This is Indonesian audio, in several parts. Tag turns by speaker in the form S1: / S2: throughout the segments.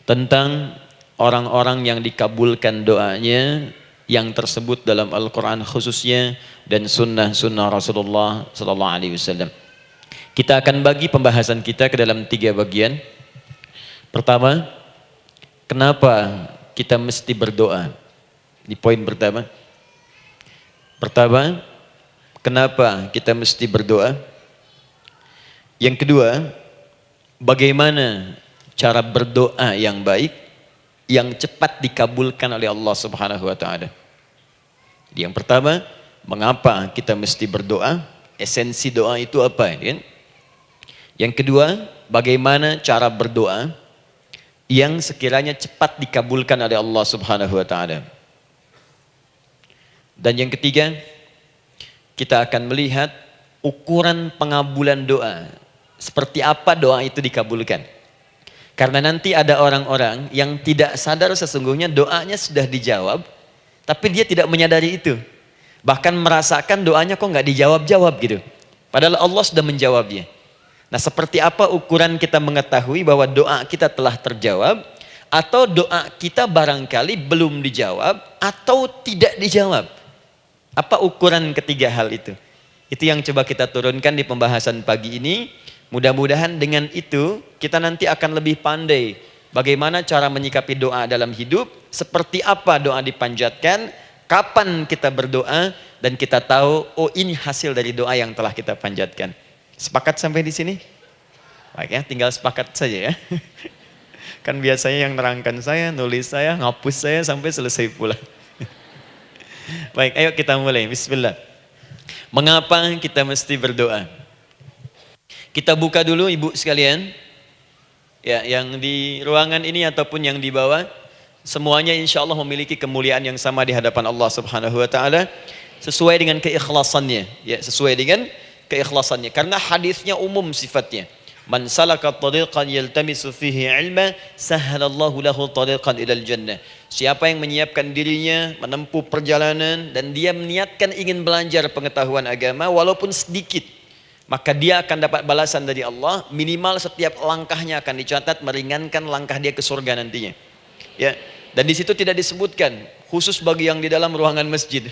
S1: tentang orang-orang yang dikabulkan doanya yang tersebut dalam Al-Quran khususnya dan sunnah-sunnah Rasulullah Sallallahu Alaihi Wasallam. Kita akan bagi pembahasan kita ke dalam 3 bagian. Pertama, kenapa kita mesti berdoa? Di poin pertama. Pertama, kenapa kita mesti berdoa? Yang kedua, bagaimana cara berdoa yang baik, yang cepat dikabulkan oleh Allah Subhanahu wa taala. Jadi yang pertama, mengapa kita mesti berdoa? Esensi doa itu apa, kan? Yang kedua, bagaimana cara berdoa yang sekiranya cepat dikabulkan oleh Allah Subhanahu wa taala. Dan yang ketiga, kita akan melihat ukuran pengabulan doa. Seperti apa doa itu dikabulkan. Karena nanti ada orang-orang yang tidak sadar sesungguhnya doanya sudah dijawab, tapi dia tidak menyadari itu. Bahkan merasakan doanya kok nggak dijawab-jawab gitu. Padahal Allah sudah menjawabnya. Nah, seperti apa ukuran kita mengetahui bahwa doa kita telah terjawab, atau doa kita barangkali belum dijawab, atau tidak dijawab. Apa ukuran ketiga hal itu? Itu yang coba kita turunkan di pembahasan pagi ini. Mudah-mudahan dengan itu kita nanti akan lebih pandai bagaimana cara menyikapi doa dalam hidup, seperti apa doa dipanjatkan, kapan kita berdoa, dan kita tahu, oh ini hasil dari doa yang telah kita panjatkan. Sepakat sampai di sini? Baik ya, tinggal sepakat saja ya. Kan biasanya yang nerangkan saya, nulis saya, ngapus saya sampai selesai pula. Baik, ayo kita mulai. Bismillah. Mengapa kita mesti berdoa? Kita buka dulu ibu sekalian. Ya, yang di ruangan ini ataupun yang di bawah, semuanya insya Allah memiliki kemuliaan yang sama di hadapan Allah Subhanahu wa taala sesuai dengan keikhlasannya. Ya, sesuai dengan keikhlasannya. Karena hadisnya umum sifatnya. Man salaka tariqan yaltamisu fihi ilma sahhalallahu lahu tariqan ilal jannah. Siapa yang menyiapkan dirinya menempuh perjalanan dan dia meniatkan ingin belajar pengetahuan agama walaupun sedikit, maka dia akan dapat balasan dari Allah, minimal setiap langkahnya akan dicatat meringankan langkah dia ke surga nantinya. Ya, dan di situ tidak disebutkan khusus bagi yang di dalam ruangan masjid.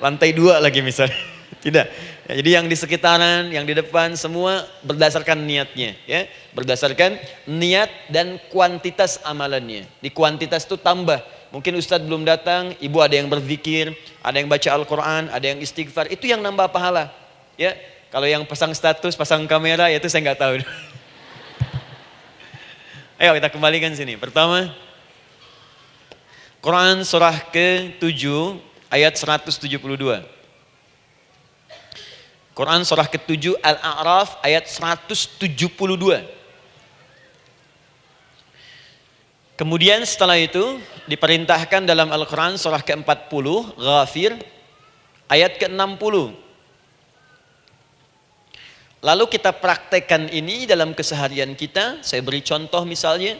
S1: Lantai 2 lagi misalnya. Tidak. Ya, jadi yang di sekitaran, yang di depan semua berdasarkan niatnya, ya. Berdasarkan niat dan kuantitas amalannya. Di kuantitas itu tambah. Mungkin Ustadz belum datang, ibu ada yang berzikir, ada yang baca Al-Quran, ada yang istighfar. Itu yang nambah pahala. Ya. Kalau yang pasang status, pasang kamera, ya itu saya nggak tahu. Ayo kita kembalikan sini. Pertama, Quran surah ke-7 ayat 172. Quran surah ke-7 Al-A'raf ayat 172. Kemudian setelah itu diperintahkan dalam Al-Quran surah ke-40 Ghafir ayat ke-60. Lalu kita praktekkan ini dalam keseharian kita. Saya beri contoh misalnya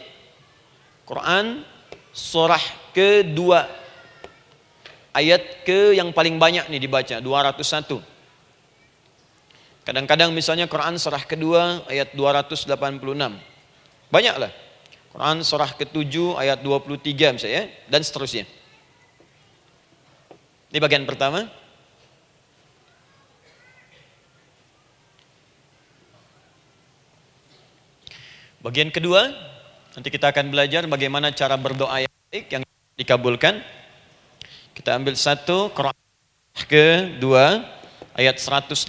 S1: Quran surah ke-2 ayat ke yang paling banyak nih dibaca 201. Kadang-kadang misalnya Quran surah kedua ayat 286. Banyaklah. Quran surah ke-7 ayat 23 misalnya dan seterusnya. Ini bagian pertama. Bagian kedua, nanti kita akan belajar bagaimana cara berdoa yang baik yang dikabulkan. Kita ambil satu Quran ke-2 ayat 186.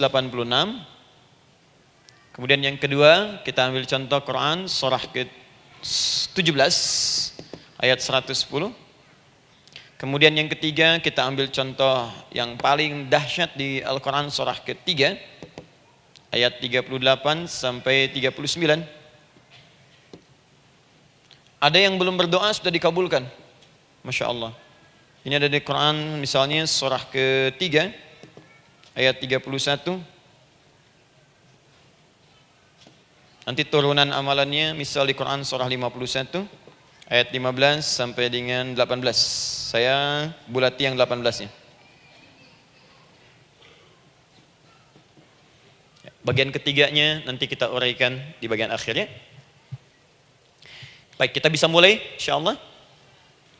S1: Kemudian yang kedua kita ambil contoh Quran surah ke-17 ayat 110. Kemudian yang ketiga kita ambil contoh yang paling dahsyat di Al-Quran surah ke-3 ayat 38 sampai 39. Ada yang belum berdoa sudah dikabulkan. Masya Allah. Ini ada di Quran misalnya surah ke-3 ayat 31. Nanti turunan amalannya misal di Quran surah 51 ayat 15 sampai dengan 18. Saya bulati yang 18-nya. Bagian ketiganya nanti kita uraikan di bagian akhirnya. Baik, kita bisa mulai insyaallah.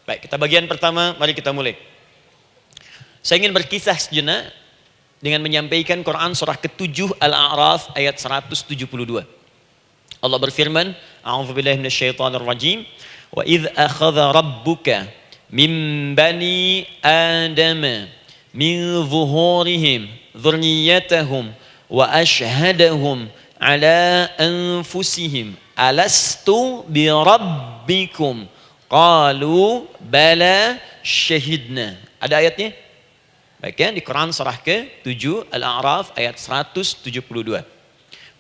S1: Baik, kita bagian pertama, mari kita mulai. Saya ingin berkisah sejenak dengan menyampaikan Quran surah ke-7 Al-A'raf ayat 172. Allah berfirman, A'udzubillahi minasyaitonirrajim, wa idz akhadha rabbuka min bani adama min zuhurihim dzurriyyatahum wa ashhadahum ala anfusihim alastu bi rabbikum qalu bala syahidna. Ada ayatnya? Baik ya, di Quran surah ke-7 Al-A'raf ayat 172.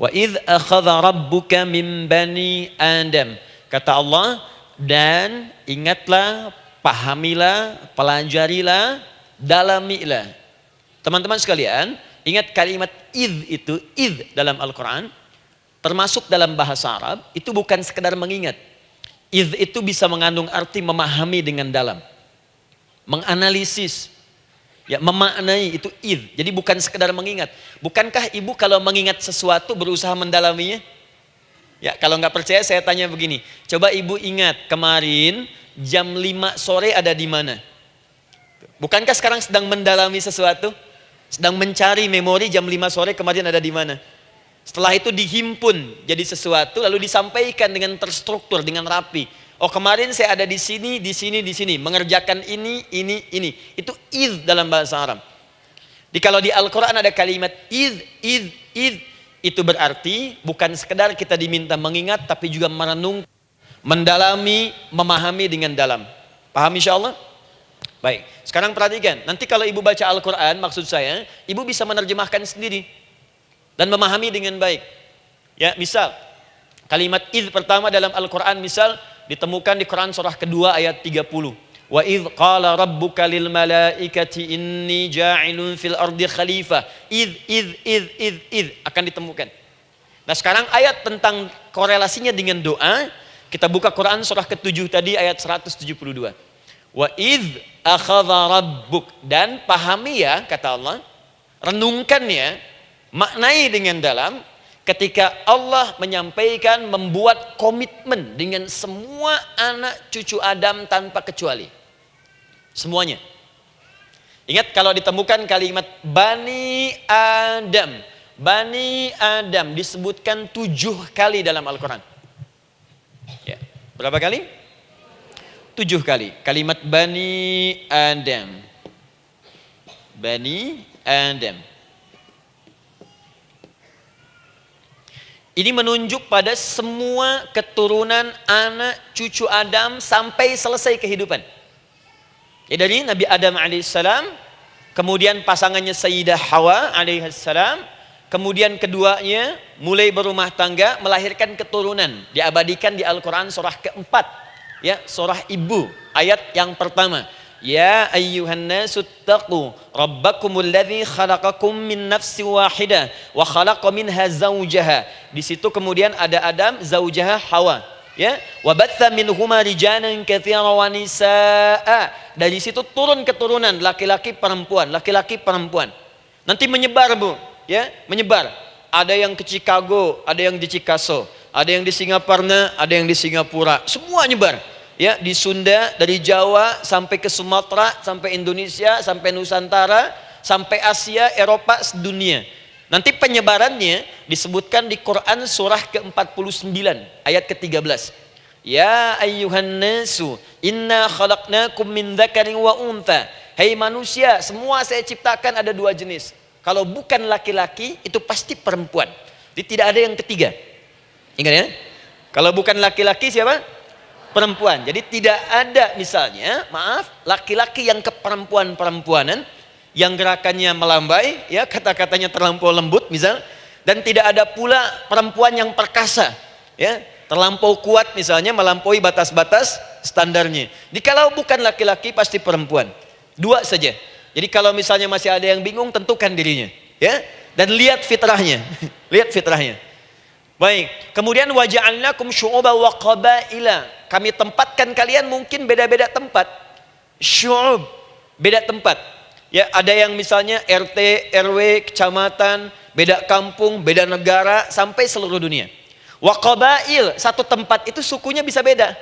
S1: Wa idz akhadha rabbuka min bani Adam. Kata Allah, dan ingatlah, pahamilah, pelajarilah, dalamilah. Teman-teman sekalian, ingat kalimat idz itu, idz dalam Al-Quran, termasuk dalam bahasa Arab, itu bukan sekedar mengingat. Idz itu bisa mengandung arti memahami dengan dalam. Menganalisis, ya, memaknai, itu idz. Jadi bukan sekedar mengingat. Bukankah ibu kalau mengingat sesuatu berusaha mendalaminya? Ya, kalau nggak percaya saya tanya begini. Coba ibu ingat kemarin jam 5 sore ada di mana? Bukankah sekarang sedang mendalami sesuatu? Sedang mencari memori jam 5 sore kemarin ada di mana? Setelah itu dihimpun jadi sesuatu lalu disampaikan dengan terstruktur, dengan rapi. Oh, kemarin saya ada di sini, di sini, di sini, mengerjakan ini. Itu idz dalam bahasa Arab. Jadi kalau di Al-Quran ada kalimat idz, itu berarti bukan sekedar kita diminta mengingat, tapi juga merenung, mendalami, memahami dengan dalam. Paham insyaallah? Baik, sekarang perhatikan. Nanti kalau ibu baca Al-Quran, maksud saya, ibu bisa menerjemahkan sendiri dan memahami dengan baik. Ya, misal kalimat idz pertama dalam Al-Quran misal ditemukan di Quran surah kedua ayat 30. Wa idz qala rabbuka lil malaikati inni ja'ilun fil ardi khalifah. Idz akan ditemukan. Nah, sekarang ayat tentang korelasinya dengan doa, kita buka Quran surah ke-7 tadi ayat 172. Wa idz akhadha rabbuk, dan pahami ya kata Allah, renungkan ya, maknai dengan dalam. Ketika Allah menyampaikan, membuat komitmen dengan semua anak cucu Adam tanpa kecuali. Semuanya. Ingat kalau ditemukan kalimat Bani Adam. Bani Adam disebutkan 7 kali dalam Al-Quran. Ya. Berapa kali? 7 kali. Kalimat Bani Adam. Bani Adam. Ini menunjuk pada semua keturunan anak cucu Adam sampai selesai kehidupan. Ya, dari Nabi Adam alaihissalam, kemudian pasangannya Sayyidah Hawa alaihissalam, kemudian keduanya mulai berumah tangga, melahirkan keturunan. Diabadikan di Al-Quran surah keempat, ya, surah Ibu, ayat yang pertama. Ya ayyuhan nasu taqu rabbakumul ladzi khalaqakum min nafsin wahidah wa khalaqa minha zawjaha. Di situ kemudian ada Adam, zaujaha Hawa, ya. Wa batha minhuma rijalan katsiran wa nisaa. Dari situ turun keturunan laki-laki perempuan, laki-laki perempuan. Nanti menyebar, Bu, ya, menyebar. Ada yang ke Chicago, ada yang di Chicago, ada yang di Singaparna, ada yang di Singapura. Semua nyebar. Ya, di Sunda, dari Jawa sampai ke Sumatera, sampai Indonesia, sampai Nusantara, sampai Asia, Eropa, sedunia. Nanti penyebarannya disebutkan di Quran surah ke-49 ayat ke-13. Ya ayyuhan nasu inna khalaqnakum min dzakarin wa untha. Hai manusia, semua saya ciptakan ada 2 jenis. Kalau bukan laki-laki itu pasti perempuan. Jadi tidak ada yang ketiga. Ingat ya? Kalau bukan laki-laki siapa? Perempuan. Jadi tidak ada misalnya, maaf, laki-laki yang keperempuan-perempuanan, yang gerakannya melambai, ya, kata-katanya terlampau lembut misal, dan tidak ada pula perempuan yang perkasa, ya, terlampau kuat misalnya, melampaui batas-batas standarnya. Jadi kalau bukan laki-laki pasti perempuan. 2 saja. Jadi kalau misalnya masih ada yang bingung, tentukan dirinya, ya, dan lihat fitrahnya. Lihat fitrahnya. Baik, kemudian waja'alnakum syu'uban wa qabaila. Kami tempatkan kalian mungkin beda-beda tempat. Syu'ub, beda tempat. Ya, ada yang misalnya RT, RW, kecamatan, beda kampung, beda negara, sampai seluruh dunia. Wa qabail, satu tempat itu sukunya bisa beda.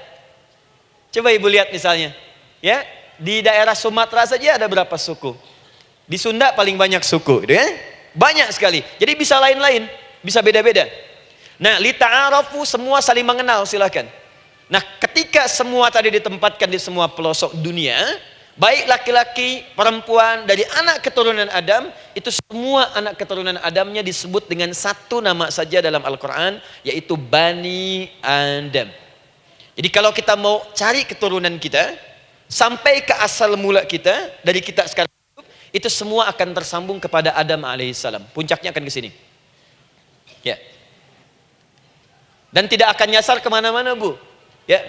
S1: Coba ibu lihat misalnya, ya di daerah Sumatera saja ada berapa suku? Di Sunda paling banyak suku, gitu ya? Banyak sekali. Jadi bisa lain-lain, bisa beda-beda. Nah, lita'arafu, semua saling mengenal, silakan. Nah, ketika semua tadi ditempatkan di semua pelosok dunia, baik laki-laki, perempuan, dari anak keturunan Adam, itu semua anak keturunan Adamnya disebut dengan satu nama saja dalam Al-Quran, yaitu Bani Adam. Jadi kalau kita mau cari keturunan kita, sampai ke asal mula kita, dari kita sekarang hidup, itu semua akan tersambung kepada Adam alaihissalam. Puncaknya akan ke sini. Ya. Dan tidak akan nyasar kemana-mana, Bu. Ya.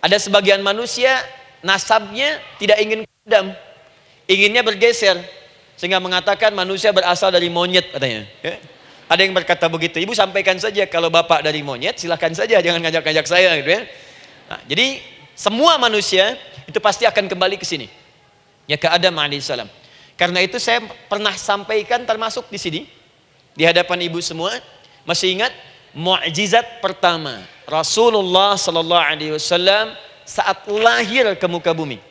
S1: Ada sebagian manusia, nasabnya tidak ingin ke Adam. Inginnya bergeser. Sehingga mengatakan manusia berasal dari monyet, katanya. Ya. Ada yang berkata begitu. Ibu sampaikan saja, kalau bapak dari monyet, silakan saja, jangan ngajak-ngajak saya, gitu ya. Nah, jadi semua manusia itu pasti akan kembali ke sini, ya, ke Adam alaihissalam. Karena itu saya pernah sampaikan termasuk di sini di hadapan ibu semua, masih ingat mukjizat pertama Rasulullah sallallahu alaihi wasallam saat lahir ke muka bumi.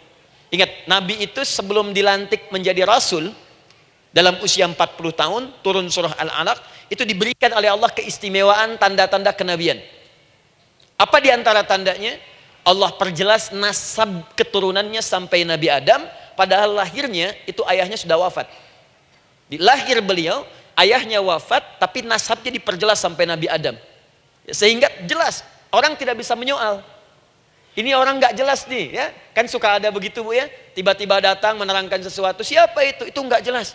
S1: Ingat, Nabi itu sebelum dilantik menjadi Rasul dalam usia 40 tahun turun surah Al-Alaq, itu diberikan oleh Allah keistimewaan tanda-tanda kenabian. Apa di antara tandanya? Allah perjelas nasab keturunannya sampai Nabi Adam, padahal lahirnya itu ayahnya sudah wafat. Di lahir beliau, ayahnya wafat, tapi nasabnya diperjelas sampai Nabi Adam. Sehingga jelas, orang tidak bisa menyoal. Ini orang nggak jelas nih, ya. Kan suka ada begitu, Bu, ya. Tiba-tiba datang menerangkan sesuatu, siapa itu? Itu nggak jelas.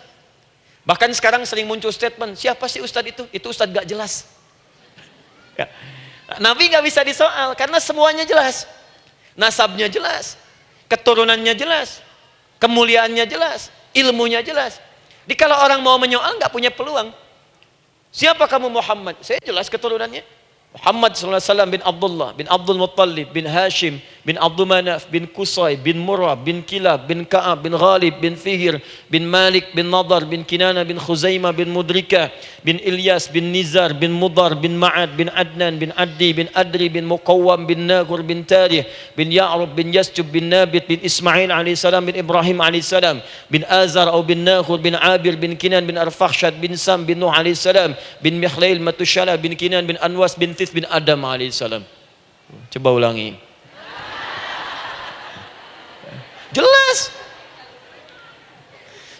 S1: Bahkan sekarang sering muncul statement, siapa sih Ustadz itu? Itu Ustadz nggak jelas. Ya. Nabi nggak bisa disoal karena semuanya jelas, nasabnya jelas, keturunannya jelas, kemuliaannya jelas, ilmunya jelas. Jadi kalau orang mau menyoal nggak punya peluang. Siapa kamu Muhammad? Saya jelas keturunannya. Muhammad SAW bin Abdullah, bin Abdul Muttalib, bin Hashim, bin Abdul Manaf, bin Qusay, bin Murrah, bin Kilab, bin Ka'ab, bin Ghalib, bin Fihir, bin Malik, bin Nadar, bin Kinana, bin Khuzaimah, bin Mudrika, bin Ilyas, bin Nizar, bin Mudar, bin Ma'ad, bin Adnan, bin Addi, bin Adri, bin Muqawwam, bin Nagur, bin Tarih, bin Ya'rub, bin Yasjub, bin Nabit, bin Ismail alaihissalam, bin Ibrahim alaihissalam, bin Azar atau bin Nagur, bin Abir, bin Kinan, bin Arfakhshad, bin Sam, bin Nuh alaihissalam, bin Mikhlail, Matushala, bin Kinan, bin Anwas, bin Thith, bin Adam alaihissalam. Coba ulangi. Jelas.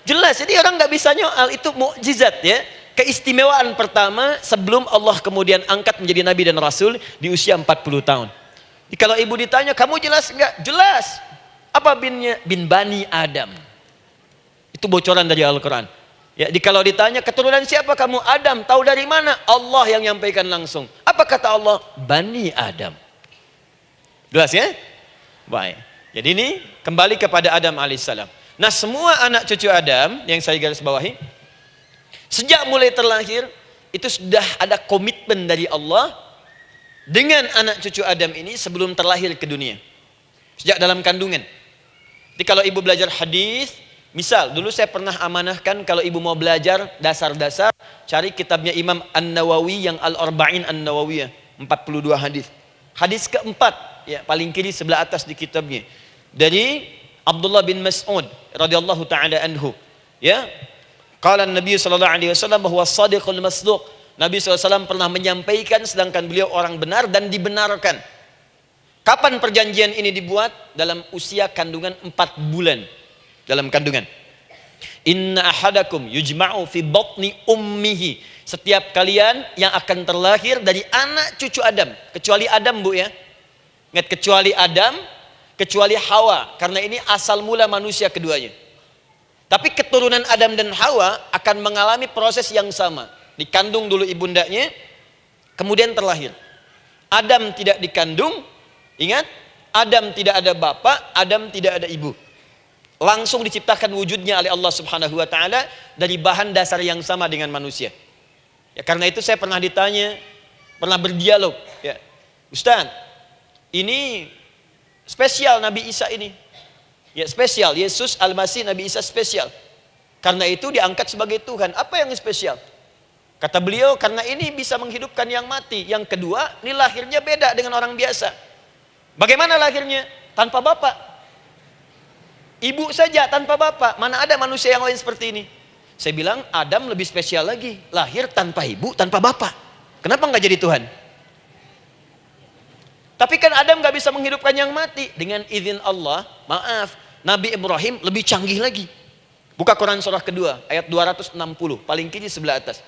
S1: Jelas. Jadi orang nggak bisa nyoal, itu mukjizat, ya. Keistimewaan pertama sebelum Allah kemudian angkat menjadi nabi dan rasul di usia 40 tahun. Jadi kalau ibu ditanya, kamu jelas enggak? Jelas. Apa binnya? Bin Bani Adam. Itu bocoran dari Al-Quran. Ya, kalau ditanya keturunan siapa kamu? Adam. Tahu dari mana? Allah yang nyampaikan langsung. Apa kata Allah? Bani Adam. Jelas, ya? Baik. Jadi ini kembali kepada Adam alaihissalam. Nah, semua anak cucu Adam yang saya garis bawahi, sejak mulai terlahir itu sudah ada komitmen dari Allah dengan anak cucu Adam ini sebelum terlahir ke dunia. Sejak dalam kandungan. Jadi kalau ibu belajar hadis, misal dulu saya pernah amanahkan kalau ibu mau belajar dasar-dasar, cari kitabnya Imam An-Nawawi yang Al-Arba'in An-Nawawiyah, 42 hadis. Hadis keempat, ya, paling kiri sebelah atas di kitabnya, dari Abdullah bin Mas'ud radhiyallahu taala anhu, ya. Qala Nabi sallallahu alaihi wasallam bahwa shadiqul masduq. Nabi SAW pernah menyampaikan sedangkan beliau orang benar dan dibenarkan. Kapan perjanjian ini dibuat? Dalam usia kandungan 4 bulan. Dalam kandungan. Inna ahadakum yujma'u fi batni ummihi. Setiap kalian yang akan terlahir dari anak cucu Adam. Kecuali Adam, Bu, ya. Ingat, kecuali Adam, kecuali Hawa. Karena ini asal mula manusia keduanya. Tapi keturunan Adam dan Hawa akan mengalami proses yang sama. Dikandung dulu ibundanya, kemudian terlahir. Adam tidak dikandung, ingat, Adam tidak ada bapak, Adam tidak ada ibu. Langsung diciptakan wujudnya oleh Allah Subhanahu wa taala dari bahan dasar yang sama dengan manusia. Ya, karena itu saya pernah ditanya, pernah berdialog, ya. Ustaz, ini spesial Nabi Isa ini. Ya, spesial, Yesus Al-Masih Nabi Isa spesial. Karena itu diangkat sebagai Tuhan. Apa yang spesial? Kata beliau, karena ini bisa menghidupkan yang mati. Yang kedua, ini lahirnya beda dengan orang biasa. Bagaimana lahirnya? tanpa bapak. Ibu saja tanpa bapak. Mana ada manusia yang lain seperti ini? Saya bilang Adam lebih spesial lagi. Lahir tanpa ibu, tanpa bapak. Kenapa nggak jadi Tuhan? Tapi kan Adam nggak bisa menghidupkan yang mati. Dengan izin Allah, maaf, Nabi Ibrahim lebih canggih lagi. Buka Quran surah kedua, ayat 260, paling kiri sebelah atas.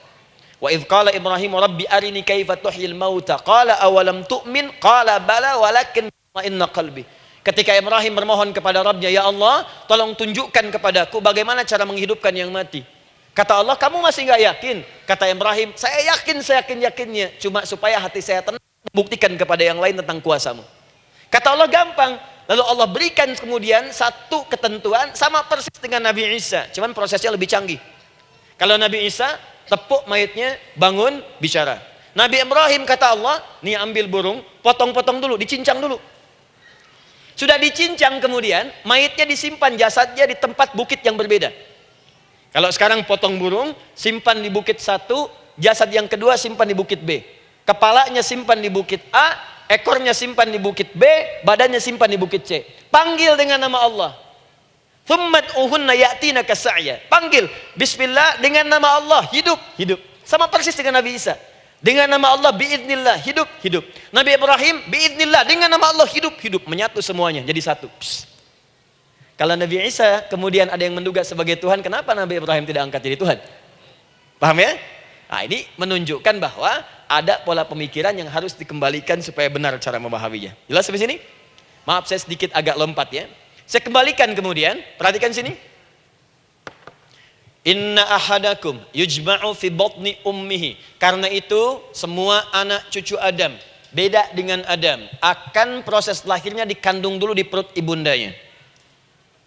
S1: Wa idh qala Ibrahim rabbi arini kaifa tuhyil mauta qala awalam tu'min qala bala walakin inna qalbi. Ketika Ibrahim bermohon kepada Rabbnya, ya Allah, tolong tunjukkan kepadaku bagaimana cara menghidupkan yang mati. Kata Allah, kamu masih nggak yakin? Kata Ibrahim, saya yakin-yakinnya, cuma supaya hati saya tenang, buktikan kepada yang lain tentang kuasamu. Kata Allah, gampang. Lalu Allah berikan kemudian satu ketentuan sama persis dengan Nabi Isa, cuman prosesnya lebih canggih. Kalau Nabi Isa tepuk mayatnya, bangun, bicara. Nabi Ibrahim kata Allah, nih ambil burung, potong-potong dulu, dicincang dulu. Sudah dicincang kemudian, mayatnya disimpan, jasadnya di tempat bukit yang berbeda. Kalau sekarang potong burung, simpan di bukit satu, jasad yang kedua simpan di bukit B. Kepalanya simpan di bukit A, ekornya simpan di bukit B, badannya simpan di bukit C. Panggil dengan nama Allah. Thummad'uhunna ya'tina kasa'ya. Panggil, bismillah, dengan nama Allah, hidup, hidup. Sama persis dengan Nabi Isa. Dengan nama Allah, biiznillah, hidup, hidup. Nabi Ibrahim, biiznillah, dengan nama Allah, hidup, hidup. Menyatu semuanya, jadi satu. Psst. Kalau Nabi Isa kemudian ada yang menduga sebagai Tuhan, kenapa Nabi Ibrahim tidak angkat jadi Tuhan? Paham ya? Nah, ini menunjukkan bahwa ada pola pemikiran yang harus dikembalikan supaya benar cara memahaminya. Jelas sampai sini? Maaf saya sedikit agak lompat ya. Saya kembalikan kemudian, perhatikan sini. Inna ahadakum yujma'u fi batni ummihi. Karena itu semua anak cucu Adam, beda dengan Adam, akan proses lahirnya dikandung dulu di perut ibundanya.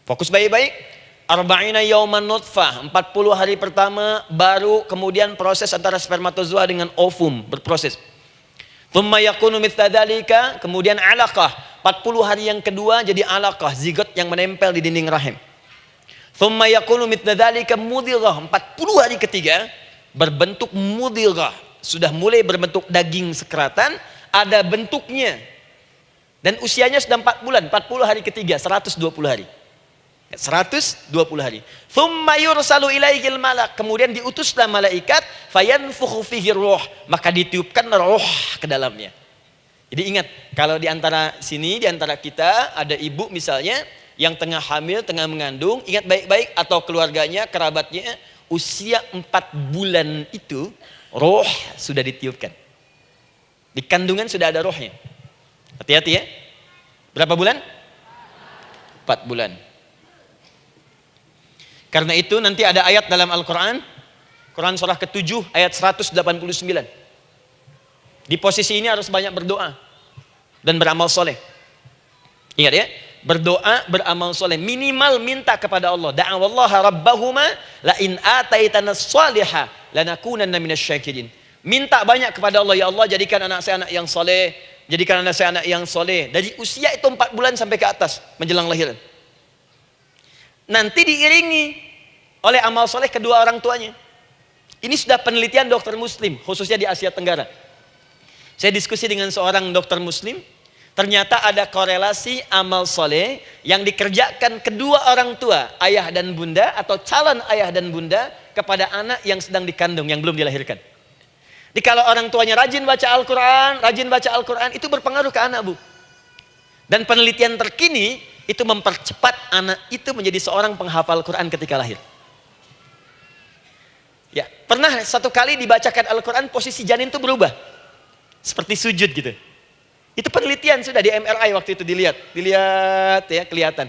S1: Fokus baik-baik. Arba'ina yauman nutfah, 40 hari pertama baru kemudian proses antara spermatozoa dengan ovum berproses. Thumma yakunu mithla dzalika, kemudian alaqah, 40 hari yang kedua jadi alaqah, zigot yang menempel di dinding rahim. Thumma yakunu mithla dzalika mudghah, 40 hari ketiga berbentuk mudghah, sudah mulai berbentuk daging sekeratan, ada bentuknya. Dan usianya sudah 4 bulan, 40 hari ketiga, 120 hari. 120 hari. Thumma yursalu ilaihil malak, kemudian diutuslah malaikat, fayanfukhu fihi ruh, maka ditiupkan roh ke dalamnya. Jadi ingat, kalau di antara sini, di antara kita ada ibu misalnya yang tengah hamil, tengah mengandung, ingat baik-baik, atau keluarganya, kerabatnya, usia 4 bulan itu roh sudah ditiupkan. Di kandungan sudah ada rohnya. Hati-hati ya. Berapa bulan? 4 bulan. Karena itu nanti ada ayat dalam Al-Quran, Quran surah ke-7 ayat 189. Di posisi ini harus banyak berdoa dan beramal soleh. Ingat ya, berdoa, beramal soleh, minimal minta kepada Allah. Da'awallaha rabbahuma la in ataitana shaliha lanakunanna minasyakirin. Minta banyak kepada Allah, ya Allah jadikan anak saya anak yang soleh, jadikan anak saya anak yang soleh. Dari usia itu 4 bulan sampai ke atas menjelang lahiran. Nanti diiringi oleh amal soleh kedua orang tuanya. Ini sudah penelitian dokter muslim, khususnya di Asia Tenggara. Saya diskusi dengan seorang dokter muslim, ternyata ada korelasi amal soleh yang dikerjakan kedua orang tua, ayah dan bunda, atau calon ayah dan bunda, kepada anak yang sedang dikandung, yang belum dilahirkan. Jadi kalau orang tuanya rajin baca Al-Quran, itu berpengaruh ke anak, Bu. Dan penelitian terkini, itu mempercepat anak itu menjadi seorang penghafal Quran ketika lahir. Ya, pernah satu kali dibacakan Al-Quran, posisi janin itu berubah. Seperti sujud gitu. Itu penelitian sudah di MRI waktu itu dilihat ya, kelihatan.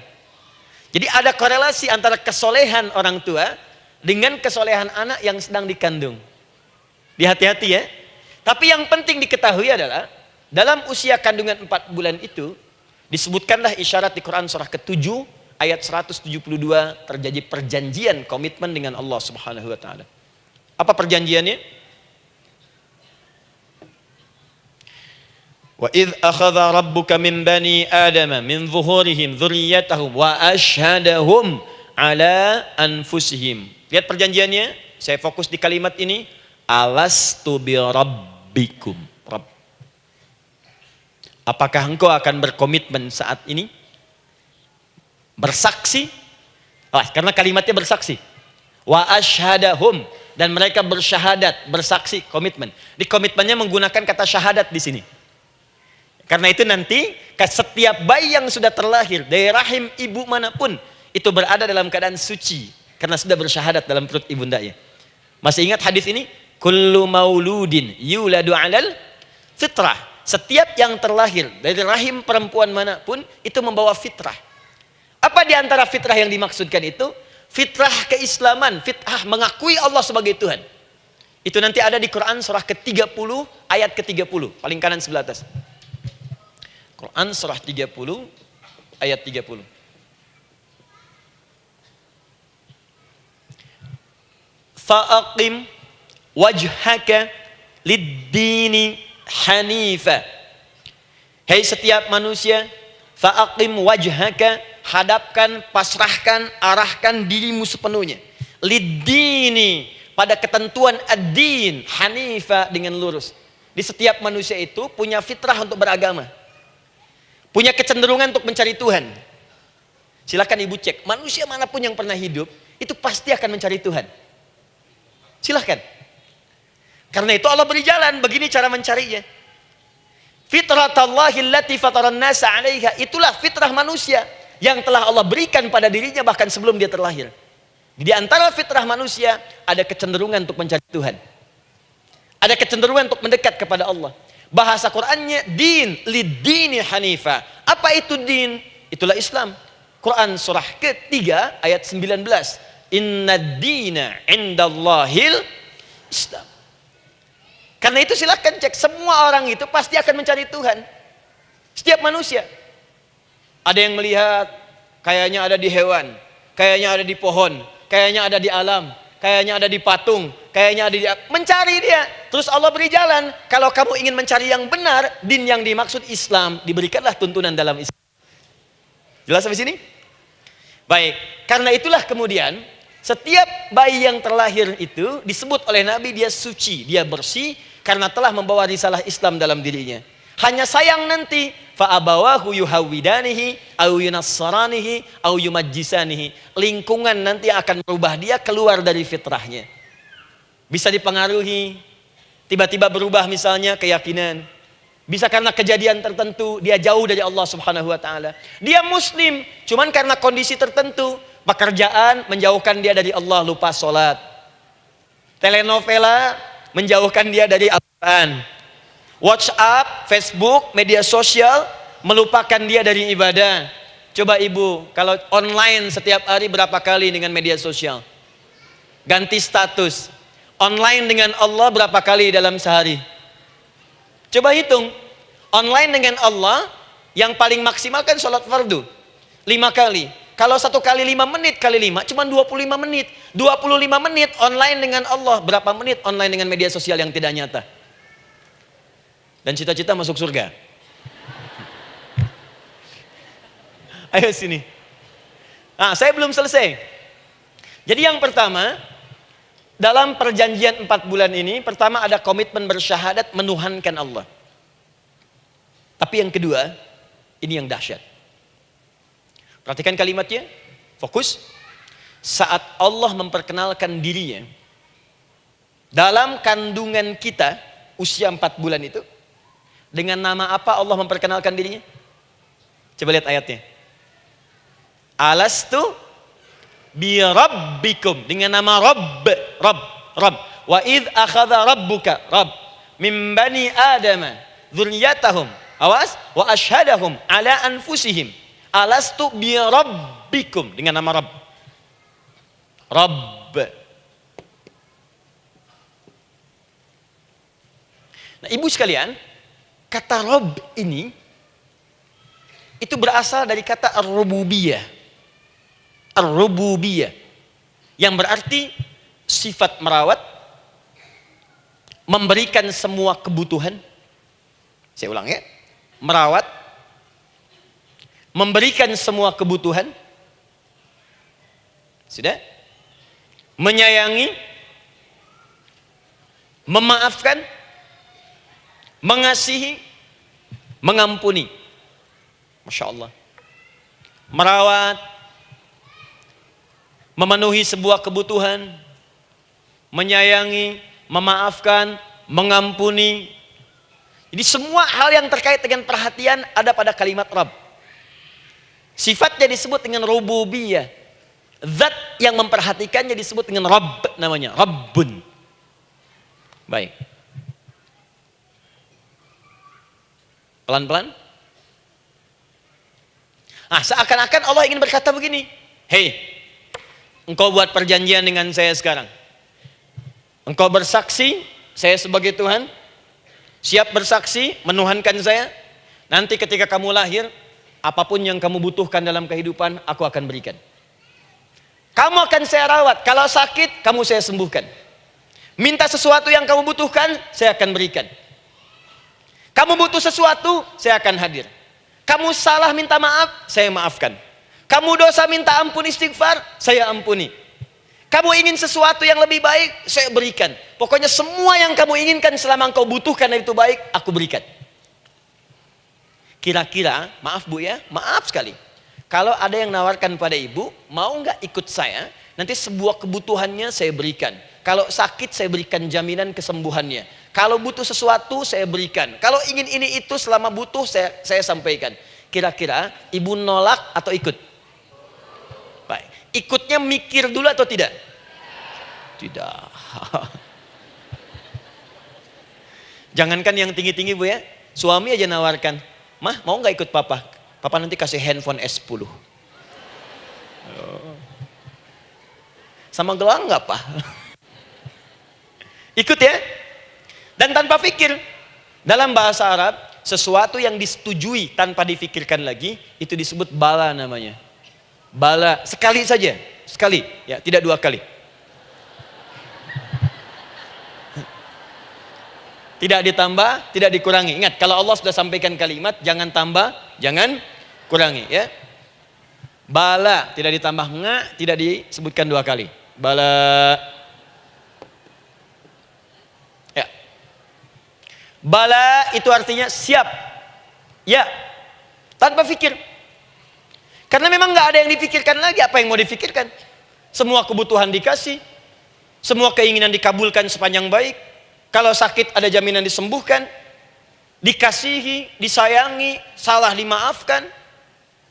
S1: Jadi ada korelasi antara kesolehan orang tua dengan kesolehan anak yang sedang dikandung. Hati-hati ya. Tapi yang penting diketahui adalah dalam usia kandungan 4 bulan itu disebutkanlah isyarat di Quran surah ke-7 ayat 172 terjadi perjanjian komitmen dengan Allah Subhanahu wa taala. Apa perjanjiannya? Wa idh akhadha rabbuka min bani adama min zuhurihim dzurriyyatahum wa asyhadahum ala anfusihim. Lihat perjanjiannya, saya fokus di kalimat ini, alastu bi rabbikum. Apakah engkau akan berkomitmen saat ini? bersaksi, karena kalimatnya bersaksi. Wa asyhadahum, dan mereka bersyahadat, bersaksi, komitmen. Di komitmennya menggunakan kata syahadat di sini. Karena itu nanti setiap bayi yang sudah terlahir dari rahim ibu manapun itu berada dalam keadaan suci karena sudah bersyahadat dalam perut ibundanya. Masih ingat hadis ini? Kullu mauludin yuladu 'alal fitrah. Setiap yang terlahir dari rahim perempuan manapun itu membawa fitrah. Apa di antara fitrah yang dimaksudkan itu? Fitrah keislaman, fitrah mengakui Allah sebagai Tuhan. Itu nanti ada di Quran surah ke-30 ayat ke-30, paling kanan sebelah atas. Quran surah 30 ayat 30. Fa'aqim wajhaka lid-dini hanifa. Hai setiap manusia, fa'aqim wajhaka, hadapkan, pasrahkan, arahkan dirimu sepenuhnya. Lid-dini, pada ketentuan ad-din, hanifa, dengan lurus. Di setiap manusia itu punya fitrah untuk beragama. Punya kecenderungan untuk mencari Tuhan. Silakan ibu cek, manusia manapun yang pernah hidup, itu pasti akan mencari Tuhan. Silahkan. Karena itu Allah beri jalan, begini cara mencarinya. Fitratallahi allati fataran nasa 'alaiha, itulah fitrah manusia yang telah Allah berikan pada dirinya bahkan sebelum dia terlahir. Di antara fitrah manusia ada kecenderungan untuk mencari Tuhan. Ada kecenderungan untuk mendekat kepada Allah. Bahasa Qur'annya din, lid-dini hanifa. Apa itu din? Itulah Islam. Quran surah ke-3 ayat 19. Inna dina indallahil Islam. Karena itu silakan cek, semua orang itu pasti akan mencari Tuhan. Setiap manusia. Ada yang melihat, kayaknya ada di hewan, kayaknya ada di pohon, kayaknya ada di alam, kayaknya ada di patung, kayaknya ada di... Mencari dia. Terus Allah beri jalan. Kalau kamu ingin mencari yang benar, din yang dimaksud Islam, diberikanlah tuntunan dalam Islam. Jelas sampai sini? Baik. Karena itulah kemudian, setiap bayi yang terlahir itu disebut oleh Nabi dia suci, dia bersih, karena telah membawa risalah Islam dalam dirinya. Hanya sayang nanti fa'abawahu yuhawidanihi au yunassaranihi au yumajjisanihi. Lingkungan nanti akan merubah dia keluar dari fitrahnya. Bisa dipengaruhi, tiba-tiba berubah misalnya keyakinan. Bisa karena kejadian tertentu dia jauh dari Allah Subhanahu wa taala. Dia muslim, cuman karena kondisi tertentu, pekerjaan menjauhkan dia dari Allah, lupa sholat. Telenovela menjauhkan dia dari Al-Quran. WhatsApp, Facebook, media sosial melupakan dia dari ibadah. Coba ibu, kalau online setiap hari berapa kali dengan media sosial? Ganti status. Online dengan Allah berapa kali dalam sehari? Coba hitung. Online dengan Allah yang paling maksimal kan sholat fardu 5 kali. Kalau 1 kali 5 menit kali 5 cuma 25 menit. 25 menit online dengan Allah. Berapa menit online dengan media sosial yang tidak nyata? Dan cita-cita masuk surga. Ayo sini. Nah, saya belum selesai. Jadi yang pertama, dalam perjanjian 4 bulan ini, pertama ada komitmen bersyahadat menuhankan Allah. Tapi yang kedua, ini yang dahsyat. Perhatikan kalimatnya, fokus. Saat Allah memperkenalkan dirinya, dalam kandungan kita, usia 4 bulan itu, dengan nama apa Allah memperkenalkan dirinya? Coba lihat ayatnya. Alastu bi rabbikum, dengan nama Rabb. Wa idh akhadha rabbuka min bani adama dzurriyyatahum. Awas, wa asyhadahum ala anfusihim. Alastu bi rabbikum, dengan nama Rabb. Nah, ibu sekalian, kata Rabb ini itu berasal dari kata ar-rububiyah. Ar-rububiyah yang berarti sifat merawat, memberikan semua kebutuhan. Saya ulang ya. Merawat, memberikan semua kebutuhan. Sudah? Menyayangi, memaafkan, mengasihi, mengampuni. Masya Allah. Merawat, memenuhi sebuah kebutuhan, menyayangi, memaafkan, mengampuni. Jadi semua hal yang terkait dengan perhatian ada pada kalimat Rabb. Sifatnya disebut dengan rububiyah. Zat yang memperhatikannya disebut dengan Rabb, namanya Rabbun. Baik. Pelan-pelan. Seakan-akan Allah ingin berkata begini, hei, engkau buat perjanjian dengan saya sekarang. Engkau bersaksi, saya sebagai Tuhan, siap bersaksi, menuhankan saya. Nanti ketika kamu lahir, apapun yang kamu butuhkan dalam kehidupan, aku akan berikan. Kamu akan saya rawat, kalau sakit, kamu saya sembuhkan. Minta sesuatu yang kamu butuhkan, saya akan berikan. Kamu butuh sesuatu, saya akan hadir. Kamu salah minta maaf, saya maafkan. Kamu dosa minta ampun istighfar, saya ampuni. Kamu ingin sesuatu yang lebih baik, saya berikan. Pokoknya semua yang kamu inginkan selama engkau butuhkan itu baik, aku berikan. Kira-kira, maaf Bu ya, maaf sekali. Kalau ada yang nawarkan pada ibu, mau nggak ikut saya? Nanti sebuah kebutuhannya saya berikan. Kalau sakit saya berikan jaminan kesembuhannya. Kalau butuh sesuatu saya berikan. Kalau ingin ini itu selama butuh saya sampaikan. Kira-kira ibu nolak atau ikut? Baik. Ikutnya mikir dulu atau tidak? Tidak. Jangankan yang tinggi-tinggi Bu ya. Suami aja nawarkan. Mah mau nggak ikut papa? Papa nanti kasih handphone S10. Sama gelang nggak Pak? Ikut ya. Dan tanpa pikir. Dalam bahasa Arab, sesuatu yang disetujui tanpa difikirkan lagi, itu disebut bala namanya. Bala, sekali saja. Sekali, ya, tidak dua kali. Tidak ditambah, tidak dikurangi. Ingat, kalau Allah sudah sampaikan kalimat, jangan tambah, jangan kurangi. Ya. Bala, tidak ditambah nga, tidak disebutkan dua kali. Bala. Ya. Bala itu artinya siap. Ya. Tanpa pikir. Karena memang nggak ada yang dipikirkan lagi. Apa yang mau dipikirkan? Semua kebutuhan dikasih. Semua keinginan dikabulkan sepanjang baik. Kalau sakit ada jaminan disembuhkan. Dikasihi, disayangi, salah dimaafkan.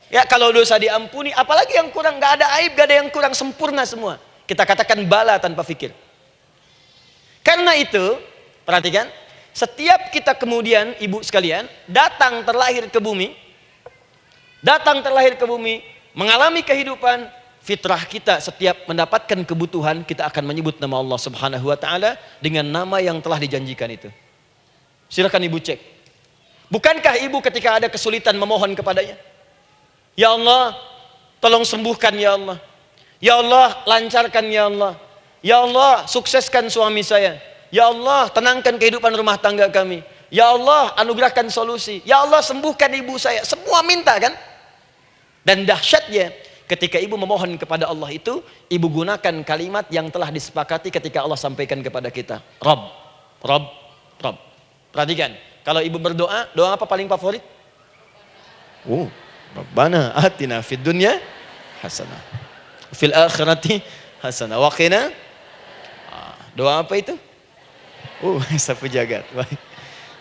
S1: Ya, kalau dosa diampuni. Apalagi yang kurang, nggak ada aib, nggak ada yang kurang, sempurna semua. Kita katakan bala tanpa pikir. Karena itu, perhatikan, setiap kita kemudian, ibu sekalian, datang terlahir ke bumi, mengalami kehidupan, fitrah kita setiap mendapatkan kebutuhan, kita akan menyebut nama Allah Subhanahu wa Ta'ala dengan nama yang telah dijanjikan itu. Silakan ibu cek. Bukankah ibu ketika ada kesulitan memohon kepadanya? Ya Allah, tolong sembuhkan ya Allah. Ya Allah, lancarkan ya Allah. Ya Allah, sukseskan suami saya. Ya Allah, tenangkan kehidupan rumah tangga kami. Ya Allah, anugerahkan solusi. Ya Allah, sembuhkan ibu saya. Semua minta kan? Dan dahsyatnya, ketika ibu memohon kepada Allah itu, ibu gunakan kalimat yang telah disepakati ketika Allah sampaikan kepada kita. Rabb, Rabb, Rabb. Perhatikan, kalau ibu berdoa, doa apa paling favorit? Rabbana atina fid dunya hasanah. Fil akhirati hasanah. Wa qina. Doa apa itu? Sapu jagat.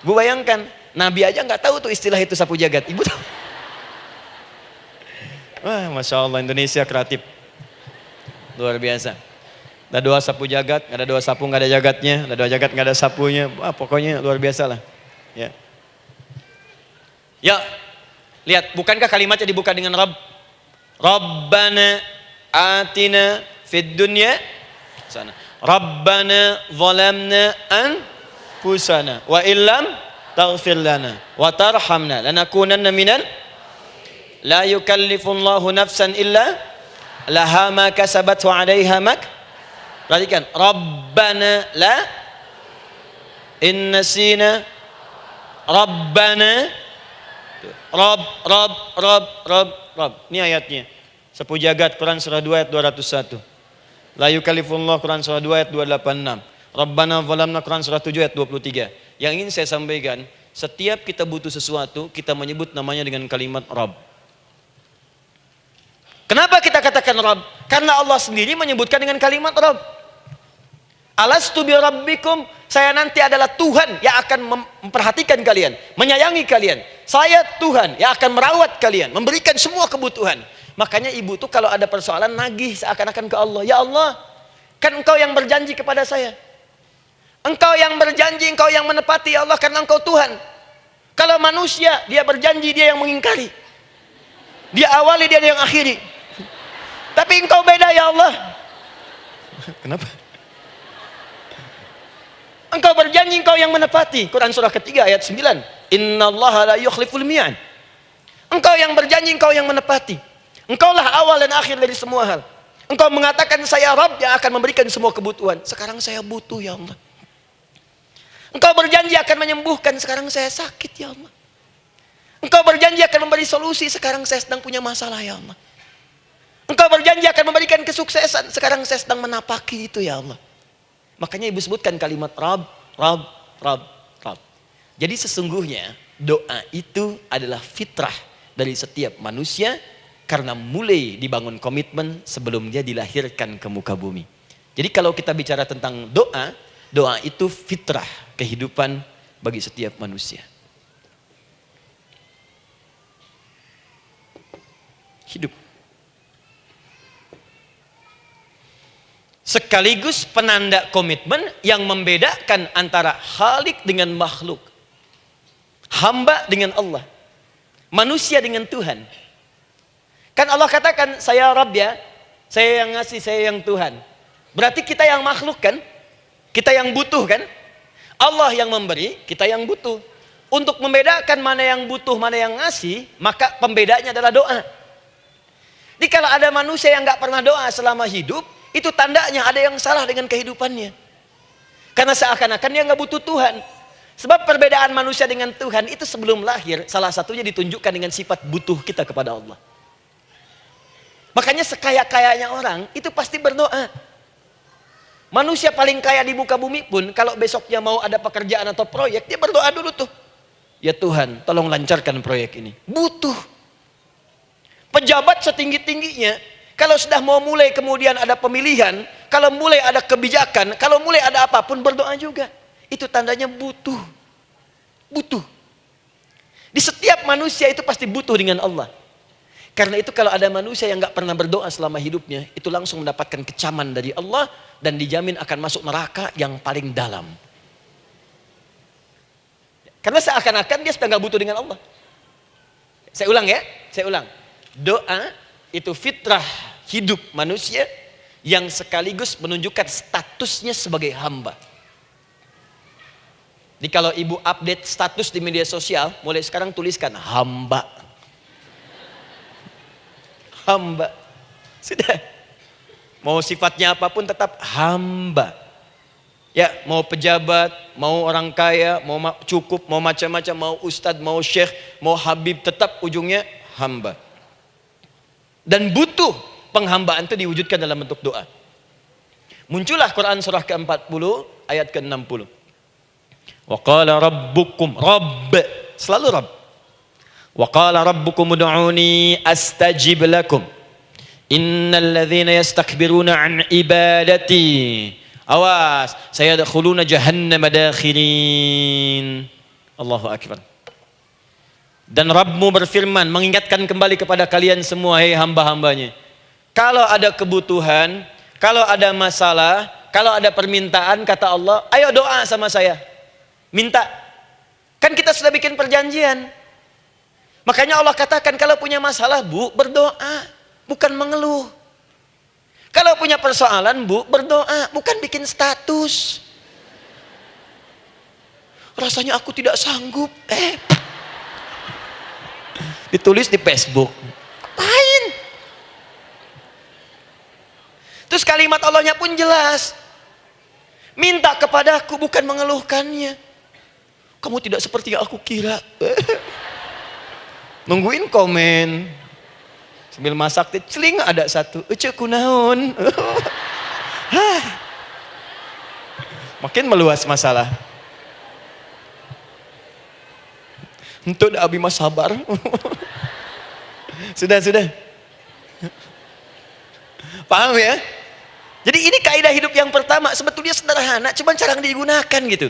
S1: Bu bayangkan, Nabi aja nggak tahu tuh istilah itu sapu jagat. Ibu tahu? Wah, Masya Allah, Indonesia kreatif. Luar biasa. Ada doa sapu jagat, nggak ada doa sapu nggak ada jagatnya, ada doa jagat nggak ada sapunya. Wah, pokoknya luar biasa lah. Ya. Ya, lihat, bukankah kalimatnya dibuka dengan Rabb? Rabbana atina fid dunya sana. Rabbana zalamna anfusana wa illam taghfir lana wa tarhamna lanakunanna minal la yukallifullahu nafsan illa laha ma kasabat wa 'alaiha mak. Perhatikan, Rabbana la innasina Rabbana Rabb. Ini ayatnya. Sapu jagat Quran surah 2 ayat 201. La yukallifullah Quran surah 2 ayat 286. Rabbana zalamna Quran surah 7 ayat 23. Yang ingin saya sampaikan, setiap kita butuh sesuatu, kita menyebut namanya dengan kalimat Rabb. Kenapa kita katakan Rabb? Karena Allah sendiri menyebutkan dengan kalimat Rabb. Alastu bi rabbikum, saya nanti adalah Tuhan yang akan memperhatikan kalian, menyayangi kalian. Saya Tuhan yang akan merawat kalian, memberikan semua kebutuhan. Makanya ibu tuh kalau ada persoalan nagih seakan-akan ke Allah. Ya Allah, kan engkau yang berjanji kepada saya. Engkau yang berjanji, engkau yang menepati ya Allah, karena engkau Tuhan. Kalau manusia, dia berjanji, dia yang mengingkari. Dia awali, dia yang akhiri. Tapi engkau beda ya Allah. Kenapa? Engkau berjanji, engkau yang menepati. Quran surah ketiga ayat 9. Innallaha la yukhliful mi'ad. Engkau yang berjanji, engkau yang menepati. Engkaulah awal dan akhir dari semua hal. Engkau mengatakan saya Rabb yang akan memberikan semua kebutuhan. Sekarang saya butuh ya Allah. Engkau berjanji akan menyembuhkan, sekarang saya sakit ya Allah. Engkau berjanji akan memberi solusi, sekarang saya sedang punya masalah ya Allah. Engkau berjanji akan memberikan kesuksesan, sekarang saya sedang menapaki itu ya Allah. Makanya ibu sebutkan kalimat Rabb, Rabb, Rabb, Rabb. Jadi sesungguhnya doa itu adalah fitrah dari setiap manusia, karena mulai dibangun komitmen sebelum dia dilahirkan ke muka bumi. Jadi kalau kita bicara tentang doa, doa itu fitrah kehidupan bagi setiap manusia. Hidup. Sekaligus penanda komitmen yang membedakan antara Khalik dengan makhluk, hamba dengan Allah, manusia dengan Tuhan. Kan Allah katakan saya Rabb ya, saya yang ngasih, saya yang Tuhan. Berarti kita yang makhluk kan, kita yang butuh kan. Allah yang memberi, kita yang butuh. Untuk membedakan mana yang butuh, mana yang ngasih, maka pembedanya adalah doa. Jadi kalau ada manusia yang nggak pernah doa selama hidup, itu tandanya ada yang salah dengan kehidupannya. Karena seakan-akan dia nggak butuh Tuhan. Sebab perbedaan manusia dengan Tuhan itu sebelum lahir, salah satunya ditunjukkan dengan sifat butuh kita kepada Allah. Makanya sekaya-kayanya orang itu pasti berdoa. Manusia paling kaya di muka bumi pun kalau besoknya mau ada pekerjaan atau proyek, dia berdoa dulu tuh. Ya Tuhan, tolong lancarkan proyek ini. Butuh. Pejabat setinggi-tingginya, kalau sudah mau mulai kemudian ada pemilihan, kalau mulai ada kebijakan, kalau mulai ada apapun berdoa juga. Itu tandanya butuh. Butuh. Di setiap manusia itu pasti butuh dengan Allah. Karena itu kalau ada manusia yang nggak pernah berdoa selama hidupnya, itu langsung mendapatkan kecaman dari Allah dan dijamin akan masuk neraka yang paling dalam. Karena seakan-akan dia sedang nggak butuh dengan Allah. Saya ulang ya, saya ulang. Doa itu fitrah hidup manusia yang sekaligus menunjukkan statusnya sebagai hamba. Jadi kalau ibu update status di media sosial, mulai sekarang tuliskan hamba. Hamba. Sudah. Mau sifatnya apapun tetap hamba. Ya, mau pejabat, mau orang kaya, mau cukup, mau macam-macam, mau ustadz, mau syekh, mau habib, tetap ujungnya hamba. Dan butuh penghambaan itu diwujudkan dalam bentuk doa. Muncullah Quran surah ke-40 ayat ke-60. Wa qala rabbukum, Rabb, selalu Rabb. Wa qala rabbukum ud'uni astajib lakum. Innal ladzina yastakbiruna an ibadati, awas, sayadkhuluna jahannama dakhirin. Allahu akbar. Dan Rabbmu berfirman, mengingatkan kembali kepada kalian semua, hei hamba-hambanya. Kalau ada kebutuhan, kalau ada masalah, kalau ada permintaan, kata Allah, ayo doa sama saya. Minta. Kan kita sudah bikin perjanjian. Makanya Allah katakan kalau punya masalah, Bu, berdoa, bukan mengeluh. Kalau punya persoalan, Bu, berdoa, bukan bikin status. Rasanya aku tidak sanggup. Ditulis di Facebook. Apain? Terus kalimat Allahnya pun jelas. Minta kepadaku, bukan mengeluhkannya. Kamu tidak seperti yang aku kira. Nungguin komen. Sambil masak, celing ada satu. Ece kunaon. Makin meluas masalah. Untuk abi mas sabar. Sudah. Paham ya? Jadi ini kaidah hidup yang pertama, sebetulnya sederhana, cuman jarang digunakan gitu.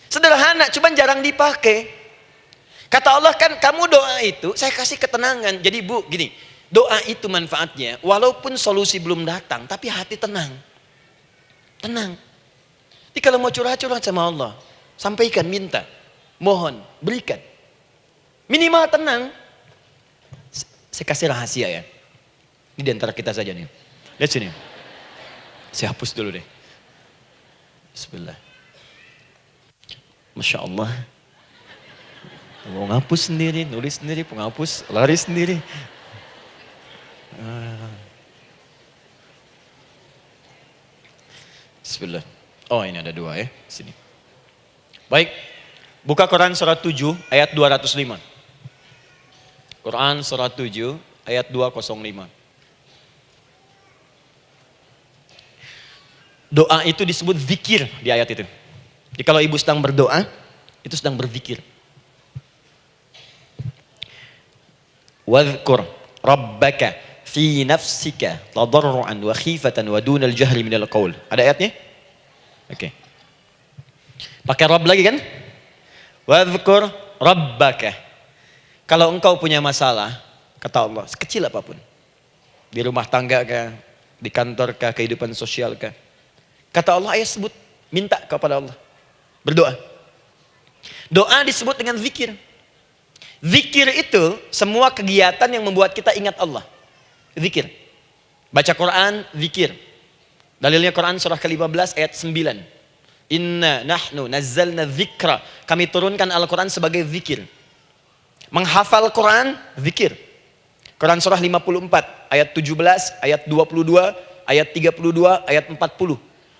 S1: Sederhana, cuman jarang dipakai. Kata Allah kan, kamu doa itu, saya kasih ketenangan. Jadi Bu, gini, doa itu manfaatnya, walaupun solusi belum datang, tapi hati tenang. Tenang. Jadi kalau mau curhat-curhat sama Allah, sampaikan, minta, mohon, berikan. Minimal tenang. Saya kasih rahasia ya. Ini di antara kita saja nih. Lihat sini. Saya hapus dulu deh. Bismillah. Masya Allah. Mau ngapus sendiri, nulis sendiri, penghapus, lari sendiri. Bismillah. Oh ini ada dua ya. Sini. Baik. Buka Quran surat 7 ayat 205. Quran surat 7 ayat 205. Doa itu disebut zikir di ayat itu. Jadi kalau ibu sedang berdoa, itu sedang berzikir. Wadhkur rabbaka fi nafsika tadarruan wa khifatan wa dunal jahri minal qaul. Ada ayatnya? Oke. Pakai Rabb lagi kan? Wadhkur rabbaka. Kalau engkau punya masalah, kata Allah, sekecil apapun. Di rumah tangga kah, di kantor kah, kehidupan sosial kah. Kata Allah, ayat sebut, minta kepada Allah. Berdoa. Doa disebut dengan zikir. Zikir itu semua kegiatan yang membuat kita ingat Allah. Zikir. Baca Quran, zikir. Dalilnya Quran surah ke-15 ayat 9. Inna nahnu nazzalna dzikra. Kami turunkan Al-Quran sebagai zikir. Menghafal Quran, zikir. Quran surah 54 ayat 17, ayat 22, ayat 32, ayat 40.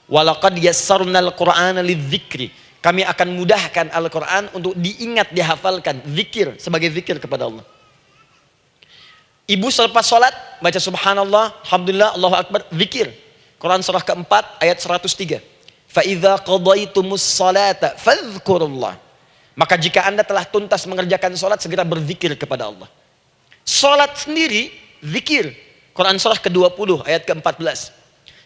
S1: Walaqad yassarnal Qur'ana lidzikri. Kami akan mudahkan Al-Quran untuk diingat, dihafalkan. Zikir, sebagai zikir kepada Allah. Ibu selepas sholat, baca subhanallah, alhamdulillah, Allahu Akbar, zikir. Quran surah keempat, ayat 103. فَإِذَا قَضَيْتُمُ الصَّلَاةَ فَاذْكُرُوا اللَّهَ. Maka jika anda telah tuntas mengerjakan sholat, segera berzikir kepada Allah. Sholat sendiri, zikir. Quran surah ke-20, ayat ke-14.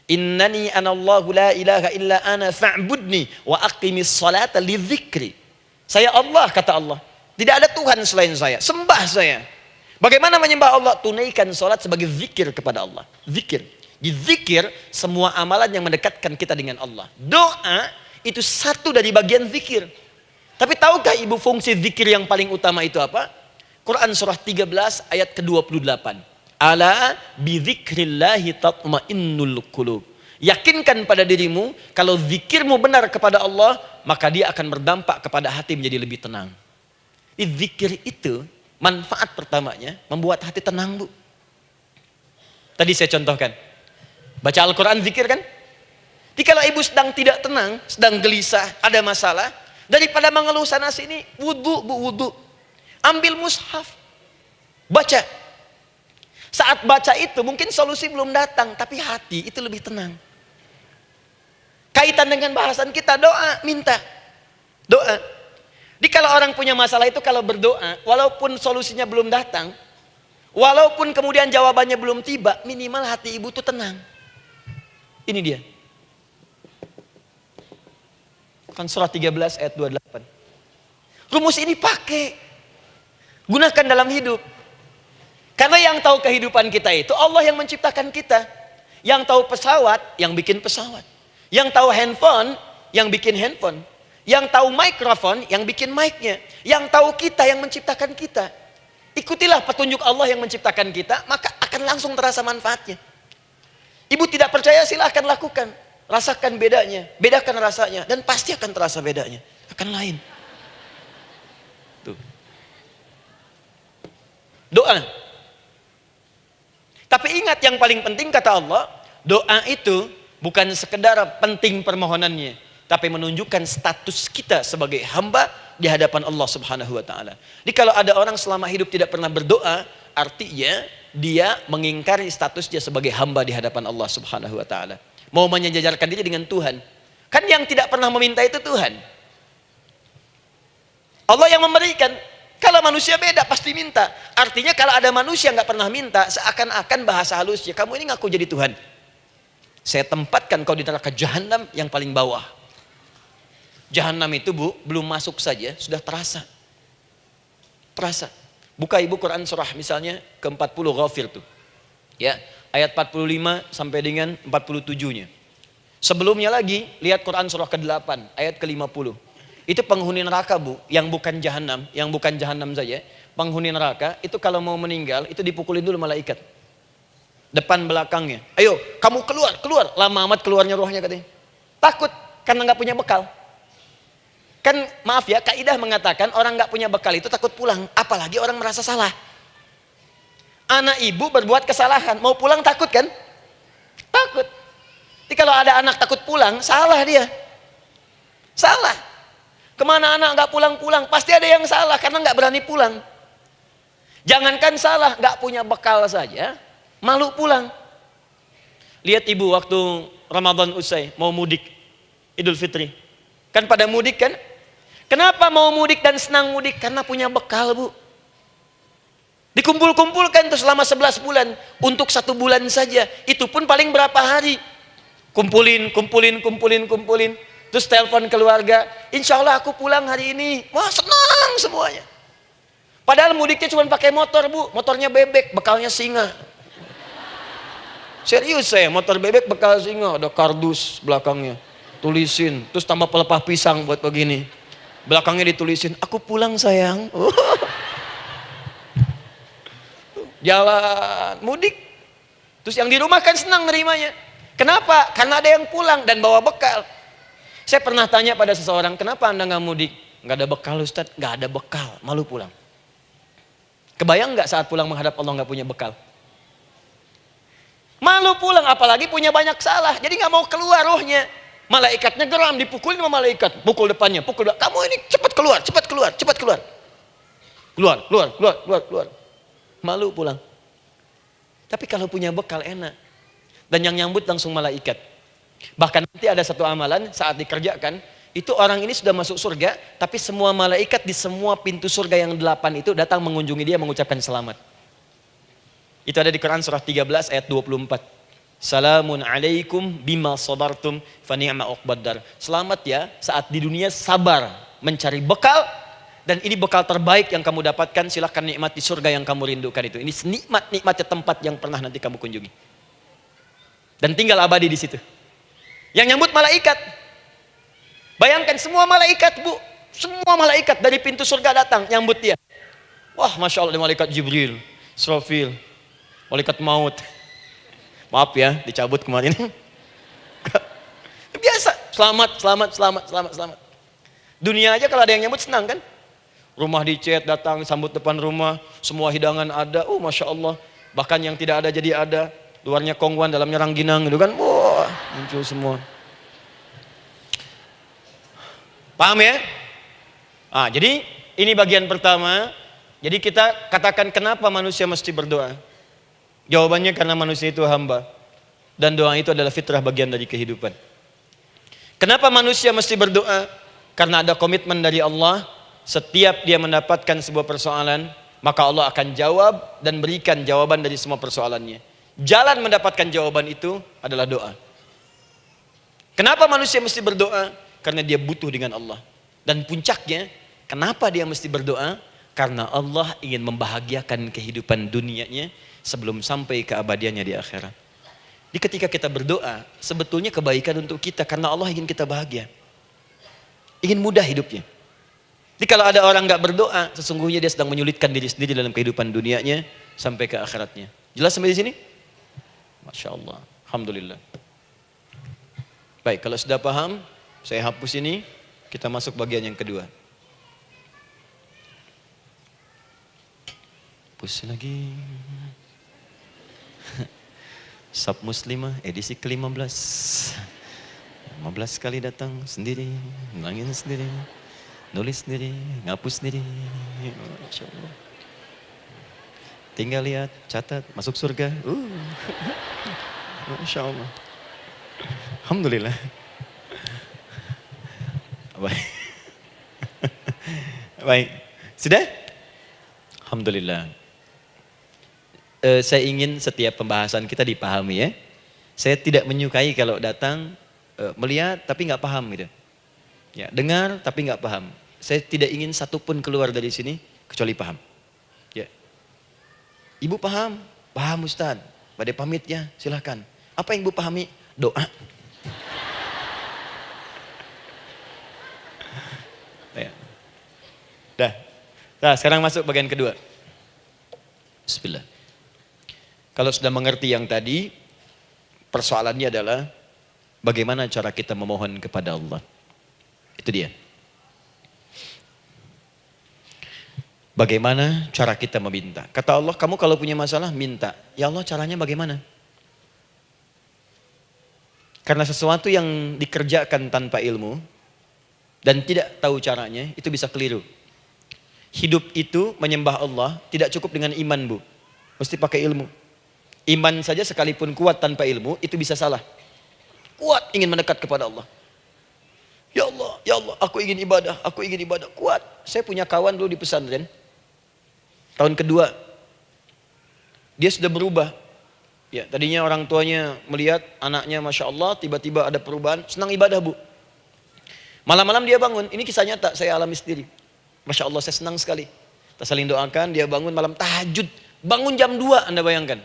S1: Innani anallahu la ilaha illa ana fa'budni wa aqimis salata lidzikri. Saya Allah, kata Allah. Tidak ada Tuhan selain saya. Sembah saya. Bagaimana menyembah Allah? Tunaikan salat sebagai zikir kepada Allah. Zikir. Di zikir semua amalan yang mendekatkan kita dengan Allah. Doa itu satu dari bagian zikir. Tapi tahukah ibu fungsi zikir yang paling utama itu apa? Quran surah 13 ayat ke-28. Ala bidzikrillahi tatmainnul qulub. Yakinkan pada dirimu, kalau zikirmu benar kepada Allah, maka dia akan berdampak kepada hati menjadi lebih tenang. Zikir itu manfaat pertamanya membuat hati tenang, Bu. Tadi saya contohkan. Baca Al-Quran zikir kan? Jadi kalau ibu sedang tidak tenang, sedang gelisah, ada masalah, daripada mengeluh sana sini, wudu, Bu, wudu. Ambil mushaf. Baca. Saat baca itu mungkin solusi belum datang, tapi hati itu lebih tenang. Kaitan dengan bahasan kita, doa, minta. Doa. Jadi kalau orang punya masalah itu kalau berdoa, walaupun solusinya belum datang, walaupun kemudian jawabannya belum tiba, minimal hati ibu itu tenang. Ini dia. Kan surah 13 ayat 28. Rumus ini pakai. Gunakan dalam hidup. Karena yang tahu kehidupan kita itu Allah yang menciptakan kita. Yang tahu pesawat, yang bikin pesawat. Yang tahu handphone, yang bikin handphone. Yang tahu mikrofon, yang bikin mic-nya. Yang tahu kita, yang menciptakan kita. Ikutilah petunjuk Allah yang menciptakan kita, maka akan langsung terasa manfaatnya. Ibu tidak percaya, silahkan lakukan. Rasakan bedanya, bedakan rasanya, dan pasti akan terasa bedanya. Akan lain. Tuh. Doa. Tapi ingat yang paling penting kata Allah, doa itu bukan sekedar penting permohonannya, tapi menunjukkan status kita sebagai hamba di hadapan Allah Subhanahu wa taala. Jadi kalau ada orang selama hidup tidak pernah berdoa, artinya dia mengingkari status dia sebagai hamba di hadapan Allah Subhanahu wa taala. Mau menyejajarkan diri dengan Tuhan. Kan yang tidak pernah meminta itu Tuhan. Allah yang memberikan. Kalau manusia beda, pasti minta. Artinya kalau ada manusia nggak pernah minta, seakan-akan bahasa halusnya, kamu ini ngaku jadi Tuhan. Saya tempatkan kau di neraka jahanam yang paling bawah. Jahanam itu bu, belum masuk saja, sudah terasa. Terasa. Buka ibu Quran surah misalnya ke-40 Ghafir tuh. Ya, ayat 45 sampai dengan 47-nya. Sebelumnya lagi, lihat Quran surah ke-8, ayat ke-50. Itu penghuni neraka bu, yang bukan jahanam saja. Penghuni neraka itu kalau mau meninggal itu dipukulin dulu malaikat. Depan belakangnya. Ayo kamu keluar. Lama amat keluarnya rohnya katanya. Takut karena nggak punya bekal. Kan maaf ya, kaidah mengatakan orang nggak punya bekal itu takut pulang. Apalagi orang merasa salah. Anak ibu berbuat kesalahan, mau pulang takut kan? Takut. Jadi kalau ada anak takut pulang, salah dia. Salah. Kemana anak nggak pulang-pulang? Pasti ada yang salah karena nggak berani pulang. Jangankan salah, nggak punya bekal saja, malu pulang. Lihat ibu waktu Ramadan usai, mau mudik, Idul Fitri. Kan pada mudik kan? Kenapa mau mudik dan senang mudik? Karena punya bekal bu. Dikumpul-kumpulkan tuh selama 11 bulan. Untuk 1 bulan saja. Itu pun paling berapa hari. Kumpulin. Terus telepon keluarga, insya Allah aku pulang hari ini. Wah senang semuanya. Padahal mudiknya cuma pakai motor bu, motornya bebek, bekalnya singa. Serius saya, motor bebek bekal singa, ada kardus belakangnya, tulisin, terus tambah pelepah pisang buat begini. Belakangnya ditulisin, aku pulang sayang. Jalan, mudik. Terus yang di rumah kan senang nerimanya. Kenapa? Karena ada yang pulang dan bawa bekal. Saya pernah tanya pada seseorang, kenapa anda nggak mudik? Nggak ada bekal Ustaz, nggak ada bekal, malu pulang. Kebayang nggak saat pulang menghadap Allah nggak punya bekal? Malu pulang, apalagi punya banyak salah, jadi nggak mau keluar rohnya. Malaikatnya geram, dipukulin sama malaikat, pukul depannya, pukul depan. Kamu ini cepat keluar. Keluar. Malu pulang. Tapi kalau punya bekal enak. Dan yang nyambut langsung malaikat. Bahkan nanti ada satu amalan saat dikerjakan, itu orang ini sudah masuk surga, tapi semua malaikat di semua pintu surga yang 8 itu datang mengunjungi dia mengucapkan selamat. Itu ada di Quran surah 13 ayat 24. Salamun alaikum bima sabartum fa ni'ma uqbaddar. Selamat ya saat di dunia sabar mencari bekal, dan ini bekal terbaik yang kamu dapatkan, silahkan nikmati surga yang kamu rindukan itu. Ini nikmatnya tempat yang pernah nanti kamu kunjungi. Dan tinggal abadi di situ. Yang nyambut malaikat. Bayangkan semua malaikat bu. Semua malaikat dari pintu surga datang nyambut dia. Wah Masya Allah, ada malaikat Jibril, Israfil, malaikat maut. Maaf ya dicabut kemarin. Biasa. Selamat. Dunia aja kalau ada yang nyambut senang kan. Rumah dicet datang, sambut depan rumah. Semua hidangan ada. Masya Allah. Bahkan yang tidak ada jadi ada. Luarnya kongguan, dalamnya rangginang gitu kan. Wah, muncul semua. Paham ya? Jadi ini bagian pertama. Jadi kita katakan kenapa manusia mesti berdoa? Jawabannya karena manusia itu hamba. Dan doa itu adalah fitrah, bagian dari kehidupan. Kenapa manusia mesti berdoa? Karena ada komitmen dari Allah. Setiap dia mendapatkan sebuah persoalan, maka Allah akan jawab dan berikan jawaban dari semua persoalannya. Jalan mendapatkan jawaban itu adalah doa. Kenapa manusia mesti berdoa? Karena dia butuh dengan Allah. Dan puncaknya, kenapa dia mesti berdoa? Karena Allah ingin membahagiakan kehidupan dunianya sebelum sampai keabadiannya di akhirat. Jadi ketika kita berdoa, sebetulnya kebaikan untuk kita karena Allah ingin kita bahagia. Ingin mudah hidupnya. Jadi kalau ada orang gak berdoa, sesungguhnya dia sedang menyulitkan diri sendiri dalam kehidupan dunianya sampai ke akhiratnya. Jelas sampai di sini? Masya Allah, alhamdulillah. Baik, kalau sudah paham, saya hapus ini, kita masuk bagian yang kedua. Hapus lagi. Sab Muslimah edisi ke-15. 15 kali datang sendiri, nangin sendiri, nulis sendiri, ngapus sendiri. Masya Allah. Tinggal lihat, catat, masuk surga. Masya Allah. Alhamdulillah. Baik. Baik. Sudah? Alhamdulillah. Saya ingin setiap pembahasan kita dipahami ya. Saya tidak menyukai kalau datang melihat tapi nggak paham gitu. Ya, dengar tapi nggak paham. Saya tidak ingin satupun keluar dari sini kecuali paham. Ya. Ibu paham? Paham Ustaz. Pada pamit ya, silahkan. Apa yang ibu pahami? Doa. Ya. Dah. Nah, sekarang masuk bagian kedua. Bismillah. Kalau sudah mengerti yang tadi, persoalannya adalah bagaimana cara kita memohon kepada Allah. Itu dia. Bagaimana cara kita meminta? Kata Allah, kamu kalau punya masalah, minta. Ya Allah, caranya bagaimana? Karena sesuatu yang dikerjakan tanpa ilmu, dan tidak tahu caranya, itu bisa keliru. Hidup itu menyembah Allah, tidak cukup dengan iman bu. Mesti pakai ilmu. Iman saja sekalipun kuat tanpa ilmu, itu bisa salah. Kuat ingin mendekat kepada Allah. Ya Allah, aku ingin ibadah, kuat. Saya punya kawan dulu di pesantren. Tahun kedua, dia sudah berubah. Ya, tadinya orang tuanya melihat anaknya Masya Allah, tiba-tiba ada perubahan, senang ibadah bu. Malam-malam dia bangun, ini kisah nyata, saya alami sendiri. Masya Allah, saya senang sekali. Kita saling doakan, dia bangun malam tahajud. Bangun jam 2, Anda bayangkan.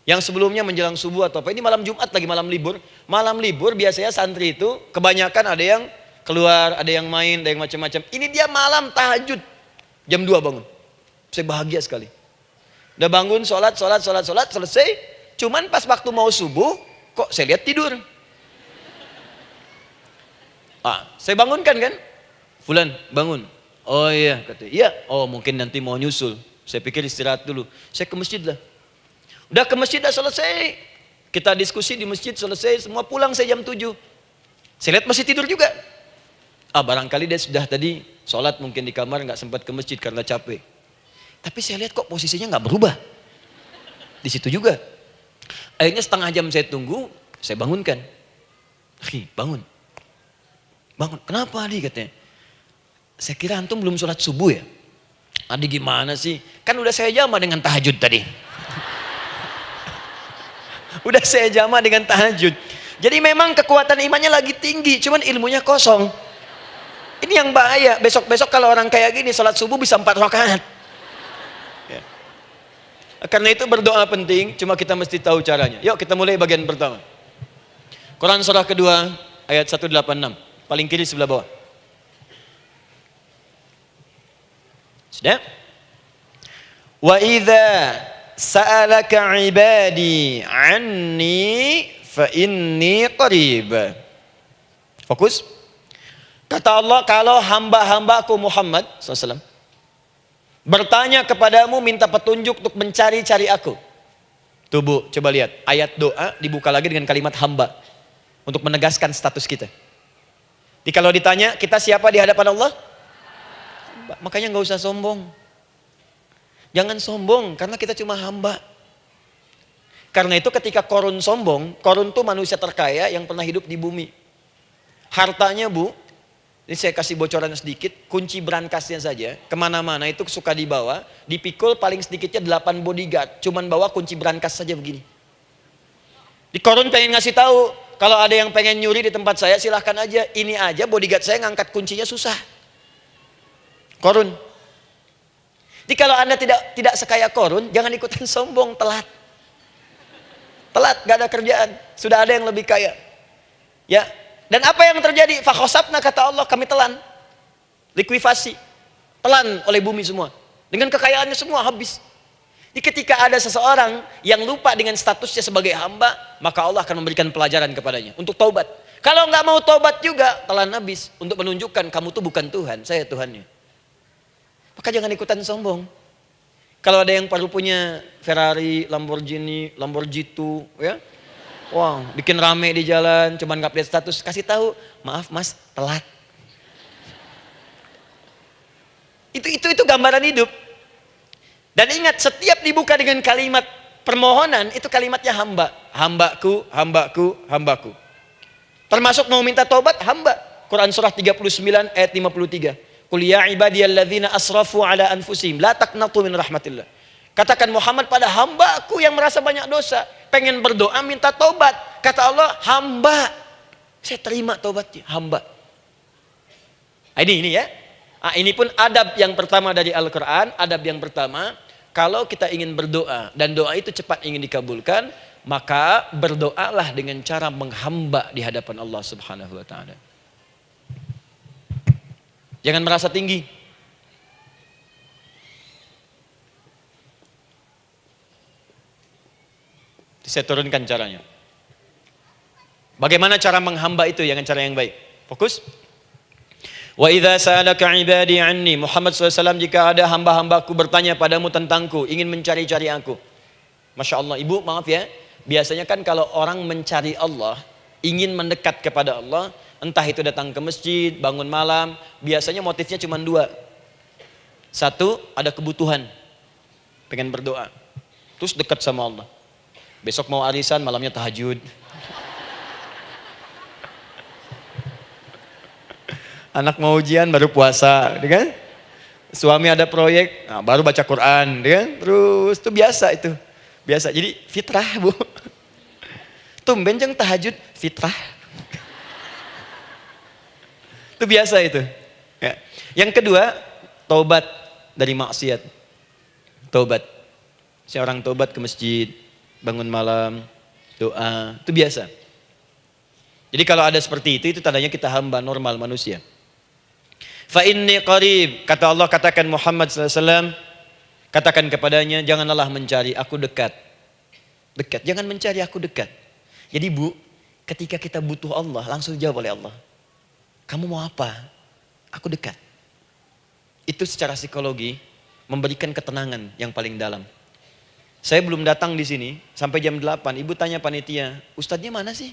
S1: Yang sebelumnya menjelang subuh atau apa, ini malam Jumat lagi, malam libur. Malam libur biasanya santri itu, kebanyakan ada yang keluar, ada yang main, ada yang macam-macam. Ini dia malam tahajud, jam 2 bangun. Saya bahagia sekali. Udah bangun, sholat, selesai. Cuman pas waktu mau subuh, kok saya lihat tidur. Saya bangunkan kan. Fulan, bangun. Oh iya, katanya. Iya, oh mungkin nanti mau nyusul. Saya pikir istirahat dulu. Saya ke masjid lah. Udah ke masjid, dah selesai. Kita diskusi di masjid, selesai. Semua pulang saya jam 7. Saya lihat masih tidur juga. Barangkali dia sudah tadi sholat mungkin di kamar, nggak sempat ke masjid karena capek. Tapi saya lihat kok posisinya nggak berubah. Di situ juga. Akhirnya setengah jam saya tunggu, saya bangunkan. Bangun. Kenapa Adi katanya? Saya kira antum belum sholat subuh ya? Adi gimana sih? Kan udah saya jama dengan tahajud tadi. Udah saya jama dengan tahajud. Jadi memang kekuatan imannya lagi tinggi, cuman ilmunya kosong. Ini yang bahaya. Besok-besok kalau orang kayak gini sholat subuh bisa 4 rakaat. Ya. Karena itu berdoa penting, cuma kita mesti tahu caranya. Yuk kita mulai bagian pertama. Quran surah kedua ayat 186. Paling kiri sebelah bawah. Sudah? Wa idza sa'alaka 'ibadi 'anni fa inni qarib. Fokus. Kata Allah, kalau hamba-hambaku Muhammad SAW bertanya kepadamu, minta petunjuk untuk mencari-cari aku. Tuh bu, coba lihat. Ayat doa dibuka lagi dengan kalimat hamba. Untuk menegaskan status kita. Jadi kalau ditanya, kita siapa di hadapan Allah? Hamba. Makanya nggak usah sombong. Jangan sombong, karena kita cuma hamba. Karena itu ketika Korun sombong, Korun tuh manusia terkaya yang pernah hidup di bumi. Hartanya bu, ini saya kasih bocoran sedikit, kunci berangkasnya saja, kemana-mana itu suka dibawa, dipikul paling sedikitnya 8 bodyguard, cuman bawa kunci berangkas saja begini. Di Korun pengen ngasih tahu, kalau ada yang pengen nyuri di tempat saya silahkan aja, ini aja bodyguard saya ngangkat kuncinya susah. Korun. Jadi kalau Anda tidak sekaya Korun, jangan ikutan sombong, telat. Telat, gak ada kerjaan, sudah ada yang lebih kaya. Ya. Dan apa yang terjadi? Fakhosabna kata Allah, kami telan. Likuifasi. Telan oleh bumi semua. Dengan kekayaannya semua habis. Jadi ketika ada seseorang yang lupa dengan statusnya sebagai hamba, maka Allah akan memberikan pelajaran kepadanya untuk taubat. Kalau nggak mau taubat juga, telan habis. Untuk menunjukkan kamu tuh bukan Tuhan, saya Tuhannya. Maka jangan ikutan sombong. Kalau ada yang perlu punya Ferrari, Lamborghini, Lamborghini, ya, wow, bikin rame di jalan, cuman nggak update status, kasih tahu, maaf mas, telat. Itu gambaran hidup. Dan ingat, setiap dibuka dengan kalimat permohonan, itu kalimatnya hamba. Hambaku, hambaku, hambaku. Termasuk mau minta tobat, hamba. Quran surah 39 ayat 53. Qul ya ibadiyalladzina asrafu ala anfusihim la taqnatu min rahmatillah. Katakan Muhammad pada hambaku yang merasa banyak dosa, pengen berdoa minta taubat. Kata Allah, hamba, saya terima taubatnya, hamba. Ini ya. Ini pun adab yang pertama dari Al-Quran. Adab yang pertama, kalau kita ingin berdoa dan doa itu cepat ingin dikabulkan, maka berdoalah dengan cara menghamba di hadapan Allah Subhanahu wa taala. Jangan merasa tinggi. Saya turunkan caranya. Bagaimana cara menghamba itu dengan cara yang baik? Fokus. Wa idza sa'alaka ibadi anni, Muhammad SAW, jika ada hamba-hambaku bertanya padamu tentangku, ingin mencari-cari aku. Masya Allah, ibu maaf ya, biasanya kan kalau orang mencari Allah, ingin mendekat kepada Allah, entah itu datang ke masjid, bangun malam, biasanya motifnya cuma dua. Satu, ada kebutuhan, pengen berdoa, terus dekat sama Allah. Besok mau arisan, malamnya tahajud. Anak mau ujian baru puasa, kan? Suami ada proyek, baru baca Quran, kan? Terus itu biasa itu, biasa. Jadi fitrah bu. Tumben jeng tahajud, fitrah. Itu biasa itu. Ya. Yang kedua, taubat dari maksiat. Taubat. Seorang taubat ke masjid, bangun malam, doa, itu biasa. Jadi kalau ada seperti itu tandanya kita hamba normal manusia. Fa inni qarib, kata Allah, katakan Muhammad SAW, katakan kepadanya, janganlah mencari, aku dekat. Dekat, jangan mencari, aku dekat. Jadi bu, ketika kita butuh Allah, langsung dijawab oleh Allah. Kamu mau apa? Aku dekat. Itu secara psikologi memberikan ketenangan yang paling dalam. Saya belum datang di sini sampai jam 8. Ibu tanya panitia, ustadznya mana sih?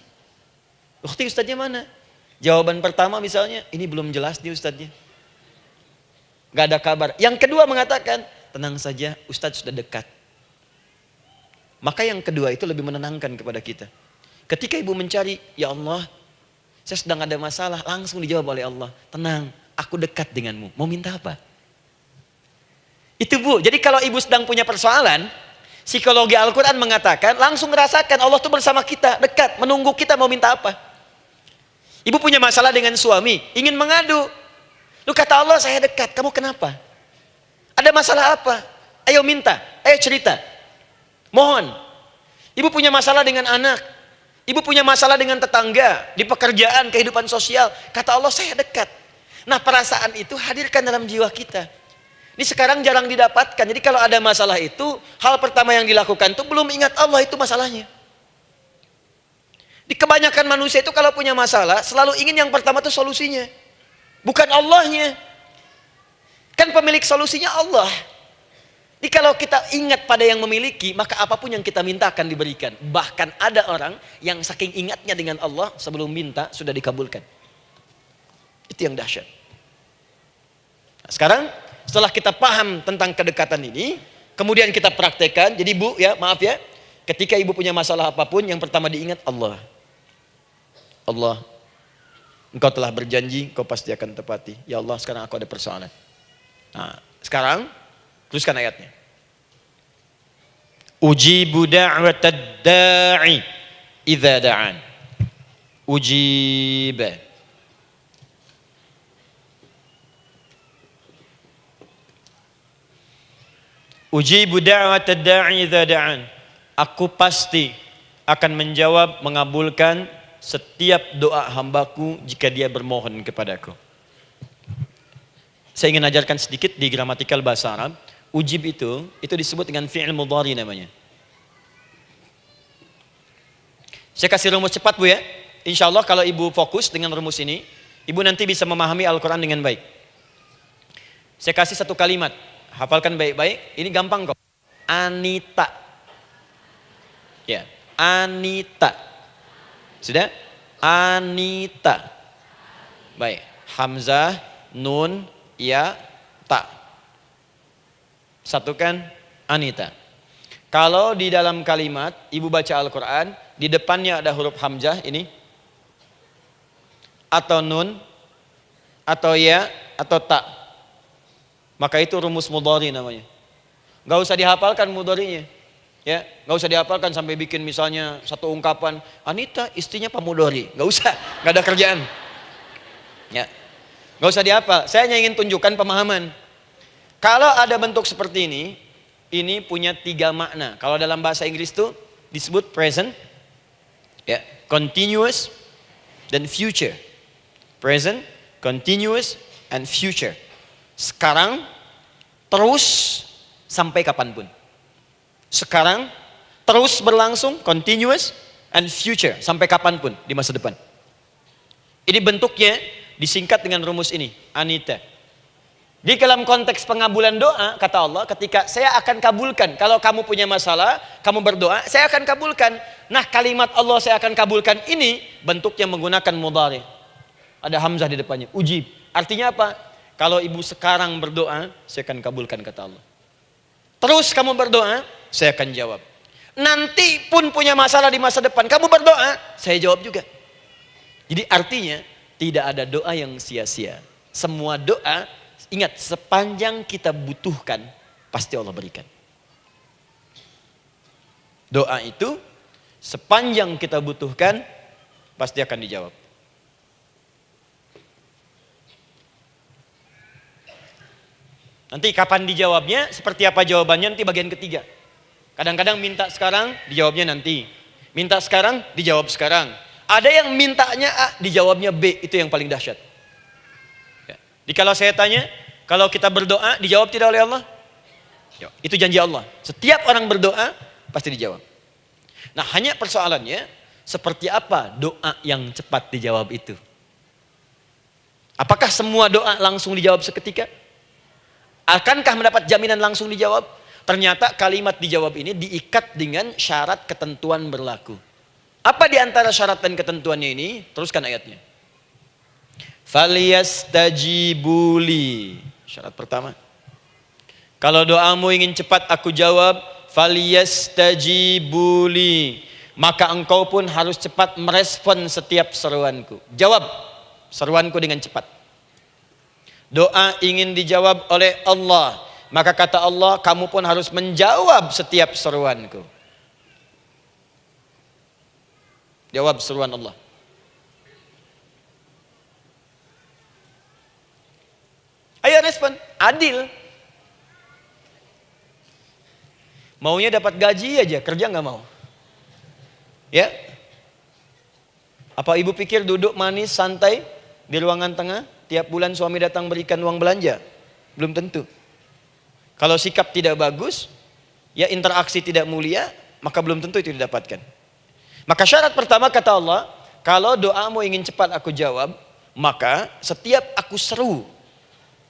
S1: Ukti, ustadznya mana? Jawaban pertama misalnya, ini belum jelas nih ustadznya. Gak ada kabar. Yang kedua mengatakan, tenang saja, ustadz sudah dekat. Maka yang kedua itu lebih menenangkan kepada kita. Ketika ibu mencari, ya Allah, saya sedang ada masalah, langsung dijawab oleh Allah. Tenang, aku dekat denganmu. Mau minta apa? Itu bu, jadi kalau ibu sedang punya persoalan, psikologi Al-Quran mengatakan, langsung rasakan Allah itu bersama kita, dekat, menunggu kita mau minta apa. Ibu punya masalah dengan suami, ingin mengadu. Lu kata Allah, saya dekat, kamu kenapa? Ada masalah apa? Ayo minta, ayo cerita. Mohon. Ibu punya masalah dengan anak. Ibu punya masalah dengan tetangga, di pekerjaan, kehidupan sosial. Kata Allah, saya dekat. Nah perasaan itu hadirkan dalam jiwa kita. Ini sekarang jarang didapatkan. Jadi kalau ada masalah itu, hal pertama yang dilakukan itu belum ingat Allah itu masalahnya. Di kebanyakan manusia itu kalau punya masalah, selalu ingin yang pertama itu solusinya. Bukan Allahnya. Kan pemilik solusinya Allah. Jadi kalau kita ingat pada yang memiliki, maka apapun yang kita minta akan diberikan. Bahkan ada orang yang saking ingatnya dengan Allah, sebelum minta sudah dikabulkan. Itu yang dahsyat. Nah, sekarang setelah kita paham tentang kedekatan ini, kemudian kita praktekkan. Jadi bu ya, maaf ya, ketika ibu punya masalah apapun, yang pertama diingat Allah. Allah, engkau telah berjanji, engkau pasti akan tepati. Ya Allah, sekarang aku ada persoalan. Nah, sekarang teruskan ayatnya. Ujibu da'watad da'i idza da'an. Ujiba. Ujibu da'watad da'i idza da'an. Aku pasti akan menjawab, mengabulkan setiap doa hambaku jika dia bermohon kepadaku. Saya ingin ajarkan sedikit di gramatikal bahasa Arab. Ujib itu disebut dengan fi'il mudhari namanya. Saya kasih rumus cepat bu ya. Insya Allah kalau ibu fokus dengan rumus ini, ibu nanti bisa memahami Al-Quran dengan baik. Saya kasih satu kalimat, hafalkan baik-baik. Ini gampang kok. Anita. Ya, Anita. Sudah? Anita. Baik. Hamzah, nun, ya, ta. Satukan Anita. Kalau di dalam kalimat ibu baca Al-Quran, di depannya ada huruf hamzah ini, atau nun, atau ya, atau ta. Maka itu rumus mudhari namanya. Gak usah dihafalkan mudharinya. Ya, gak usah dihafalkan sampai bikin misalnya satu ungkapan, Anita istrinya Pak Mudhari. Gak usah, gak ada kerjaan. Ya, gak usah dihafal. Saya hanya ingin tunjukkan pemahaman. Kalau ada bentuk seperti ini punya 3 makna. Kalau dalam bahasa Inggris itu disebut present, ya, continuous, dan future. Present, continuous, and future. Sekarang, terus, sampai kapanpun. Sekarang, terus berlangsung, continuous, and future. Sampai kapanpun di masa depan. Ini bentuknya disingkat dengan rumus ini, Anita. Di dalam konteks pengabulan doa, kata Allah, ketika saya akan kabulkan. Kalau kamu punya masalah, kamu berdoa, saya akan kabulkan. Nah, kalimat Allah saya akan kabulkan ini, bentuknya menggunakan mudhari. Ada hamzah di depannya, ujib. Artinya apa? Kalau ibu sekarang berdoa, saya akan kabulkan, kata Allah. Terus kamu berdoa, saya akan jawab. Nanti pun punya masalah di masa depan, kamu berdoa, saya jawab juga. Jadi artinya, tidak ada doa yang sia-sia. Semua doa, ingat, sepanjang kita butuhkan, pasti Allah berikan. Doa itu, sepanjang kita butuhkan, pasti akan dijawab. Nanti kapan dijawabnya, seperti apa jawabannya, nanti bagian ketiga. Kadang-kadang minta sekarang, dijawabnya nanti. Minta sekarang, dijawab sekarang. Ada yang mintanya A, dijawabnya B, itu yang paling dahsyat. Jadi kalau saya tanya, kalau kita berdoa, dijawab tidak oleh Allah? Itu janji Allah. Setiap orang berdoa, pasti dijawab. Nah, hanya persoalannya, seperti apa doa yang cepat dijawab itu? Apakah semua doa langsung dijawab seketika? Akankah mendapat jaminan langsung dijawab? Ternyata kalimat dijawab ini diikat dengan syarat ketentuan berlaku. Apa di antara syarat dan ketentuannya ini? Teruskan ayatnya. Falyastajibuli. Syarat pertama. Kalau doamu ingin cepat aku jawab, falyastajibuli. Maka engkau pun harus cepat merespon setiap seruanku. Jawab seruanku dengan cepat. Doa ingin dijawab oleh Allah, maka kata Allah, kamu pun harus menjawab setiap seruanku. Jawab seruan Allah. Ayo respon, adil. Maunya dapat gaji aja, kerja nggak mau. Ya? Apa ibu pikir duduk manis, santai di ruangan tengah? Tiap bulan suami datang berikan uang belanja? Belum tentu. Kalau sikap tidak bagus, ya interaksi tidak mulia, maka belum tentu itu didapatkan. Maka syarat pertama kata Allah, kalau doamu ingin cepat aku jawab, maka setiap aku seru,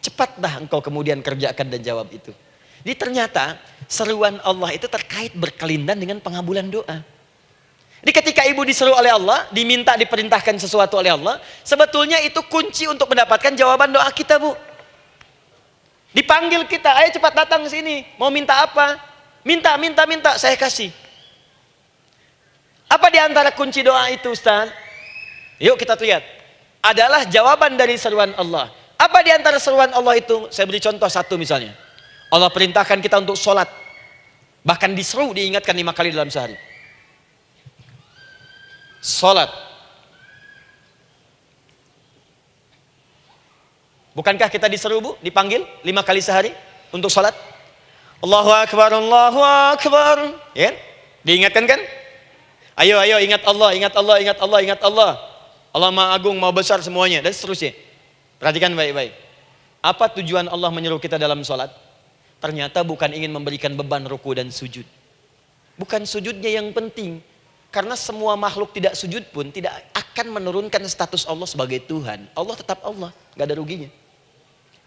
S1: cepatlah engkau kemudian kerjakan dan jawab itu. Jadi ternyata seruan Allah itu terkait berkelindan dengan pengabulan doa. Jadi ketika ibu diseru oleh Allah, diminta diperintahkan sesuatu oleh Allah, sebetulnya itu kunci untuk mendapatkan jawaban doa kita, Bu. Dipanggil kita, ayo cepat datang ke sini, mau minta apa? Minta, saya kasih. Apa di antara kunci doa itu, Ustaz? Yuk kita lihat. Adalah jawaban dari seruan Allah. Apa di antara seruan Allah itu? Saya beri contoh satu misalnya. Allah perintahkan kita untuk sholat. Bahkan diseru, diingatkan 5 kali dalam sehari. Salat. Bukankah kita diseru, Bu, dipanggil 5 kali sehari untuk salat? Allahu Akbar, Allahu Akbar. Ya? Diingatkan kan? Ayo ingat Allah, ingat Allah, ingat Allah, ingat Allah. Allah Maha Agung, Maha Besar semuanya, dan seterusnya. Perhatikan baik-baik. Apa tujuan Allah menyuruh kita dalam salat? Ternyata bukan ingin memberikan beban ruku dan sujud. Bukan sujudnya yang penting. Karena semua makhluk tidak sujud pun tidak akan menurunkan status Allah sebagai Tuhan. Allah tetap Allah, gak ada ruginya.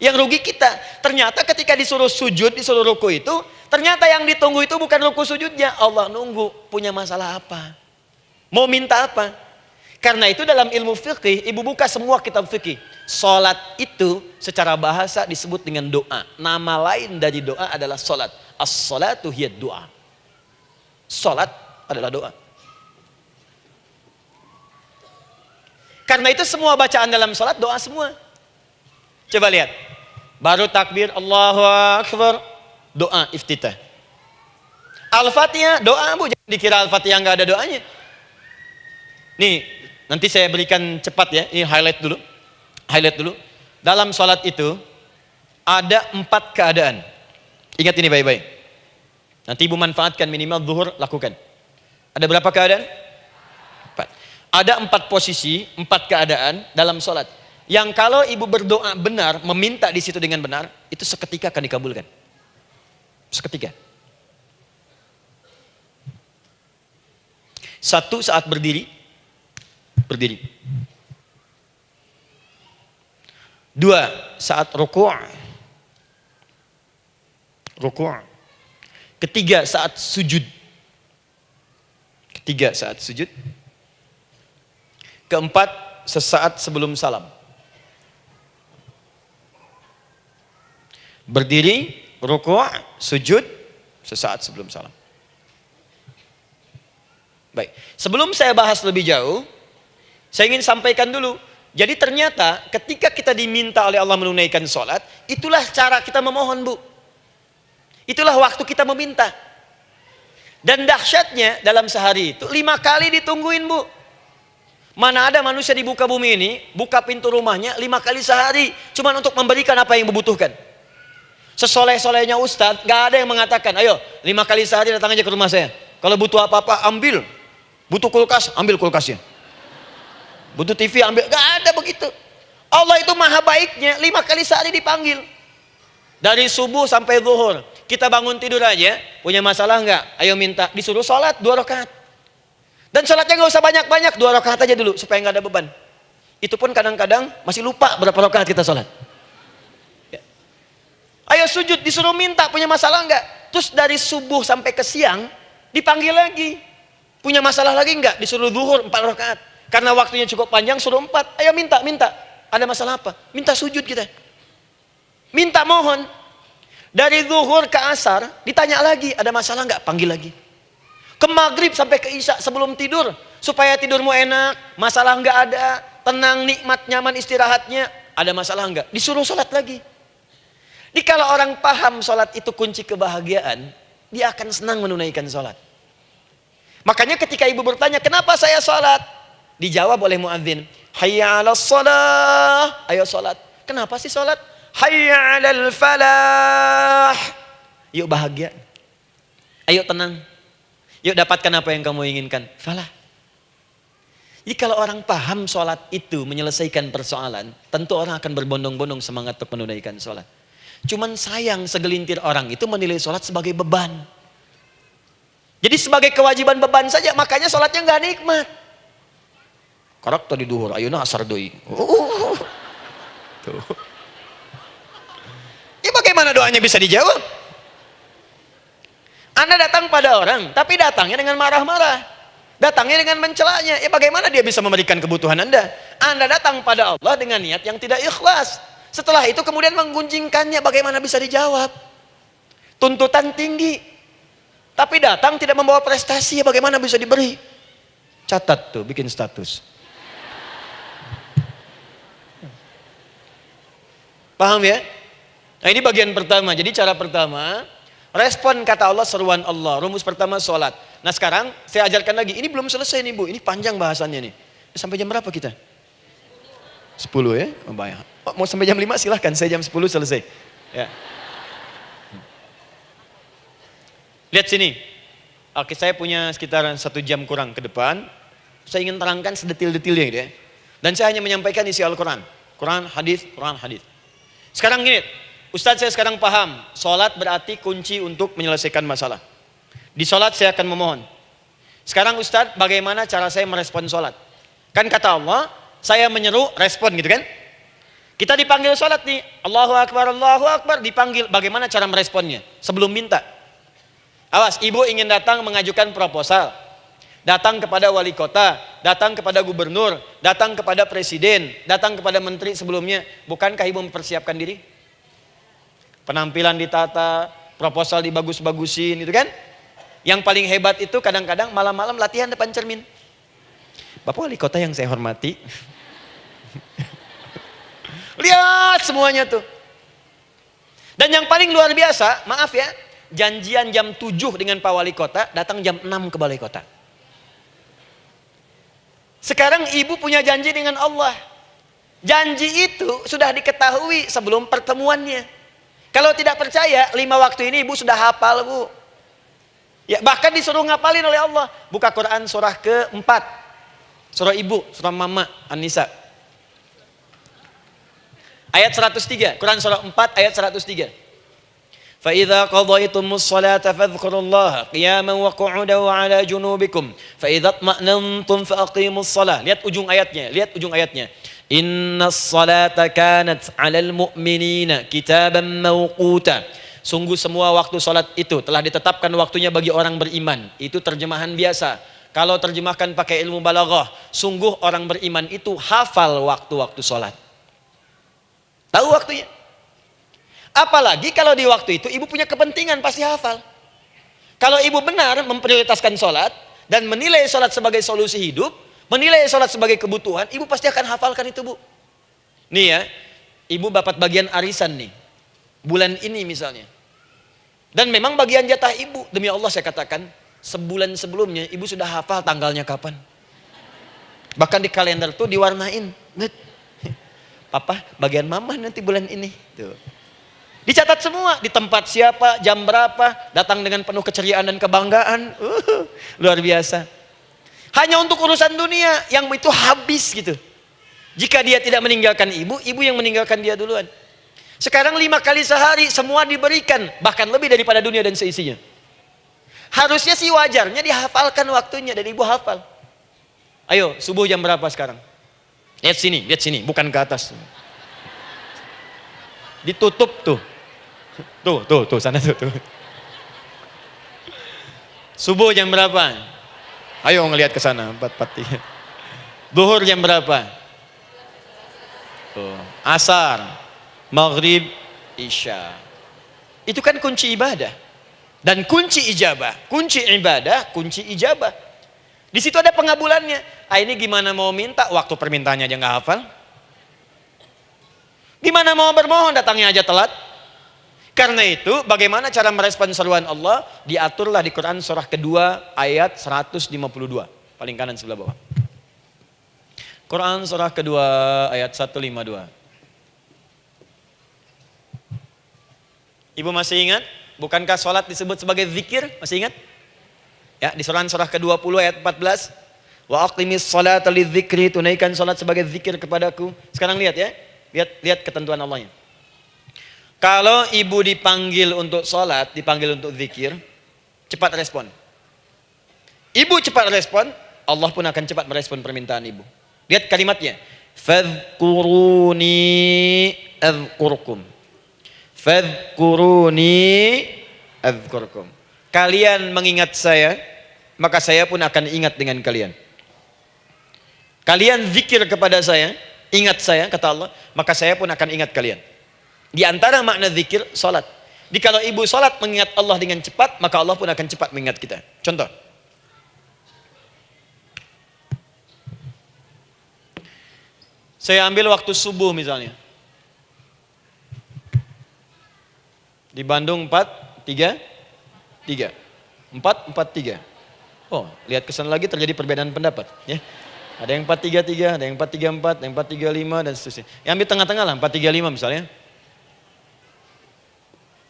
S1: Yang rugi kita, ternyata ketika disuruh sujud, disuruh ruku itu, ternyata yang ditunggu itu bukan ruku sujudnya. Allah nunggu, punya masalah apa? Mau minta apa? Karena itu dalam ilmu fikih, ibu buka semua kitab fikih. Salat itu secara bahasa disebut dengan doa. Nama lain dari doa adalah salat. As-salatu hiya doa. Salat adalah doa. Karena itu semua bacaan dalam salat doa semua. Coba lihat. Baru takbir, Allahu Akbar, doa iftitah. Al-Fatihah, doa bu, jangan dikira Al-Fatihah nggak ada doanya. Nih, nanti saya berikan cepat ya, ini highlight dulu. Highlight dulu. Dalam sholat itu, ada 4 keadaan. Ingat ini baik-baik. Nanti ibu manfaatkan minimal zuhur, lakukan. Ada berapa keadaan? 4. Ada 4 posisi, 4 keadaan dalam sholat. Yang kalau ibu berdoa benar, meminta di situ dengan benar, itu seketika akan dikabulkan. Seketika. 1 saat berdiri. Berdiri. 2 saat ruku'. Ruku'. 3 saat sujud. 3 saat sujud. 4 sesaat sebelum salam. Berdiri, ruku', sujud, sesaat sebelum salam. Baik, sebelum saya bahas lebih jauh, saya ingin sampaikan dulu. Jadi ternyata ketika kita diminta oleh Allah menunaikan sholat, itulah cara kita memohon bu. Itulah waktu kita meminta. Dan dahsyatnya dalam sehari itu 5 kali ditungguin bu. Mana ada manusia di muka bumi ini, buka pintu rumahnya 5 kali sehari, cuma untuk memberikan apa yang dibutuhkan. Sesoleh-solehnya Ustadz, gak ada yang mengatakan, ayo 5 kali sehari datang aja ke rumah saya. Kalau butuh apa-apa ambil. Butuh kulkas, ambil kulkasnya. Butuh TV, ambil. Gak ada begitu. Allah itu maha baiknya, 5 kali sehari dipanggil. Dari subuh sampai zuhur. Kita bangun tidur aja, punya masalah nggak? Ayo minta, disuruh sholat 2 rakaat. Dan sholatnya nggak usah banyak-banyak, 2 rakaat aja dulu supaya nggak ada beban. Itu pun kadang-kadang masih lupa berapa rakaat kita sholat. Ya. Ayo sujud, disuruh minta, punya masalah nggak? Terus dari subuh sampai ke siang dipanggil lagi, punya masalah lagi nggak? Disuruh zuhur 4 rakaat. Karena waktunya cukup panjang, suruh 4. Ayo minta. Ada masalah apa? Minta sujud kita. Minta mohon. Dari zuhur ke asar ditanya lagi, ada masalah nggak? Panggil lagi. Ke maghrib sampai ke isya sebelum tidur, supaya tidurmu enak, masalah nggak ada, tenang, nikmat, nyaman istirahatnya. Ada masalah nggak? Disuruh sholat lagi. Jadi kalau orang paham sholat itu kunci kebahagiaan, dia akan senang menunaikan sholat. Makanya ketika ibu bertanya, kenapa saya sholat? Dijawab oleh muadzin, hayya 'alas shalah, ayo sholat. Kenapa sih sholat? Hayya 'alal falah. Yuk bahagia. Ayo tenang. Yuk dapatkan apa yang kamu inginkan. Falah. Jadi kalau orang paham sholat itu menyelesaikan persoalan, tentu orang akan berbondong-bondong semangat untuk menunaikan sholat. Cuman sayang segelintir orang itu menilai sholat sebagai beban. Jadi sebagai kewajiban beban saja, makanya sholatnya nggak nikmat. Karak tadi duhur, ayeuna asar deui. Tuh. Ya bagaimana doanya bisa dijawab? Anda datang pada orang, tapi datangnya dengan marah-marah. Datangnya dengan mencelanya. Ya bagaimana dia bisa memberikan kebutuhan Anda? Anda datang pada Allah dengan niat yang tidak ikhlas. Setelah itu kemudian menggunjingkannya, bagaimana bisa dijawab? Tuntutan tinggi. Tapi datang tidak membawa prestasi, ya bagaimana bisa diberi? Catat tuh, bikin status. Paham ya? Nah ini bagian pertama. Jadi cara pertama, respon kata Allah, seruan Allah. Rumus pertama sholat. Nah sekarang saya ajarkan lagi. Ini belum selesai nih bu. Ini panjang bahasannya nih. Sampai jam berapa kita? 10 ya? Oh, banyak. Oh, mau sampai jam 5 silahkan. Saya jam 10 selesai. Ya. Lihat sini. Oke, saya punya sekitar 1 jam kurang ke depan. Saya ingin terangkan sedetil-detilnya gitu ya. Dan saya hanya menyampaikan isi Al-Quran. Quran, hadis, Quran, hadis. Sekarang gini, Ustadz saya sekarang paham, sholat berarti kunci untuk menyelesaikan masalah. Di sholat saya akan memohon. Sekarang Ustadz, bagaimana cara saya merespon sholat? Kan kata Allah, saya menyeru, respon gitu kan? Kita dipanggil sholat nih, Allahu Akbar, dipanggil. Bagaimana cara meresponnya? Sebelum minta. Awas, ibu ingin datang mengajukan proposal. Datang kepada wali kota, datang kepada gubernur, datang kepada presiden, datang kepada menteri sebelumnya. Bukankah ibu mempersiapkan diri? Penampilan ditata, proposal dibagus-bagusin gitu kan? Yang paling hebat itu kadang-kadang malam-malam latihan depan cermin. Bapak wali kota yang saya hormati. Lihat semuanya tuh. Dan yang paling luar biasa, maaf ya, janjian jam 7 dengan Pak Wali Kota, datang jam 6 ke Balai Kota. Sekarang ibu punya janji dengan Allah. Janji itu sudah diketahui sebelum pertemuannya. Kalau tidak percaya, 5 waktu ini ibu sudah hafal, Bu. Ya, bahkan disuruh ngapalin oleh Allah. Buka Quran surah ke-4. Surah ibu, surah mama, An-Nisa. Ayat 103, Quran surah 4 ayat 103. فَإِذَا قَضَيْتُمُ الصَّلَاةَ فَاذْكُرُوا اللَّهَ قِيَامًا وَقُعُودًا وَعَلَى جُنُوبِكُمْ فَإِذَا اطْمَأْنَنْتُمْ فَأَقِيمُوا الصَّلَاةَ. Lihat ujung ayatnya. Innas salata kanat 'alal mu'minina kitaban mawquta. Sungguh semua waktu salat itu telah ditetapkan waktunya bagi orang beriman. Itu terjemahan biasa. Kalau terjemahkan pakai ilmu balaghah, sungguh orang beriman itu hafal waktu-waktu salat. Tahu waktunya. Apalagi kalau di waktu itu ibu punya kepentingan, pasti hafal. Kalau ibu benar memprioritaskan sholat dan menilai sholat sebagai solusi hidup, menilai sholat sebagai kebutuhan, ibu pasti akan hafalkan itu, Bu. Nih ya, ibu dapat bagian arisan nih, bulan ini misalnya. Dan memang bagian jatah ibu, demi Allah saya katakan, sebulan sebelumnya ibu sudah hafal tanggalnya kapan. Bahkan di kalender tuh diwarnain. Papa, bagian mama nanti bulan ini. Tuh. Dicatat semua, di tempat siapa, jam berapa, datang dengan penuh keceriaan dan kebanggaan. Luar biasa. Hanya untuk urusan dunia yang itu habis gitu. Jika dia tidak meninggalkan ibu, ibu yang meninggalkan dia duluan. Sekarang 5 kali sehari semua diberikan, bahkan lebih daripada dunia dan seisinya. Harusnya sih wajarnya dihafalkan waktunya dan ibu hafal. Ayo, subuh jam berapa sekarang? Lihat sini, bukan ke atas. Ditutup tuh. Tuh, sana tuh. Subuh jam berapa? Ayo ngelihat ke sana, 4:43. Zuhur jam berapa? Tuh, asar, maghrib, isya. Itu kan kunci ibadah. Dan kunci ijabah, kunci ibadah, kunci ijabah. Di situ ada pengabulannya. Ini gimana mau minta, waktu permintaannya aja nggak hafal. Gimana mau bermohon, datangnya aja telat. Karena itu, bagaimana cara merespon seruan Allah? Diaturlah di Quran surah kedua ayat 152. Paling kanan sebelah bawah. Quran surah kedua ayat 152. Ibu masih ingat? Bukankah sholat disebut sebagai zikir? Masih ingat? Ya, di surah ke-20 ayat 14. Wa aqimis sholata lidzikri, tunaikan sholat sebagai zikir kepadaku. Sekarang lihat ya. Lihat ketentuan Allahnya. Kalau ibu dipanggil untuk sholat, dipanggil untuk zikir, cepat respon. Ibu cepat respon, Allah pun akan cepat merespon permintaan ibu. Lihat kalimatnya. Fadhkuruni adzkurkum. Fadhkuruni adzkurkum. Kalian mengingat saya, maka saya pun akan ingat dengan kalian. Kalian zikir kepada saya, ingat saya, kata Allah, maka saya pun akan ingat kalian. Di antara makna zikir, salat. Jikalau ibu salat mengingat Allah dengan cepat, maka Allah pun akan cepat mengingat kita. Contoh. Saya ambil waktu subuh misalnya. Di Bandung 4:33. 4:43. Oh, lihat kesan lagi terjadi perbedaan pendapat. Ya. Ada yang 4:33, ada yang 4:34, ada yang 4:35 dan seterusnya. Yang ambil tengah-tengah lah, 4:35 misalnya.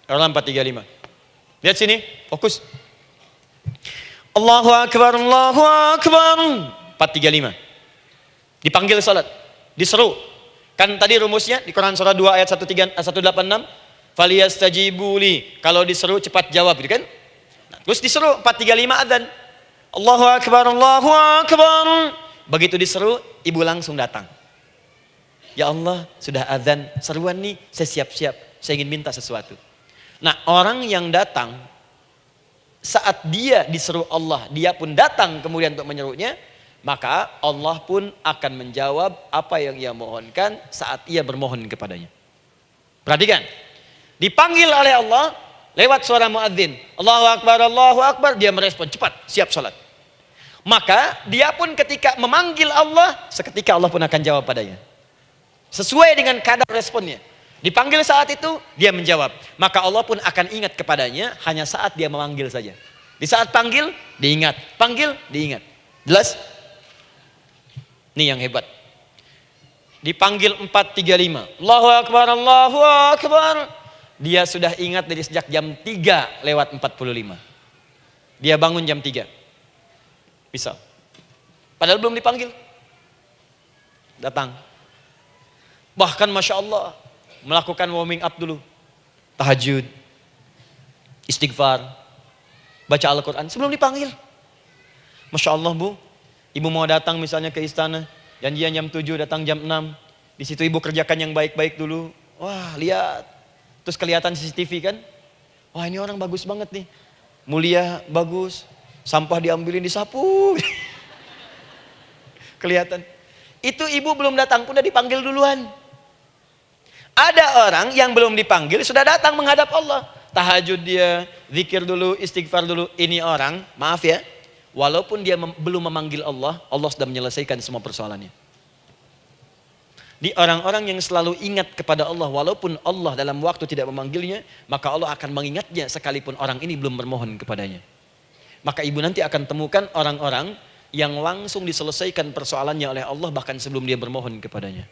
S1: Kalau 4:35. Lihat sini, fokus. Allahu Akbar, Allahu Akbar. 4:35. Dipanggil salat, diseru. Kan tadi rumusnya di Quran surah 2 ayat 186. Faliyastajibuli. Kalau diseru cepat jawab, gitu kan? Nah, terus diseru 4:35 adzan. Allahu Akbar, Allahu Akbar. Begitu diseru, ibu langsung datang. Ya Allah, sudah adzan, seruan nih, saya siap-siap, saya ingin minta sesuatu. Nah, orang yang datang saat dia diseru Allah, dia pun datang kemudian untuk menyerunya, maka Allah pun akan menjawab apa yang ia mohonkan saat ia bermohon kepadanya. Perhatikan, dipanggil oleh Allah lewat suara muadzin, Allahu Akbar, dia merespon cepat, siap salat. Maka dia pun ketika memanggil Allah, seketika Allah pun akan jawab padanya. Sesuai dengan kadar responnya. Dipanggil saat itu, dia menjawab. Maka Allah pun akan ingat kepadanya hanya saat dia memanggil saja. Di saat panggil, diingat. Panggil, diingat. Jelas? Ini yang hebat. Dipanggil 4.35. Allahu Akbar, Allahu Akbar. Dia sudah ingat dari sejak jam 3 lewat 45. Dia bangun jam 3. Bisa. Padahal belum dipanggil. Datang. Bahkan Masya Allah, melakukan warming up dulu. Tahajud. Istighfar. Baca Al-Quran sebelum dipanggil. Masya Allah Bu. Ibu mau datang misalnya ke istana. Janjian jam 7, datang jam 6. Di situ ibu kerjakan yang baik-baik dulu. Wah, lihat. Terus kelihatan CCTV kan. Wah, ini orang bagus banget nih. Mulia, bagus. Sampah diambilin, disapu. Kelihatan. Itu ibu belum datang pun udah dipanggil duluan. Ada orang yang belum dipanggil sudah datang menghadap Allah. Tahajud dia, zikir dulu, istighfar dulu. Ini orang, maaf ya. Walaupun dia belum memanggil Allah, Allah sudah menyelesaikan semua persoalannya. Di orang-orang yang selalu ingat kepada Allah, walaupun Allah dalam waktu tidak memanggilnya, maka Allah akan mengingatnya sekalipun orang ini belum bermohon kepadanya. Maka ibu nanti akan temukan orang-orang yang langsung diselesaikan persoalannya oleh Allah bahkan sebelum dia bermohon kepadanya.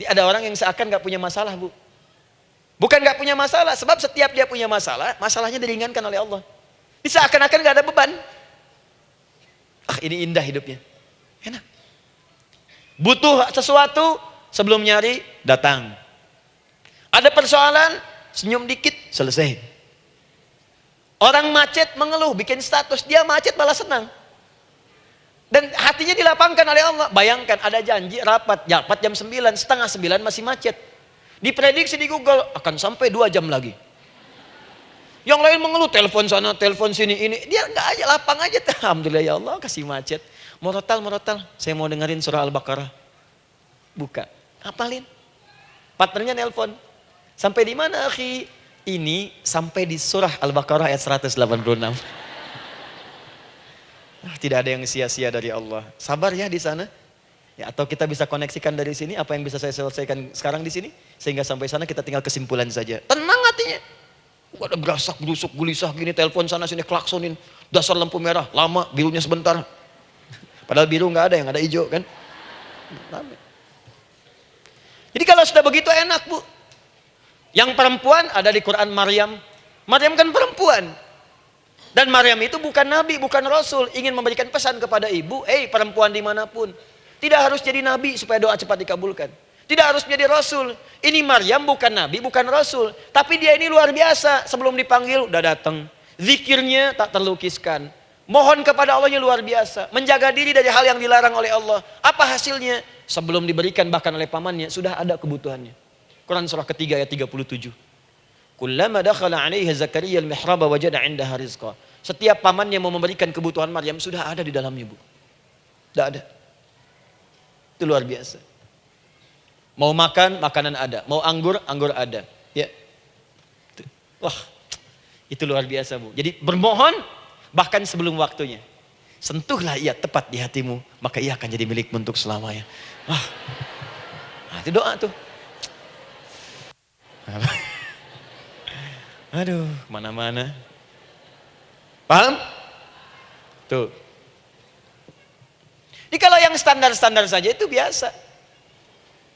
S1: Ada orang yang seakan gak punya masalah Bu. Bukan gak punya masalah, sebab setiap dia punya masalah, masalahnya diringankan oleh Allah. Seakan-akan gak ada beban. Ah, ini indah hidupnya. Enak. Butuh sesuatu, sebelum nyari, datang. Ada persoalan, senyum dikit, selesai. Orang macet mengeluh, bikin status, dia macet malah senang. Dan hatinya dilapangkan oleh Allah. Bayangkan ada janji rapat jam 9, setengah 9 masih macet. Diprediksi di Google, akan sampai 2 jam lagi. Yang lain mengeluh, telepon sana, telepon sini, ini. Dia enggak aja, lapang aja. Alhamdulillah ya Allah, kasih macet. Morotal, saya mau dengerin surah Al-Baqarah. Buka, hafalin. Partnernya nelpon. Sampai di mana akhi? Ini sampai di surah Al-Baqarah ayat 186. Tidak ada yang sia-sia dari Allah. Sabar ya di sana. Ya, atau kita bisa koneksikan dari sini, apa yang bisa saya selesaikan sekarang di sini. Sehingga sampai sana kita tinggal kesimpulan saja. Tenang hatinya. Ada berasak, berusuk, gelisah gini, telepon sana sini, klaksonin. Dasar lampu merah, lama, birunya sebentar. Padahal biru nggak ada, yang ada hijau kan. Jadi kalau sudah begitu enak Bu. Yang perempuan ada di Quran Maryam. Maryam kan perempuan. Dan Maryam itu bukan nabi, bukan rasul. Ingin memberikan pesan kepada ibu, perempuan dimanapun. Tidak harus jadi nabi supaya doa cepat dikabulkan. Tidak harus menjadi rasul. Ini Maryam bukan nabi, bukan rasul. Tapi dia ini luar biasa. Sebelum dipanggil udah datang. Zikirnya tak terlukiskan. Mohon kepada Allahnya luar biasa. Menjaga diri dari hal yang dilarang oleh Allah. Apa hasilnya? Sebelum diberikan bahkan oleh pamannya sudah ada kebutuhannya. Quran surah ketiga ayat 37. Kullama dakhala 'alaiha Zakaria al-mihraba wajada 'indaha rizqa. Setiap pamannya mau memberikan kebutuhan Maryam sudah ada di dalamnya Bu. Sudah ada. Itu luar biasa. Mau makan, makanan ada. Mau anggur, anggur ada. Ya. Wah, itu luar biasa Bu. Jadi bermohon bahkan sebelum waktunya. Sentuhlah ia tepat di hatimu, maka ia akan jadi milikmu untuk selamanya. Wah, nah, itu doa tuh. Aduh, mana-mana. Paham? Tuh. Jadi kalau yang standar-standar saja itu biasa.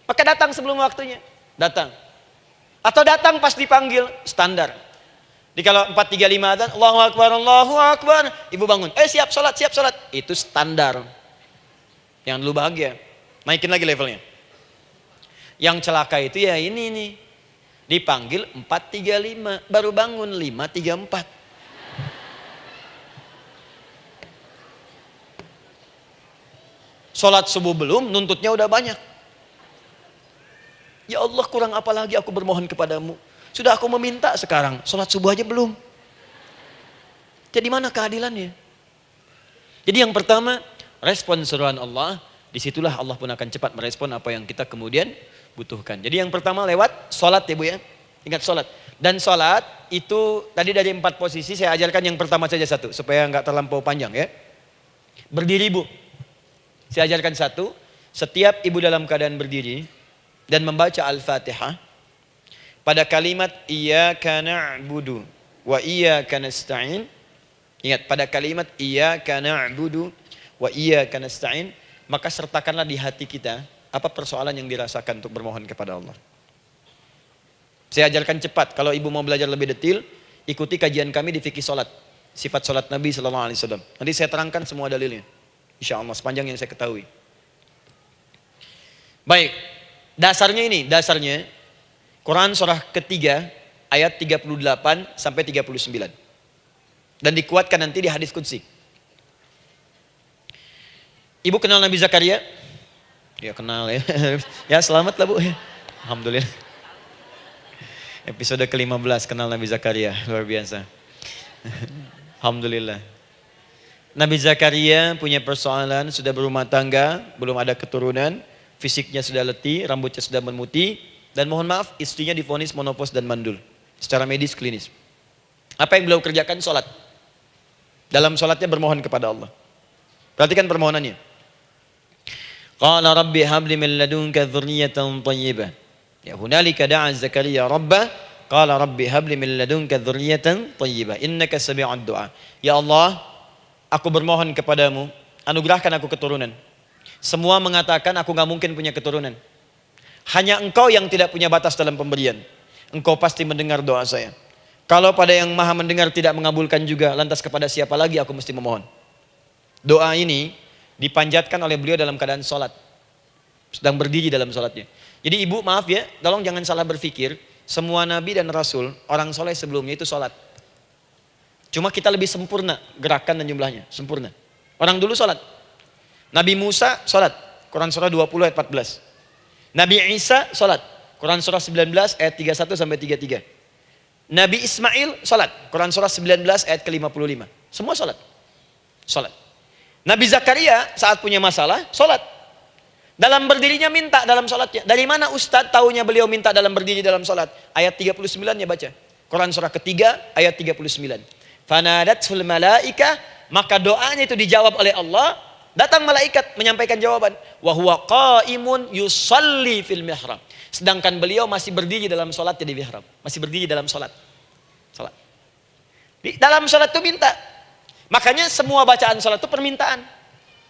S1: Maka datang sebelum waktunya. Datang. Atau datang pas dipanggil. Standar. Jadi kalau 4.35 adzan, Allahu Akbar, Allahu Akbar. Ibu bangun. Siap sholat, siap sholat. Itu standar. Yang dulu bahagia. Naikin lagi levelnya. Yang celaka itu ya ini nih. Dipanggil 4.35. Baru bangun 5.34. Sholat subuh belum, nuntutnya udah banyak. Ya Allah, kurang apa lagi aku bermohon kepadamu. Sudah aku meminta sekarang, sholat subuh aja belum. Jadi mana keadilannya? Jadi yang pertama, respon seruan Allah. Disitulah Allah pun akan cepat merespon apa yang kita kemudian butuhkan. Jadi yang pertama lewat sholat ya Bu ya. Ingat sholat. Dan sholat itu tadi dari 4 posisi saya ajarkan yang pertama saja satu. Supaya nggak terlampau panjang ya. Berdiri Bu. Saya ajarkan satu. Setiap ibu dalam keadaan berdiri. dan membaca Al-Fatihah, pada kalimat iyyaka na'budu wa iyyaka nasta'in, ingat pada kalimat iyyaka na'budu wa iyyaka nasta'in, maka sertakanlah di hati kita apa persoalan yang dirasakan untuk bermohon kepada Allah. Saya ajarkan cepat, kalau ibu mau belajar lebih detail, ikuti kajian kami di fikih salat, sifat salat Nabi sallallahu alaihi wasallam. Nanti saya terangkan semua dalilnya, insyaallah sepanjang yang saya ketahui. Baik, dasarnya ini, Quran surah ketiga ayat 38 sampai 39. Dan dikuatkan nanti di hadis qudsi. Ibu kenal Nabi Zakaria? Ya kenal ya. Ya selamat lah Bu. Alhamdulillah. Episode ke-15 kenal Nabi Zakaria, luar biasa. Alhamdulillah. Nabi Zakaria punya persoalan, sudah berumah tangga, belum ada keturunan, fisiknya sudah letih, rambutnya sudah memutih, dan mohon maaf istrinya divonis menopause dan mandul. Secara medis klinis. Apa yang beliau kerjakan? Sholat. Dalam sholatnya bermohon kepada Allah. Perhatikan permohonannya. Qala rabbi habli min ladunka dzurriyyatan thayyibah. Ya hunalika da'a Zakaria rabbah. Qala rabbi habli min ladunka dzurriyyatan thayyibah. Innaka sami'ud du'a. Ya Allah, aku bermohon kepadamu, anugerahkan aku keturunan. Semua mengatakan aku gak mungkin punya keturunan. Hanya engkau yang tidak punya batas dalam pemberian. Engkau pasti mendengar doa saya. Kalau pada yang maha mendengar tidak mengabulkan juga, lantas kepada siapa lagi aku mesti memohon? Doa ini dipanjatkan oleh beliau dalam keadaan sholat. Sedang berdiri dalam sholatnya. Jadi ibu maaf ya, tolong jangan salah berpikir. Semua nabi dan rasul, orang soleh sebelumnya itu sholat. Cuma kita lebih sempurna gerakan dan jumlahnya. Sempurna. Orang dulu sholat. Nabi Musa sholat. Quran surah 20 ayat 14. Nabi Isa sholat. Quran surah 19 ayat 31 sampai 33. Nabi Ismail sholat. Quran surah 19 ayat ke-55. Semua sholat. Sholat. Nabi Zakaria saat punya masalah sholat. Dalam berdirinya minta dalam sholatnya. Dari mana Ustadz taunya beliau minta dalam berdiri dalam sholat? Ayat 39-nya baca. Quran surah ketiga ayat 39. Fanadatul malaika, maka doanya itu dijawab oleh Allah. Datang malaikat menyampaikan jawaban. Wa huwa qaimun yusalli fil mihrab. Sedangkan beliau masih berdiri dalam sholatnya di mihrab. Masih berdiri dalam sholat. Sholat. Di dalam sholat itu minta. Makanya semua bacaan sholat itu permintaan.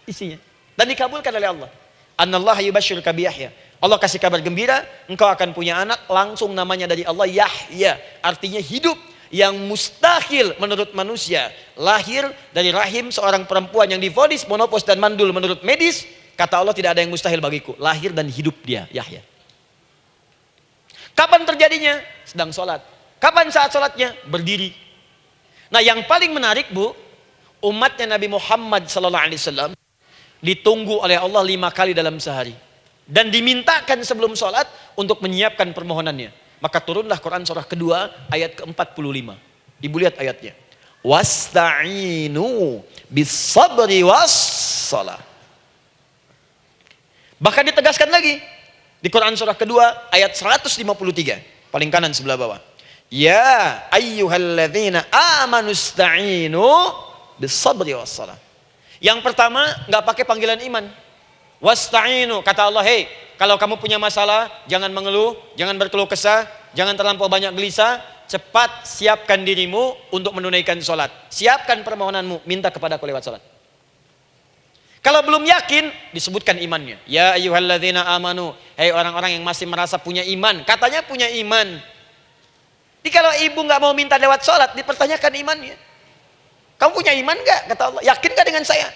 S1: Isinya. Dan dikabulkan oleh Allah. Anallaha yubashshiruka bi Yahya. Allah kasih kabar gembira. Engkau akan punya anak. Langsung namanya dari Allah Yahya. Artinya hidup. Yang mustahil menurut manusia, lahir dari rahim seorang perempuan yang divonis menopause dan mandul menurut medis, kata Allah tidak ada yang mustahil bagiku, lahir dan hidup dia, Yahya. Kapan terjadinya? Sedang sholat. Kapan saat sholatnya? Berdiri. Nah yang paling menarik Bu, umatnya Nabi Muhammad SAW ditunggu oleh Allah 5 kali dalam sehari. Dan dimintakan sebelum sholat untuk menyiapkan permohonannya. Maka turunlah Quran surah kedua ayat ke-45. Ibu lihat ayatnya. Wasta'inu bis-sabri was-shalah. Bahkan ditegaskan lagi di Quran surah kedua ayat 153. Paling kanan sebelah bawah. Ya ayyuhalladzina amanu ista'inu bis-sabri was-shalah. Yang pertama enggak pakai panggilan iman. Wasta'inu, kata Allah, hei, kalau kamu punya masalah, jangan mengeluh, jangan berkeluh kesah, jangan terlampau banyak gelisah, cepat siapkan dirimu untuk menunaikan sholat. Siapkan permohonanmu, minta kepada aku lewat sholat. Kalau belum yakin, disebutkan imannya. Ya ayyuhalladzina amanu, hei orang-orang yang masih merasa punya iman, katanya punya iman. Jadi kalau ibu nggak mau minta lewat sholat, dipertanyakan imannya. Kamu punya iman nggak? Kata Allah, yakin nggak dengan saya?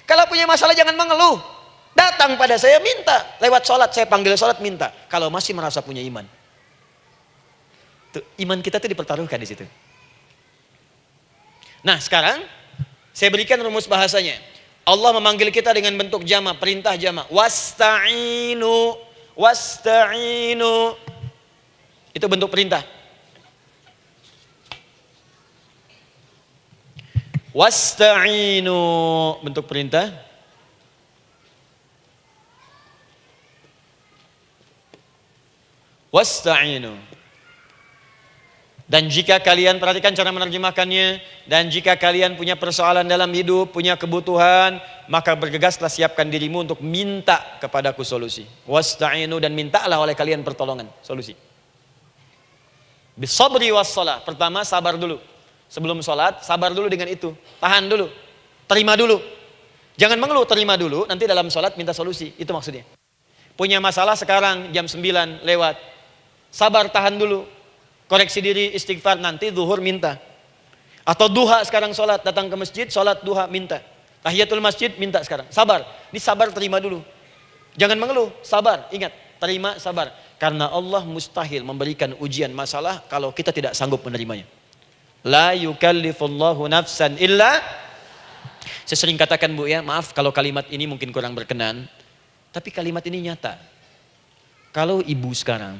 S1: Kalau punya masalah jangan mengeluh. Datang pada saya minta lewat sholat, saya panggil sholat minta. Kalau masih merasa punya iman, tuh, iman kita tuh dipertaruhkan di situ. Nah sekarang saya berikan rumus bahasanya. Allah memanggil kita dengan bentuk jama, perintah jama. Wasta'inu, wasta'inu. Itu bentuk perintah. Wasta'inu, bentuk perintah. Wasta'inu. Dan jika kalian, perhatikan cara menerjemahkannya, dan jika kalian punya persoalan dalam hidup, punya kebutuhan, maka bergegaslah siapkan dirimu untuk minta kepadaku solusi. Wasta'inu, dan mintalah oleh kalian pertolongan, solusi. Bisabri wassalah. Pertama, sabar dulu. Sebelum sholat, sabar dulu dengan itu. Tahan dulu. Terima dulu. Jangan mengeluh, terima dulu. Nanti dalam sholat minta solusi. Itu maksudnya. Punya masalah sekarang jam 9 lewat. Sabar, tahan dulu. Koreksi diri, istighfar. Nanti zuhur minta. Atau duha sekarang sholat. Datang ke masjid, sholat duha minta. Tahiyatul masjid minta sekarang. Sabar. Ini sabar, terima dulu. Jangan mengeluh. Sabar. Ingat. Terima, sabar. Karena Allah mustahil memberikan ujian masalah kalau kita tidak sanggup menerimanya. La yukallifullahu nafsan illa. Saya sering katakan Bu ya, maaf kalau kalimat ini mungkin kurang berkenan. Tapi kalimat ini nyata. Kalau ibu sekarang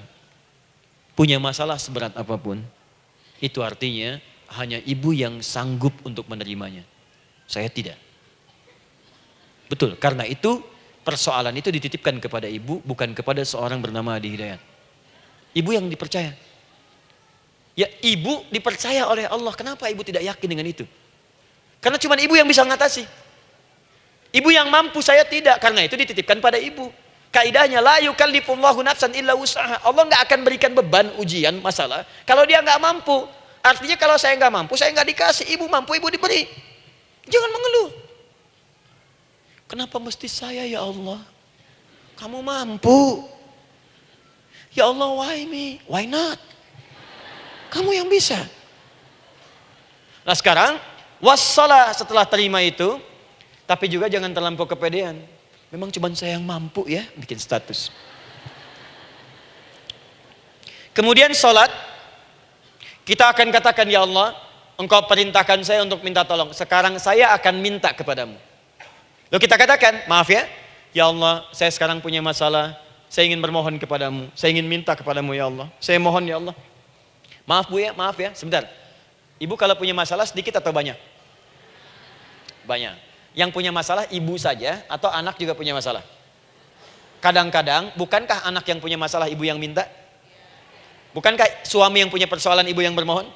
S1: punya masalah seberat apapun, itu artinya hanya ibu yang sanggup untuk menerimanya. Saya tidak. Betul, karena itu persoalan itu dititipkan kepada ibu, bukan kepada seorang bernama Adi Hidayat. Ibu yang dipercaya. Ya, ibu dipercaya oleh Allah. Kenapa ibu tidak yakin dengan itu? Karena cuma ibu yang bisa mengatasi. Ibu yang mampu, saya tidak. Karena itu dititipkan pada ibu. Kaidahnya, la yukallifullahu nafsan illa wus'aha. Allah nggak akan berikan beban, ujian, masalah kalau dia nggak mampu. Artinya kalau saya nggak mampu, saya nggak dikasih. Ibu mampu, ibu diberi. Jangan mengeluh. Kenapa mesti saya ya Allah? Kamu mampu. Ya Allah, why me? Why not? Kamu yang bisa. Nah sekarang, wassalah setelah terima itu, tapi juga jangan terlampau kepedean. Memang cuma saya yang mampu ya, bikin status. Kemudian sholat, kita akan katakan, ya Allah, Engkau perintahkan saya untuk minta tolong. Sekarang saya akan minta kepadamu. Lalu kita katakan, maaf ya, ya Allah, saya sekarang punya masalah, saya ingin bermohon kepadamu, saya ingin minta kepadamu ya Allah, saya mohon ya Allah. Maaf Bu ya, maaf ya, sebentar. Ibu kalau punya masalah sedikit atau banyak? Banyak. Yang punya masalah ibu saja atau anak juga punya masalah? Kadang-kadang, bukankah anak yang punya masalah ibu yang minta? Bukankah suami yang punya persoalan ibu yang bermohon?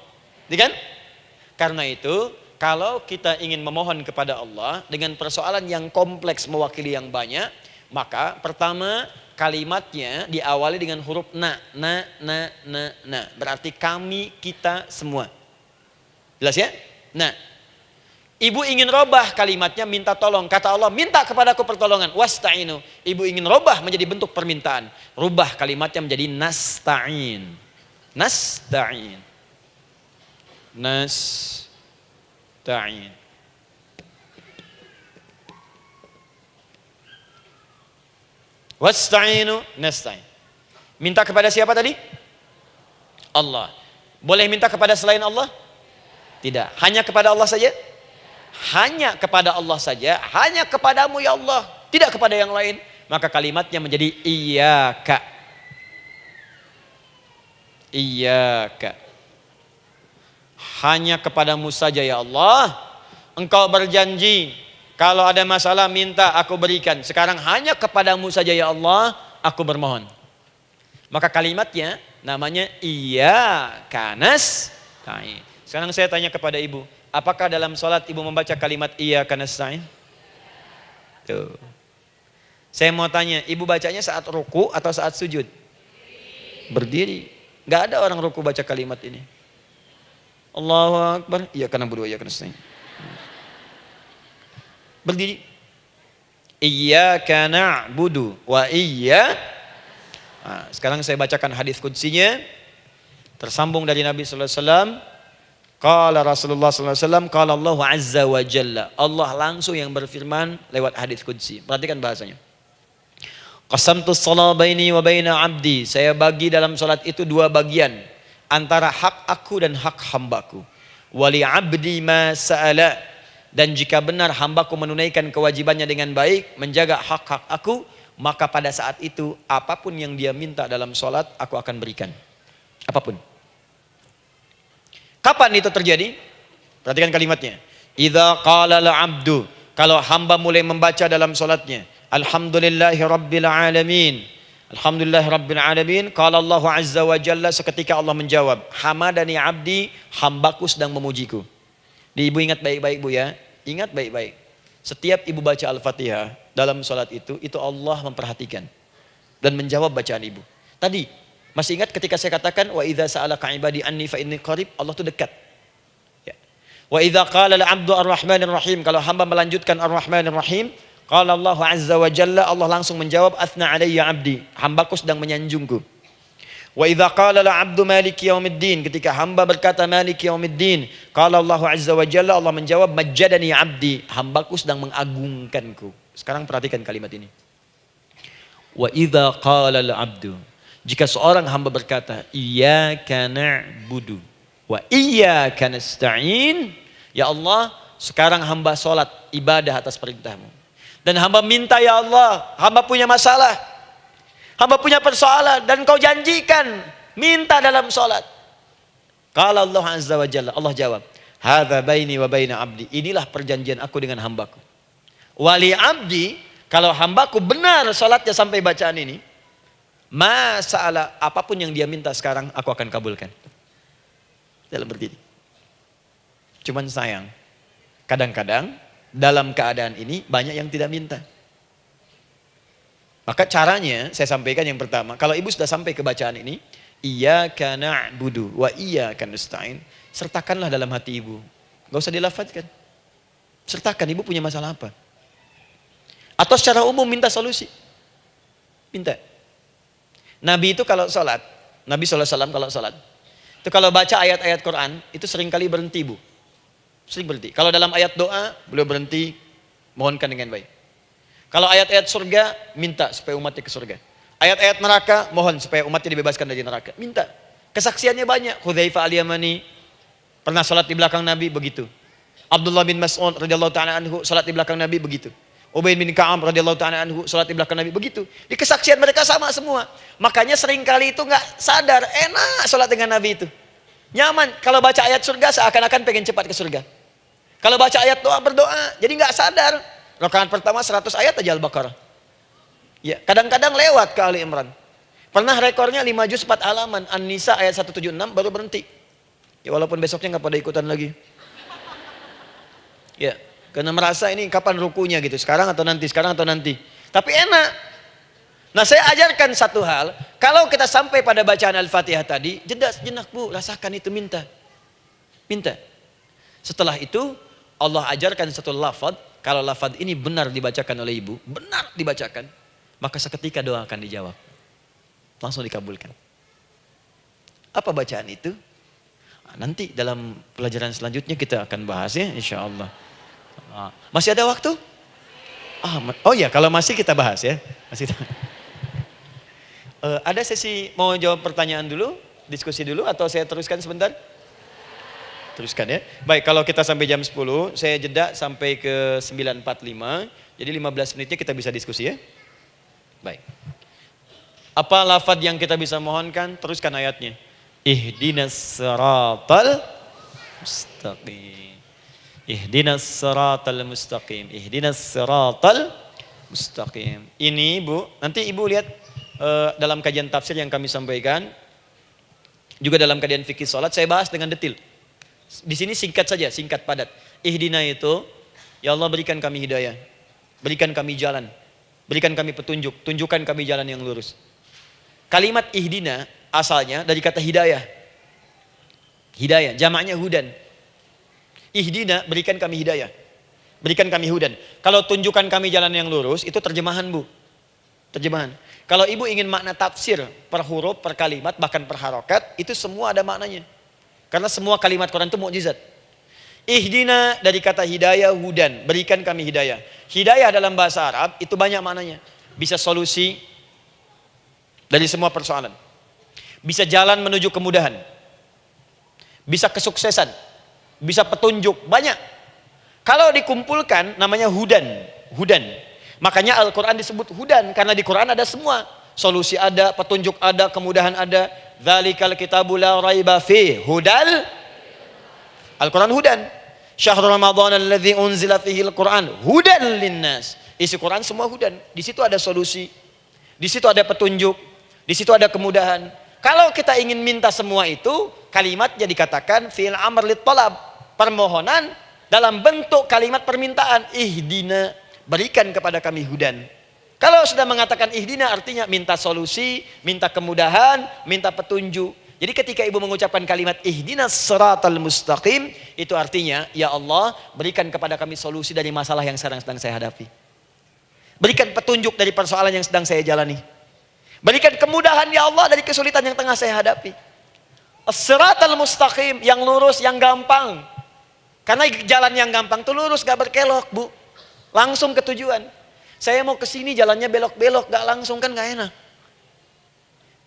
S1: Kan? Karena itu, kalau kita ingin memohon kepada Allah dengan persoalan yang kompleks mewakili yang banyak, maka pertama kalimatnya diawali dengan huruf na. Berarti kami, kita, semua. Jelas ya? Nah, ibu ingin robah kalimatnya minta tolong. Kata Allah, minta kepadaku pertolongan. Wasta'inu. Ibu ingin robah menjadi bentuk permintaan. Rubah kalimatnya menjadi nasta'in. Nasta'in. Nasta'in. Wasta'inu nasta'in. Minta kepada siapa tadi? Allah. Boleh minta kepada selain Allah? Tidak. Hanya kepada Allah saja? Hanya kepada Allah saja. Hanya kepadamu ya Allah. Tidak kepada yang lain. Maka kalimatnya menjadi iyyaka. Iyyaka. Hanya kepadamu saja ya Allah. Engkau berjanji kalau ada masalah minta aku berikan. Sekarang hanya kepadamu saja ya Allah aku bermohon. Maka kalimatnya namanya iyyaka nasta'in. Sekarang saya tanya kepada ibu, apakah dalam sholat ibu membaca kalimat iyyaka nasta'in? Tuh. Saya mau tanya, ibu bacanya saat ruku atau saat sujud? Berdiri. Gak ada orang ruku baca kalimat ini. Allahu Akbar, iyyaka na'budu wa iyyaka nasta'in. Berdiri. Iyyaka na'budu wa sekarang saya bacakan hadis qudsinya. Tersambung dari Nabi sallallahu alaihi wasallam. Qala Rasulullah sallallahu alaihi wasallam, qala Allah azza wa jalla. Allah langsung yang berfirman lewat hadis qudsi. Perhatikan bahasanya. Qasamtus shalah baini wa baina 'abdi. Saya bagi dalam salat itu dua bagian, antara hak aku dan hak hambaku. Wali 'abdi ma sa'ala. Dan jika benar hambaku menunaikan kewajibannya dengan baik, menjaga hak-hak aku, maka pada saat itu apapun yang dia minta dalam salat aku akan berikan. Apapun. Kapan itu terjadi? Perhatikan kalimatnya. Idza qala al-'abdu, kalau hamba mulai membaca dalam salatnya, alhamdulillahi rabbil alamin. Alhamdulillahi rabbil alamin. Qala Allah azza wa jalla, seketika Allah menjawab, hamadani 'abdi, hambaku sedang memujiku. Ibu ingat baik-baik Bu ya. Ingat baik-baik. Setiap ibu baca Al-Fatihah dalam sholat itu Allah memperhatikan dan menjawab bacaan ibu. Tadi, masih ingat ketika saya katakan, wa idza sa'alaka ibadi anni fa inni qarib, Allah itu dekat. Ya. Wa idza qala al-'abdu ar-rahmanir rahim, kalau hamba melanjutkan ar-rahmanir rahim, qala Allah azza wa jalla, Allah langsung menjawab, athna alayya 'abdi, hambaku sedang menyanjungku. Wa idza qala al-'abdu maliki yaumiddin, ketika hamba berkata maliki yaumiddin, qala Allah azza wa jalla, Allah menjawab majjadani 'abdi, hambaku sedang mengagungkanku. Sekarang perhatikan kalimat ini. Wa idza qala al-'abdu, jika seorang hamba berkata iyyaka na'budu wa iyyaka nasta'in, ya Allah, sekarang hamba salat ibadah atas perintahmu. Dan hamba minta, ya Allah, hamba punya masalah, hamba punya persoalan, dan kau janjikan minta dalam salat. Qala Allah azza wa jalla, Allah jawab, hadza baini wa baina abdi, inilah perjanjian aku dengan hambaku. Wali abdi, kalau hambaku benar salatnya sampai bacaan ini, masalah apapun yang dia minta sekarang aku akan kabulkan. Dalam berdiri. Cuman sayang, kadang-kadang dalam keadaan ini banyak yang tidak minta. Maka caranya saya sampaikan yang pertama, kalau ibu sudah sampai ke bacaan ini, iyyaka na'budu wa iyyaka nasta'in, sertakanlah dalam hati ibu. Gak usah dilafadzkan. Sertakan, ibu punya masalah apa? Atau secara umum minta solusi. Minta. Nabi itu kalau sholat, Nabi SAW kalau sholat, itu kalau baca ayat-ayat Quran, itu seringkali berhenti, Bu. Sering berhenti. Kalau dalam ayat doa, beliau berhenti, mohonkan dengan baik. Kalau ayat-ayat surga, minta supaya umatnya ke surga. Ayat-ayat neraka, mohon supaya umatnya dibebaskan dari neraka. Minta. Kesaksiannya banyak. Hudzaifah al-Yamani pernah sholat di belakang Nabi, begitu. Abdullah bin Mas'ud radhiyallahu ta'ala anhu sholat di belakang Nabi, begitu. Ubay bin Ka'ab radhiyallahu ta'ala anhu salat di belakang Nabi, begitu. Di kesaksian mereka sama semua. Makanya seringkali itu nggak sadar, enak salat dengan Nabi itu. Nyaman. Kalau baca ayat surga seakan-akan pengen cepat ke surga. Kalau baca ayat doa berdoa, jadi nggak sadar. Rakaat pertama 100 ayat aja Al-Baqarah. Ya, kadang-kadang lewat ke Ali Imran. Pernah rekornya 5 juz 4 halaman, An-Nisa ayat 176 baru berhenti. Ya walaupun besoknya nggak pada ikutan lagi. Ya. Karena merasa ini kapan rukunya gitu, sekarang atau nanti, sekarang atau nanti. Tapi enak. Nah saya ajarkan satu hal, kalau kita sampai pada bacaan Al-Fatihah tadi, jeda sejenak Bu, rasakan itu, minta. Minta. Setelah itu Allah ajarkan satu lafaz, kalau lafaz ini benar dibacakan oleh ibu, benar dibacakan, maka seketika doa akan dijawab. Langsung dikabulkan. Apa bacaan itu? Nanti dalam pelajaran selanjutnya kita akan bahas ya, insya Allah. Masih ada waktu? Oh ya, kalau masih kita bahas ya. Masih. Ada sesi mau jawab pertanyaan dulu, diskusi dulu, atau saya teruskan sebentar? Teruskan ya. Baik, kalau kita sampai jam 10, saya jeda sampai ke 9.45. Jadi 15 menitnya kita bisa diskusi ya. Baik. Apa lafaz yang kita bisa mohonkan? Teruskan ayatnya. Ihdinas siratal mustaqim. Ihdinas siratal mustaqim. Ihdinas siratal mustaqim. Ini Bu, nanti Ibu lihat dalam kajian tafsir yang kami sampaikan, juga dalam kajian fikih salat saya bahas dengan detail. Di sini singkat saja, singkat padat. Ihdina itu, ya Allah berikan kami hidayah, berikan kami jalan, berikan kami petunjuk, tunjukkan kami jalan yang lurus. Kalimat ihdina asalnya dari kata hidayah. Hidayah, jamaknya hudan. Ihdina, berikan kami hidayah, berikan kami hudan. Kalau tunjukkan kami jalan yang lurus, itu terjemahan Bu. Terjemahan. Kalau ibu ingin makna tafsir per huruf, per kalimat, bahkan per harokat, itu semua ada maknanya. Karena semua kalimat Quran itu mukjizat. Ihdina dari kata hidayah, hudan, berikan kami hidayah. Hidayah dalam bahasa Arab itu banyak maknanya. Bisa solusi dari semua persoalan. Bisa jalan menuju kemudahan. Bisa kesuksesan. Bisa petunjuk, banyak. Kalau dikumpulkan namanya hudan. Hudan. Makanya Al-Quran disebut hudan, karena di Quran ada semua. Solusi ada, petunjuk ada, kemudahan ada. Dzalikal kitabu la raiba fi hudal. Al-Quran hudan. Syahrul Ramadan alladzi unzila fihi al-Quran hudan linnas. Isi Quran semua hudan. Di situ ada solusi. Di situ ada petunjuk. Di situ ada kemudahan. Kalau kita ingin minta semua itu, kalimatnya dikatakan fi'il amr lit talab, permohonan dalam bentuk kalimat permintaan, ihdina, berikan kepada kami hudan. Kalau sudah mengatakan ihdina artinya minta solusi, minta kemudahan, minta petunjuk. Jadi ketika ibu mengucapkan kalimat ihdinas siratal mustaqim, itu artinya, ya Allah, berikan kepada kami solusi dari masalah yang sedang saya hadapi. Berikan petunjuk dari persoalan yang sedang saya jalani. Berikan kemudahan ya Allah dari kesulitan yang tengah saya hadapi. As-siratal mustaqim, yang lurus, yang gampang. Karena jalan yang gampang itu lurus, gak berkelok, Bu. Langsung ke tujuan. Saya mau ke sini jalannya belok-belok, gak langsung, kan gak enak.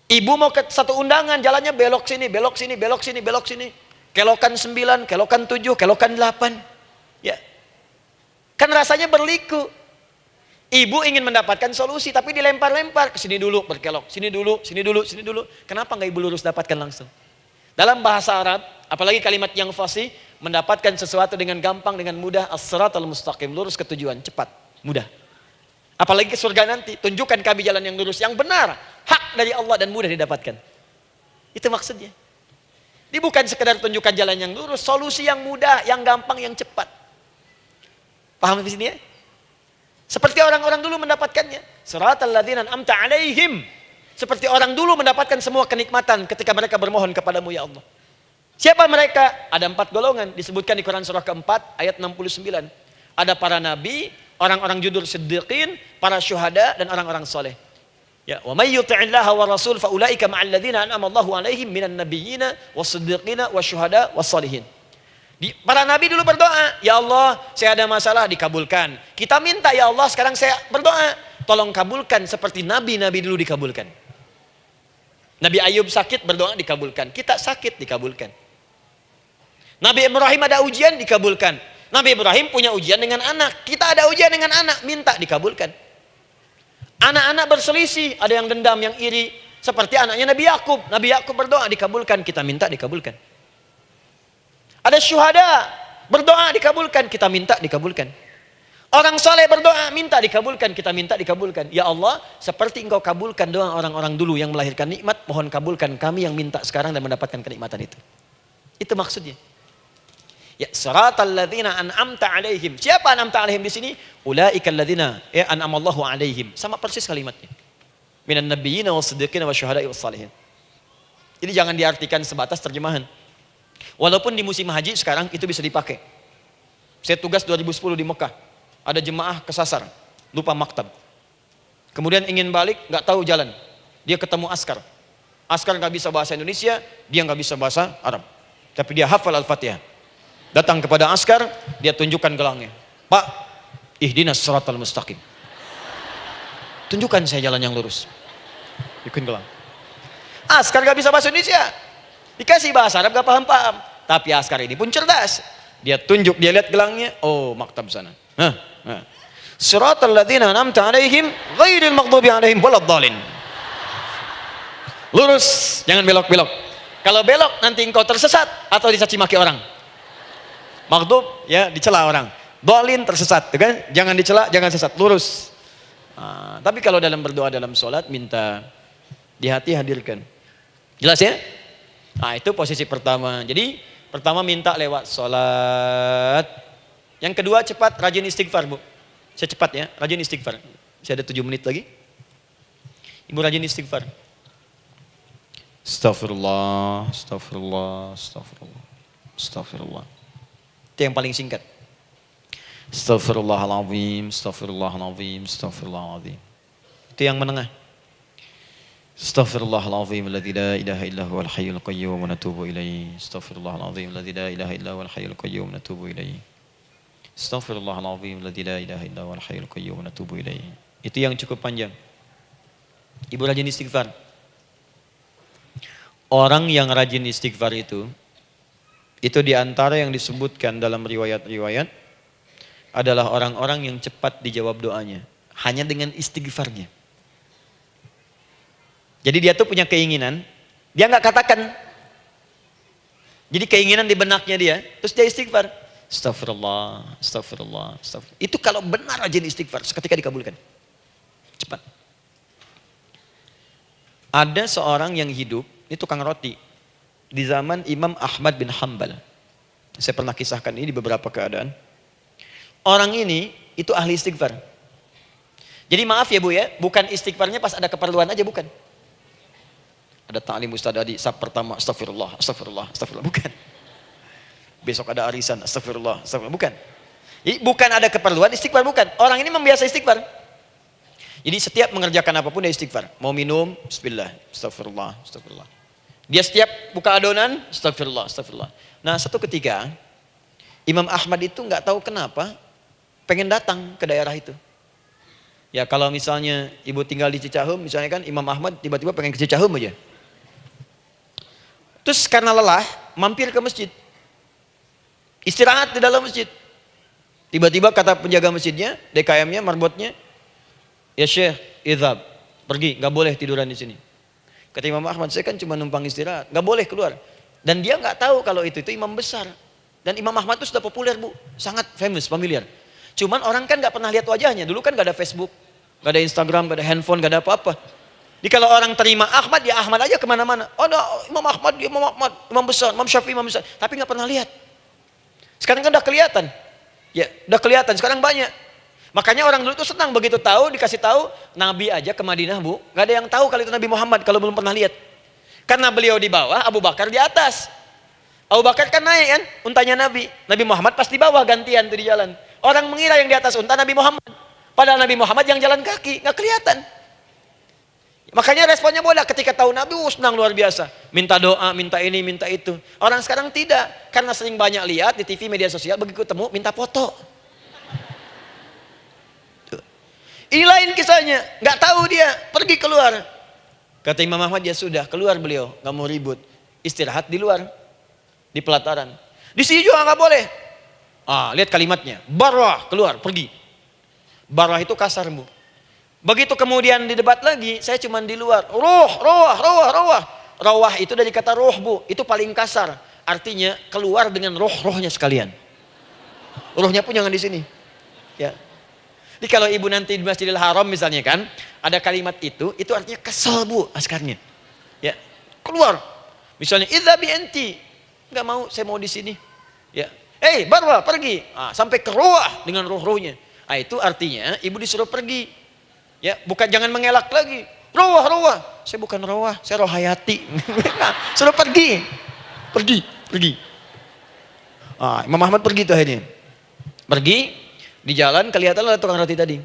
S1: Ibu mau ke satu undangan, jalannya belok sini, belok sini, belok sini, belok sini. Kelokan 9, kelokan 7, kelokan 8. Ya. Kan rasanya berliku. Ibu ingin mendapatkan solusi, tapi dilempar-lempar. Ke sini dulu, berkelok. Sini dulu, sini dulu, sini dulu. Kenapa nggak ibu lurus dapatkan langsung? Dalam bahasa Arab, apalagi kalimat yang fasih, mendapatkan sesuatu dengan gampang, dengan mudah. As-siratal mustaqim, lurus ke tujuan, cepat, mudah. Apalagi ke surga nanti, tunjukkan kami jalan yang lurus, yang benar, hak dari Allah dan mudah didapatkan. Itu maksudnya. Ini bukan sekedar tunjukkan jalan yang lurus, solusi yang mudah, yang gampang, yang cepat. Paham di sini ya? Seperti orang-orang dulu mendapatkannya. Siratal ladzina an'amta 'alaihim. Seperti orang dulu mendapatkan semua kenikmatan ketika mereka bermohon kepadamu ya Allah. Siapa mereka? Ada 4 golongan disebutkan di Quran surah keempat ayat 69. Ada para nabi, orang-orang jujur siddiqin, para syuhada dan orang-orang soleh. Ya, wa may yuti'illaha wa rasul fa ulaika ma'al ladzina an'ama Allahu 'alaihim minan nabiyyina was-siddiqina wasyuhada was-shalihin. Para nabi dulu berdoa, ya Allah, saya ada masalah, dikabulkan. Kita minta ya Allah, sekarang saya berdoa, tolong kabulkan seperti nabi-nabi dulu dikabulkan. Nabi Ayub sakit, berdoa dikabulkan. Kita sakit, dikabulkan. Nabi Ibrahim ada ujian, dikabulkan. Nabi Ibrahim punya ujian dengan anak. Kita ada ujian dengan anak, minta dikabulkan. Anak-anak berselisih, ada yang dendam, yang iri. Seperti anaknya Nabi Yakub. Nabi Yakub berdoa, dikabulkan. Kita minta, dikabulkan. Ada syuhada, berdoa, dikabulkan. Kita minta, dikabulkan. Orang soleh berdoa, minta dikabulkan. Kita minta, dikabulkan. Ya Allah, seperti engkau kabulkan doa orang-orang dulu yang melahirkan nikmat, mohon kabulkan kami yang minta sekarang dan mendapatkan kenikmatan itu. Itu maksudnya. Ya, siratal ladzina an'amta 'alaihim. Siapa an'amta 'alaihim di sini? Ulaikal ladzina an'amallahu 'alaihim. Sama persis kalimatnya. Minan nabiyyina was-siddiqina wasyuhada'i was-shalihin. Jadi jangan diartikan sebatas terjemahan. Walaupun di musim haji sekarang itu bisa dipakai. Saya tugas 2010 di Mekah. Ada jemaah kesasar, lupa maktab. Kemudian ingin balik, nggak tahu jalan. Dia ketemu askar. Askar nggak bisa bahasa Indonesia, dia nggak bisa bahasa Arab. Tapi dia hafal Al-Fatihah. Datang kepada askar, dia tunjukkan gelangnya. Pak, ihdinas siratal mustaqim. Tunjukkan saya jalan yang lurus. Ikutin gelang. Askar nggak bisa bahasa Indonesia. Dikasih bahasa Arab gak paham-paham. Tapi askar ini pun cerdas. Dia tunjuk, dia lihat gelangnya. Oh, maktab sana. Siratal ladzina an'amta 'alaihim ghairil maghdubi 'alaihim waladdallin. Lurus, jangan belok-belok. Kalau belok nanti engkau tersesat atau dicaci maki orang. Maghdub ya dicela orang. Dhalin tersesat, kan? Jangan dicela, jangan sesat, lurus. Tapi kalau dalam berdoa dalam sholat minta di hati hadirkan. Jelas ya? Nah, itu posisi pertama. Jadi pertama minta lewat sholat. Yang kedua cepat, rajin istighfar, Bu. Saya cepat ya, rajin istighfar. Saya ada 7 menit lagi. Ibu rajin istighfar. Astaghfirullah, astaghfirullah, astaghfirullah, astaghfirullah. Itu yang paling singkat. Astaghfirullahaladzim, astaghfirullahaladzim, astaghfirullahaladzim. Itu yang menengah. Astaghfirullahaladzim alladzi la ilaha illa huwal hayyul qayyum wa natubu ilaihi. Astaghfirullahaladzim alladzi la ilaha illa huwal hayyul qayyum wa natubu ilaihi. Astaghfirullahaladzim alladzi la ilaha illa huwal hayyul qayyum wa natubu ilaihi. Itu yang cukup panjang. Ibu rajin istighfar. Orang yang rajin istighfar itu diantara yang disebutkan dalam riwayat-riwayat adalah orang-orang yang cepat dijawab doanya. Hanya dengan istighfarnya. Jadi dia tuh punya keinginan, dia nggak katakan. Jadi keinginan di benaknya dia, terus dia istighfar. Astagfirullah, astagfirullah, astagfirullah. Itu kalau benar rajin istighfar, seketika dikabulkan. Cepat. Ada seorang yang hidup, ini tukang roti. Di zaman Imam Ahmad bin Hanbal. Saya pernah kisahkan ini di beberapa keadaan. Orang ini itu ahli istighfar. Jadi maaf ya Bu ya, bukan istighfarnya pas ada keperluan aja, bukan. Ada ta'lim Ustaz Adi, sab pertama astagfirullah, astagfirullah, astagfirullah, bukan. Besok ada arisan, astagfirullah, astagfirullah, bukan. Jadi bukan ada keperluan istighfar, bukan. Orang ini membiasa istighfar. Jadi setiap mengerjakan apapun dia istighfar. Mau minum, bismillah, astagfirullah, astagfirullah. Dia setiap buka adonan, astagfirullah, astagfirullah. Nah satu ketika, Imam Ahmad itu nggak tahu kenapa pengen datang ke daerah itu. Ya kalau misalnya ibu tinggal di Cicahem, misalnya kan Imam Ahmad tiba-tiba pengen ke Cicahem aja. Terus karena lelah, mampir ke masjid. Istirahat di dalam masjid. Tiba-tiba kata penjaga masjidnya, DKM-nya, marbotnya, ya Syekh, idhab, pergi, nggak boleh tiduran di sini. Kata Imam Ahmad, saya kan cuma numpang istirahat, nggak boleh keluar. Dan dia nggak tahu kalau itu imam besar. Dan Imam Ahmad itu sudah populer Bu, sangat famous, familiar. Cuman orang kan nggak pernah lihat wajahnya. Dulu kan nggak ada Facebook, nggak ada Instagram, nggak ada handphone, nggak ada apa-apa. Jadi kalau orang terima Ahmad, ya Ahmad aja kemana-mana. Oh, no, Imam Ahmad, dia Imam Ahmad, Imam besar, Imam Syafi'i, Imam besar. Tapi nggak pernah lihat. Sekarang kan udah kelihatan. Ya, udah kelihatan. Sekarang banyak. Makanya orang dulu tuh senang begitu tahu, dikasih tahu Nabi aja ke Madinah Bu. Nggak ada yang tahu kalau itu Nabi Muhammad kalau belum pernah lihat. Karena beliau di bawah, Abu Bakar di atas. Abu Bakar kan naik kan, untanya Nabi. Nabi Muhammad pas di bawah gantian tuh di jalan. Orang mengira yang di atas unta Nabi Muhammad. Padahal Nabi Muhammad yang jalan kaki, nggak kelihatan. Makanya responnya boleh ketika tahu Nabi, senang luar biasa. Minta doa, minta ini, minta itu. Orang sekarang tidak, karena sering banyak lihat di TV, media sosial, begitu ketemu minta foto. Ini lain kisahnya, nggak tahu dia, pergi keluar. Kata Imam Ahmad, ya sudah, keluar beliau, nggak mau ribut. Istirahat di luar, di pelataran. Di sini juga nggak boleh. Lihat kalimatnya, barwah, keluar, pergi. Barwah itu kasar Bu. Begitu kemudian didebat lagi, saya cuma di luar. Rawah itu dari kata roh Bu, itu paling kasar. Artinya keluar dengan rohnya sekalian. Rohnya pun jangan di sini. Ya. Jadi kalau ibu nanti di Masjidil Haram misalnya kan, ada kalimat itu artinya kesel Bu askarnya. Ya, keluar. Misalnya idzabi enti, nggak mau, saya mau di sini. Ya, barwa pergi. Sampai ke roh dengan rohnya. Itu artinya ibu disuruh pergi. Ya, bukan jangan mengelak lagi. Roh. Saya bukan roh, saya roh hayati. Suruh pergi. Pergi. Imam Ahmad pergi tuh akhirnya. Pergi, di jalan kelihatan ada tukang roti tadi.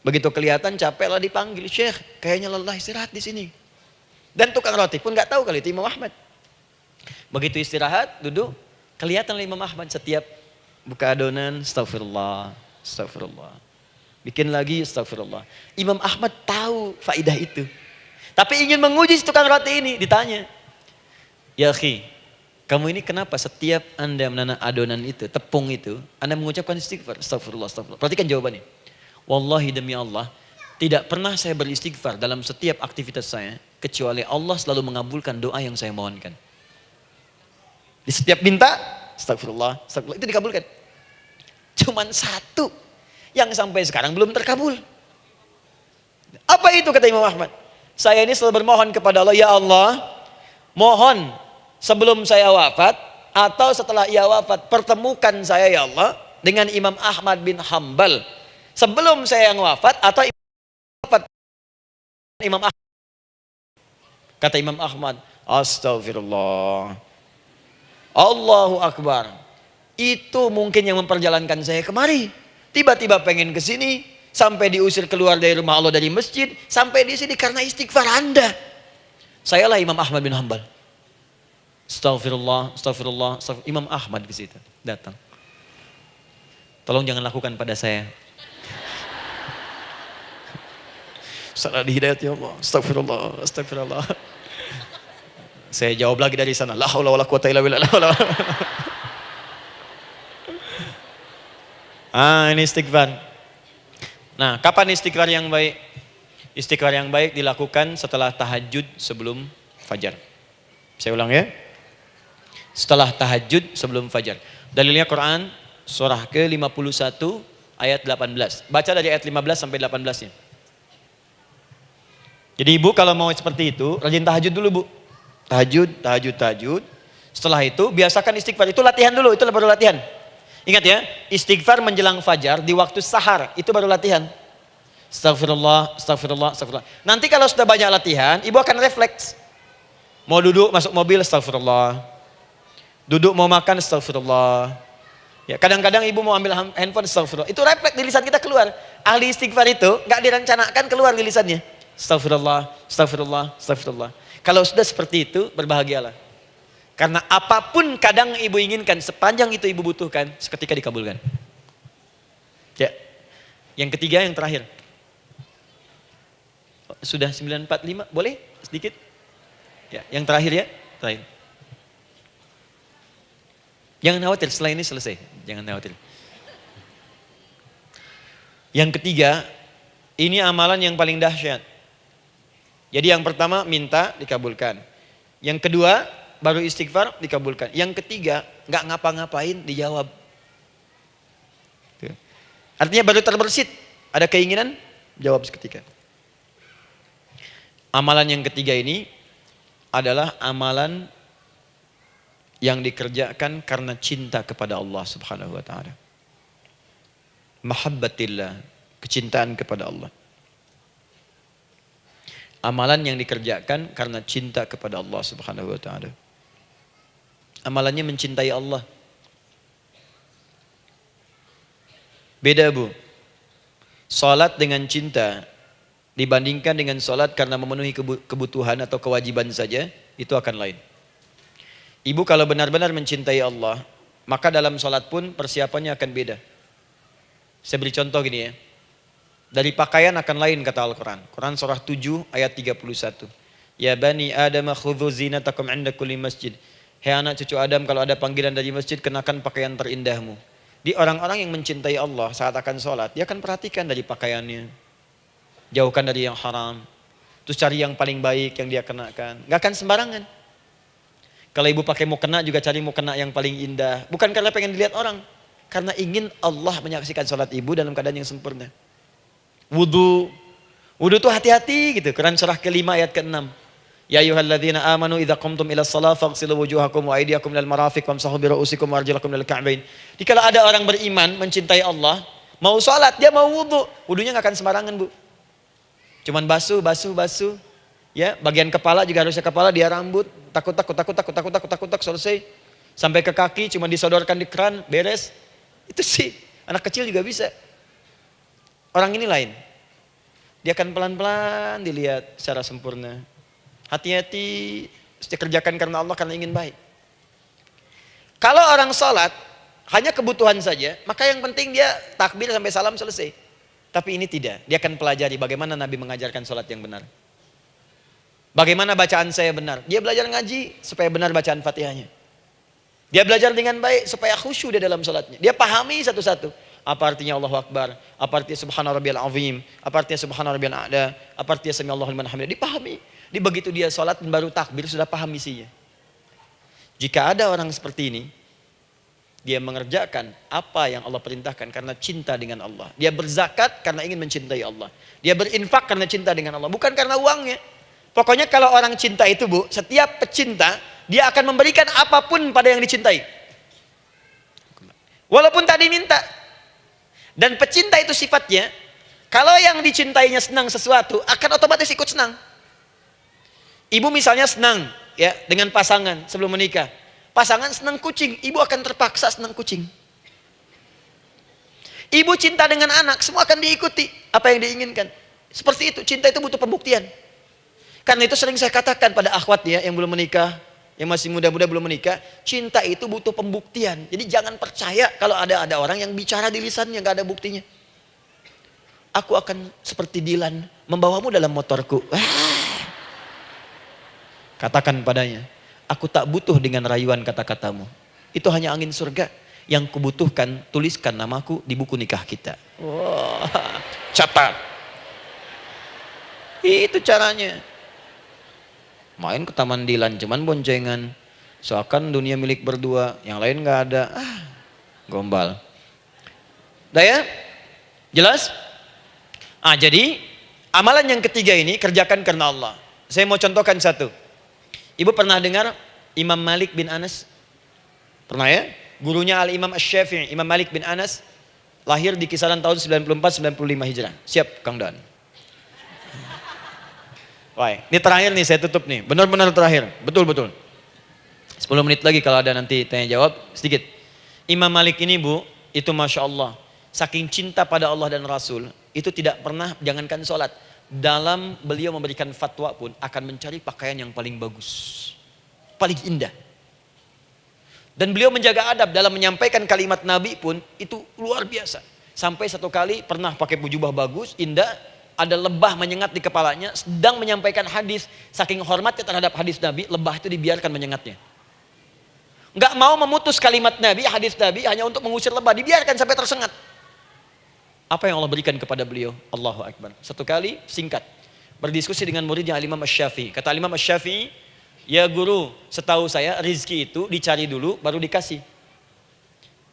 S1: Begitu kelihatan capek lah dipanggil, Syekh, kayaknya lelah istirahat di sini. Dan tukang roti pun nggak tahu kalau itu Imam Ahmad. Begitu istirahat, duduk, kelihatan Imam Ahmad setiap buka adonan, astagfirullah. Bikin lagi, astagfirullah. Imam Ahmad tahu faidah itu. Tapi ingin menguji tukang roti ini, ditanya. Ya akhi, kamu ini kenapa setiap Anda menanam adonan itu, tepung itu, Anda mengucapkan istighfar, astagfirullah. Perhatikan jawabannya. Wallahi demi Allah, tidak pernah saya beristighfar dalam setiap aktivitas saya, kecuali Allah selalu mengabulkan doa yang saya mohonkan. Di setiap minta, astagfirullah, itu dikabulkan. Cuman satu yang sampai sekarang belum terkabul. Apa itu kata Imam Ahmad? Saya ini selalu bermohon kepada Allah, ya Allah, mohon sebelum saya wafat atau setelah ia wafat, pertemukan saya ya Allah dengan Imam Ahmad bin Hambal. Sebelum saya yang wafat atau Imam Ahmad. Kata Imam Ahmad, astagfirullah. Allahu Akbar. Itu mungkin yang memperjalankan saya kemari. Tiba-tiba pengen ke sini, sampai diusir keluar dari rumah Allah dari masjid, sampai di sini karena istighfar Anda. Sayalah Imam Ahmad bin Hambal. Astagfirullah. Imam Ahmad ke situ datang. Tolong jangan lakukan pada saya. Salah di hidayat ya Allah. Astagfirullah. Saya jawab lagi dari sana. La haula wala quwata illa billah. Ini istighfar. Nah, kapan istighfar yang baik? Istighfar yang baik dilakukan setelah tahajud sebelum fajar. Saya ulang ya. Setelah tahajud sebelum fajar. Dalilnya Quran surah ke-51 ayat 18. Baca dari ayat 15 sampai 18-nya. Jadi ibu kalau mau seperti itu, rajin tahajud dulu Bu. Tahajud. Setelah itu biasakan istighfar. Itu latihan dulu, itu baru latihan. Ingat ya, istighfar menjelang fajar di waktu sahar, itu baru latihan. Astagfirullah, astagfirullah, astagfirullah. Nanti kalau sudah banyak latihan, ibu akan refleks. Mau duduk masuk mobil, astagfirullah. Duduk mau makan, astagfirullah. Ya, kadang-kadang ibu mau ambil handphone, astagfirullah. Itu refleks di lisan kita keluar. Ahli istighfar itu nggak direncanakan keluar di lisannya. Astagfirullah, astagfirullah, astagfirullah. Kalau sudah seperti itu, berbahagialah. Karena apapun kadang ibu inginkan, sepanjang itu ibu butuhkan, seketika dikabulkan. Ya. Yang ketiga, yang terakhir. Sudah 9:45, boleh sedikit? Ya, yang terakhir ya, terakhir. Jangan khawatir, setelah ini selesai. Jangan khawatir. Yang ketiga, ini amalan yang paling dahsyat. Jadi yang pertama minta dikabulkan. Yang kedua baru istighfar dikabulkan. Yang ketiga nggak ngapa-ngapain dijawab. Artinya baru terbersit, ada keinginan jawab seketika. Amalan yang ketiga ini adalah amalan yang dikerjakan karena cinta kepada Allah Subhanahu wa taala. Mahabbatillah, kecintaan kepada Allah. Amalan yang dikerjakan karena cinta kepada Allah Subhanahu wa taala. Amalannya mencintai Allah. Beda bu. Salat dengan cinta dibandingkan dengan salat karena memenuhi kebutuhan atau kewajiban saja, itu akan lain. Ibu kalau benar-benar mencintai Allah, maka dalam salat pun persiapannya akan beda. Saya beri contoh gini ya. Dari pakaian akan lain kata Al-Quran. Quran surah 7 ayat 31. Ya bani Adam khudhu zinatakum 'inda kulli masjid. Hei anak cucu Adam, kalau ada panggilan dari masjid, kenakan pakaian terindahmu. Di orang-orang yang mencintai Allah saat akan sholat, dia akan perhatikan dari pakaiannya. Jauhkan dari yang haram. Terus cari yang paling baik yang dia kenakan. Gak akan sembarangan. Kalau ibu pakai mukena juga cari mukena yang paling indah. Bukan karena pengen dilihat orang. Karena ingin Allah menyaksikan sholat ibu dalam keadaan yang sempurna. Wudu tuh hati-hati gitu. Quran surah ke-5 ayat ke-6. Ya ayyuhalladzina amanu idza qumtum ila shalah faghsilu wujuhakum wa aydiyakum ilal marafiq wamsahu bi ru'usikum wa arjulakum ilal ka'bain. Jadi kalau ada orang beriman mencintai Allah, mau salat dia mau wudu, wudunya enggak akan sembarangan, Bu. Cuman basuh. Ya, bagian kepala juga harusnya kepala, dia rambut, takut selesai. Sampai ke kaki cuma disodorkan di keran, beres. Itu sih anak kecil juga bisa. Orang ini lain. Dia akan pelan-pelan dilihat secara sempurna. Hati-hati, kerjakan karena Allah, karena ingin baik. Kalau orang sholat hanya kebutuhan saja, maka yang penting dia takbir sampai salam selesai. Tapi ini tidak, dia akan pelajari bagaimana Nabi mengajarkan sholat yang benar. Bagaimana bacaan saya benar. Dia belajar ngaji supaya benar bacaan Fatihahnya. Dia belajar dengan baik supaya khusyuk di dalam sholatnya. Dia pahami satu-satu. Apa artinya Allahu Akbar, apa artinya Subhana Rabbiyal Azim, apa artinya Subhana Rabbiyal A'la, apa artinya Sami Allahu liman hamidah. Dipahami. Di begitu dia sholat baru takbir sudah paham isinya. Jika ada orang seperti ini, dia mengerjakan apa yang Allah perintahkan karena cinta dengan Allah. Dia berzakat karena ingin mencintai Allah. Dia berinfak karena cinta dengan Allah, bukan karena uangnya. Pokoknya kalau orang cinta itu, Bu, setiap pecinta dia akan memberikan apapun pada yang dicintai. Walaupun tadi minta. Dan pecinta itu sifatnya, kalau yang dicintainya senang sesuatu, akan otomatis ikut senang. Ibu misalnya senang ya dengan pasangan sebelum menikah. Pasangan senang kucing, ibu akan terpaksa senang kucing. Ibu cinta dengan anak, semua akan diikuti apa yang diinginkan. Seperti itu, cinta itu butuh pembuktian. Karena itu sering saya katakan pada akhwat ya yang belum menikah, yang masih muda-muda belum menikah, cinta itu butuh pembuktian. Jadi jangan percaya kalau ada orang yang bicara di lisannya nggak ada buktinya. Aku akan seperti Dilan membawamu dalam motorku. Katakan padanya, aku tak butuh dengan rayuan kata-katamu. Itu hanya angin surga. Yang kubutuhkan, tuliskan namaku di buku nikah kita. Wah, catat. Itu caranya. Main ke Taman Dilan, cuman boncengan. Seakan dunia milik berdua, yang lain gak ada. Gombal. Udah ya? Jelas? Jadi amalan yang ketiga ini kerjakan karena Allah. Saya mau contohkan satu. Ibu pernah dengar Imam Malik bin Anas? Pernah ya? Gurunya Al-Imam Asy-Syafi'i, Imam Malik bin Anas, lahir di kisaran tahun 94-95 Hijrah. Siap, Kang Dan. Baik, ini terakhir nih saya tutup nih. Benar-benar terakhir. Betul-betul. 10 menit lagi kalau ada nanti tanya jawab sedikit. Imam Malik ini Bu, itu Masya Allah. Saking cinta pada Allah dan Rasul, itu tidak pernah, jangankan sholat. Dalam beliau memberikan fatwa pun akan mencari pakaian yang paling bagus. Paling indah. Dan beliau menjaga adab dalam menyampaikan kalimat Nabi pun itu luar biasa. Sampai satu kali pernah pakai jubah bagus, indah, ada lebah menyengat di kepalanya, sedang menyampaikan hadis, saking hormatnya terhadap hadis Nabi, lebah itu dibiarkan menyengatnya. Enggak mau memutus kalimat Nabi, hadis Nabi hanya untuk mengusir lebah, dibiarkan sampai tersengat. Apa yang Allah berikan kepada beliau? Allahu Akbar. Satu kali singkat, berdiskusi dengan muridnya Imam Asy-Syafi'i. Kata Imam Asy-Syafi'i, ya guru, setahu saya rizki itu dicari dulu baru dikasih.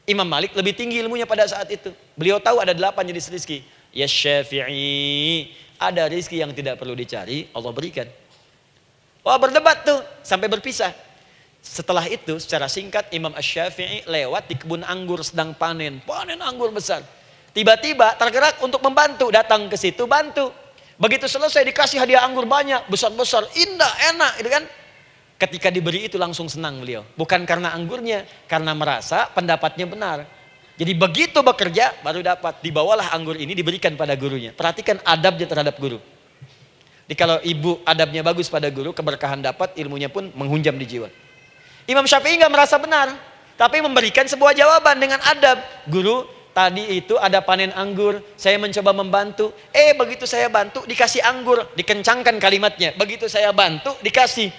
S1: Imam Malik lebih tinggi ilmunya pada saat itu. Beliau tahu ada 8 jenis rizki. Ya Syafi'i, ada rizki yang tidak perlu dicari, Allah berikan. Wah, berdebat tuh sampai berpisah. Setelah itu secara singkat Imam Asy-Syafi'i lewat di kebun anggur sedang panen anggur besar. Tiba-tiba tergerak untuk membantu, datang ke situ bantu. Begitu selesai dikasih hadiah anggur banyak, besar-besar, indah, enak, gitu kan? Ketika diberi itu langsung senang beliau. Bukan karena anggurnya, karena merasa pendapatnya benar. Jadi begitu bekerja baru dapat. Dibawalah anggur ini diberikan pada gurunya. Perhatikan adabnya terhadap guru. Jadi kalau ibu adabnya bagus pada guru, keberkahan dapat, ilmunya pun menghunjam di jiwa. Imam Syafi'i nggak merasa benar, tapi memberikan sebuah jawaban dengan adab. Guru, tadi itu ada panen anggur, saya mencoba membantu. Begitu saya bantu dikasih anggur, dikencangkan kalimatnya. Begitu saya bantu dikasih.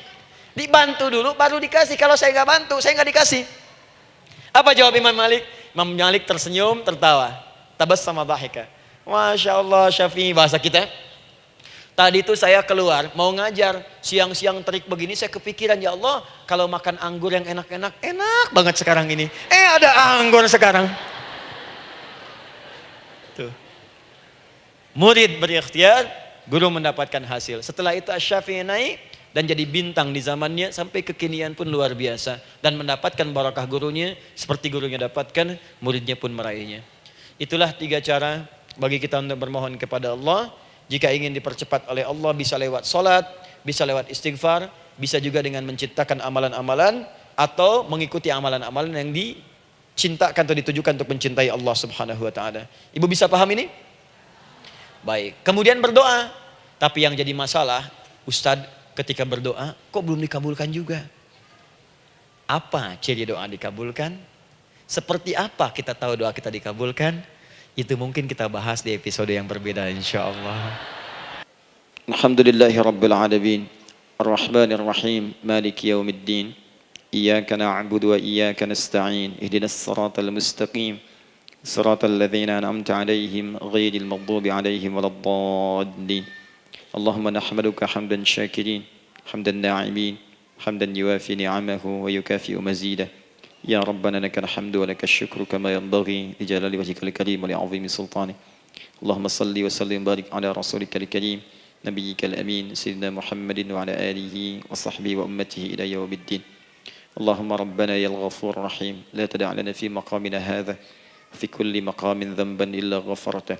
S1: Dibantu dulu baru dikasih. Kalau saya nggak bantu, saya nggak dikasih. Apa jawab Imam Malik? Imam Malik tersenyum, tertawa. Tabassama dhahika. Masya Allah, Syafi'i, bahasa kita. Tadi itu saya keluar, mau ngajar. Siang-siang terik begini, saya kepikiran, ya Allah, kalau makan anggur yang enak-enak, enak banget sekarang ini. Ada anggur sekarang. Tuh. Murid berikhtiar, guru mendapatkan hasil. Setelah itu Asy-Syafi'i naik dan jadi bintang di zamannya, sampai kekinian pun luar biasa, dan mendapatkan barakah gurunya seperti gurunya dapatkan, muridnya pun meraihnya. Itulah 3 cara bagi kita untuk bermohon kepada Allah. Jika ingin dipercepat oleh Allah, bisa lewat salat, bisa lewat istighfar, bisa juga dengan menciptakan amalan-amalan atau mengikuti amalan-amalan yang dicintakan atau ditujukan untuk mencintai Allah Subhanahu wa taala. Ibu bisa paham ini? Baik. Kemudian berdoa. Tapi yang jadi masalah, Ustadz, ketika berdoa, kok belum dikabulkan juga? Apa ciri doa dikabulkan? Seperti apa kita tahu doa kita dikabulkan? Itu mungkin kita bahas di episode yang berbeda insyaAllah. Alhamdulillahi Rabbil Alamin. Ar-Rahmanir Rahim. Maliki yaumiddin. Iyaka na'budu wa iyaka nasta'in. Ihdinas siratal mustaqim. Siratal ladzina an'amta 'alaihim ghairil maghdubi 'alaihim waladdallin. اللهم نحمدك حمدا شاكرين حمدا ناعمين حمدا يوافي نعمه ويكافئ مزيده يا ربنا لك الحمد ولك الشكر كما ينبغي لجلال وجهك الكريم ولعظيم سلطانك اللهم صل وسلم وبارك على رسولك الكريم نبيك الأمين سيدنا محمد وعلى آله وصحبه وأمته إلى يوم الدين اللهم ربنا يا الغفور الرحيم لا تدع لنا في مقامنا هذا في كل مقام ذنبا إلا غفرته.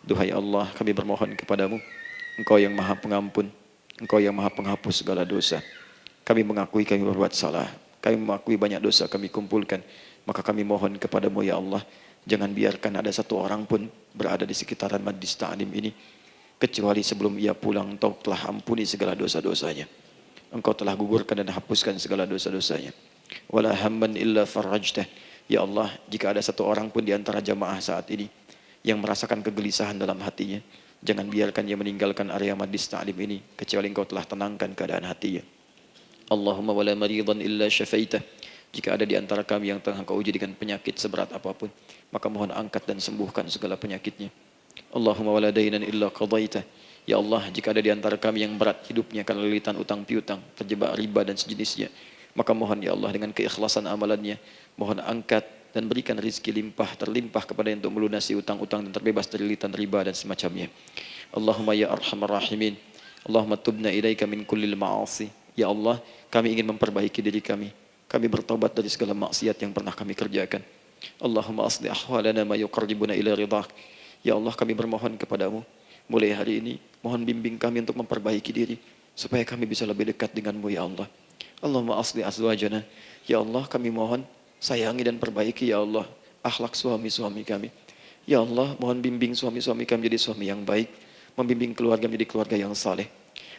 S1: Duhai Allah, kami bermohon kepadamu, Engkau yang maha pengampun, Engkau yang maha penghapus segala dosa. Kami mengakui kami berbuat salah, kami mengakui banyak dosa kami kumpulkan. Maka kami mohon kepadamu ya Allah, jangan biarkan ada satu orang pun berada di sekitaran majlis ta'lim ini, kecuali sebelum ia pulang Engkau telah ampuni segala dosa-dosanya. Engkau telah gugurkan dan hapuskan segala dosa-dosanya. Wala hamman illa farajtah. Ya Allah, jika ada satu orang pun di antara jamaah saat ini yang merasakan kegelisahan dalam hatinya, jangan biarkan dia meninggalkan area majlis ta'lim ini kecuali Engkau telah tenangkan keadaan hatinya. Allahumma wala maridan illa syafaitah. Jika ada di antara kami yang tengah Engkau uji dengan penyakit seberat apapun, maka mohon angkat dan sembuhkan segala penyakitnya. Allahumma wala dainan illa qadaitah. Ya Allah, jika ada di antara kami yang berat hidupnya karena lilitan utang piutang, terjebak riba dan sejenisnya, maka mohon ya Allah dengan keikhlasan amalannya, mohon angkat dan berikan rizki terlimpah kepada yang untuk melunasi utang-utang dan terbebas dari lilitan riba dan semacamnya. Allahumma ya arhamar rahimin. Allahumma tubna ilaika min kullil ma'asi
S2: Ya Allah, kami ingin memperbaiki diri kami. Kami bertobat dari segala maksiat yang pernah kami kerjakan. Allahumma asli ahwalana ma yuqarribuna ila ridhak. Ya Allah, kami bermohon kepadamu. Mulai hari ini, mohon bimbing kami untuk memperbaiki diri. Supaya kami bisa lebih dekat denganmu, ya Allah. Allahumma asli azwajana. Ya Allah, kami mohon sayangi dan perbaiki, ya Allah, akhlak suami-suami kami. Ya Allah, mohon bimbing suami-suami kami jadi suami yang baik. Membimbing keluarga menjadi keluarga yang saleh.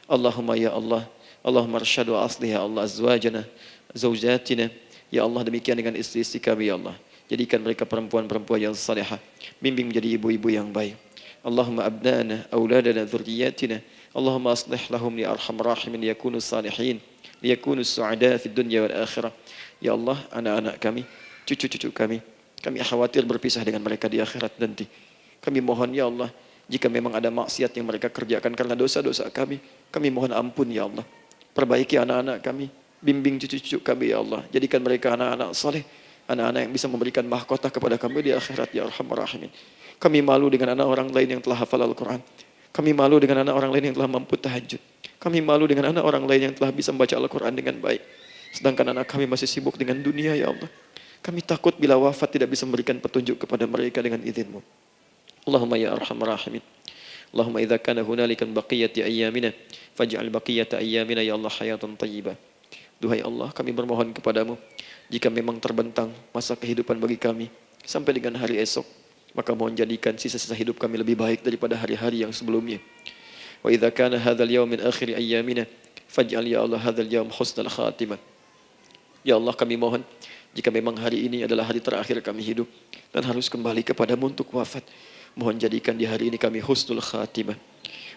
S2: Allahumma ya Allah, Allahumma arsyad wa asli ya Allah azwajana, zawjatina. Ya Allah, demikian dengan istri-istri kami, ya Allah. Jadikan mereka perempuan-perempuan yang salihah. Bimbing menjadi ibu-ibu yang baik. Allahumma abnana, auladana, dzurriyyatina. Allahumma aslih lahum li arhamar rahimin yakunu salihin, liyakunu su'ada fid dunya wal akhirah. Ya Allah, anak-anak kami, cucu-cucu kami khawatir berpisah dengan mereka di akhirat nanti. Kami mohon, ya Allah, jika memang ada maksiat yang mereka kerjakan karena dosa-dosa kami mohon ampun, ya Allah. Perbaiki anak-anak kami, bimbing cucu-cucu kami, ya Allah. Jadikan mereka anak-anak saleh, anak-anak yang bisa memberikan mahkota kepada kami di akhirat, ya Arhamar Rahimin. Kami malu dengan anak orang lain yang telah hafal Al-Quran. Kami malu dengan anak orang lain yang telah mampu tahajud. Kami malu dengan anak orang lain yang telah bisa membaca Al-Quran dengan baik. Sedangkan anak kami masih sibuk dengan dunia, ya Allah. Kami takut bila wafat tidak bisa memberikan petunjuk kepada mereka dengan izin-Mu. Allahumma ya Arhamar Rahimin. Allahumma idza kana hunalika baqiyati ayyamina faj'al baqiyata ayyamina ya Allah hayatan thayyibah. Duhai Allah, kami bermohon kepadamu, jika memang terbentang masa kehidupan bagi kami sampai dengan hari esok, maka mohon jadikan sisa-sisa hidup kami lebih baik daripada hari-hari yang sebelumnya. Wa idza kana hadzal yaum min akhir ayyamina faj'al ya Allah hadzal yaum husnal khatimah. Ya Allah, kami mohon, jika memang hari ini adalah hari terakhir kami hidup dan harus kembali kepadamu untuk wafat, mohon jadikan di hari ini kami husnul khatimah.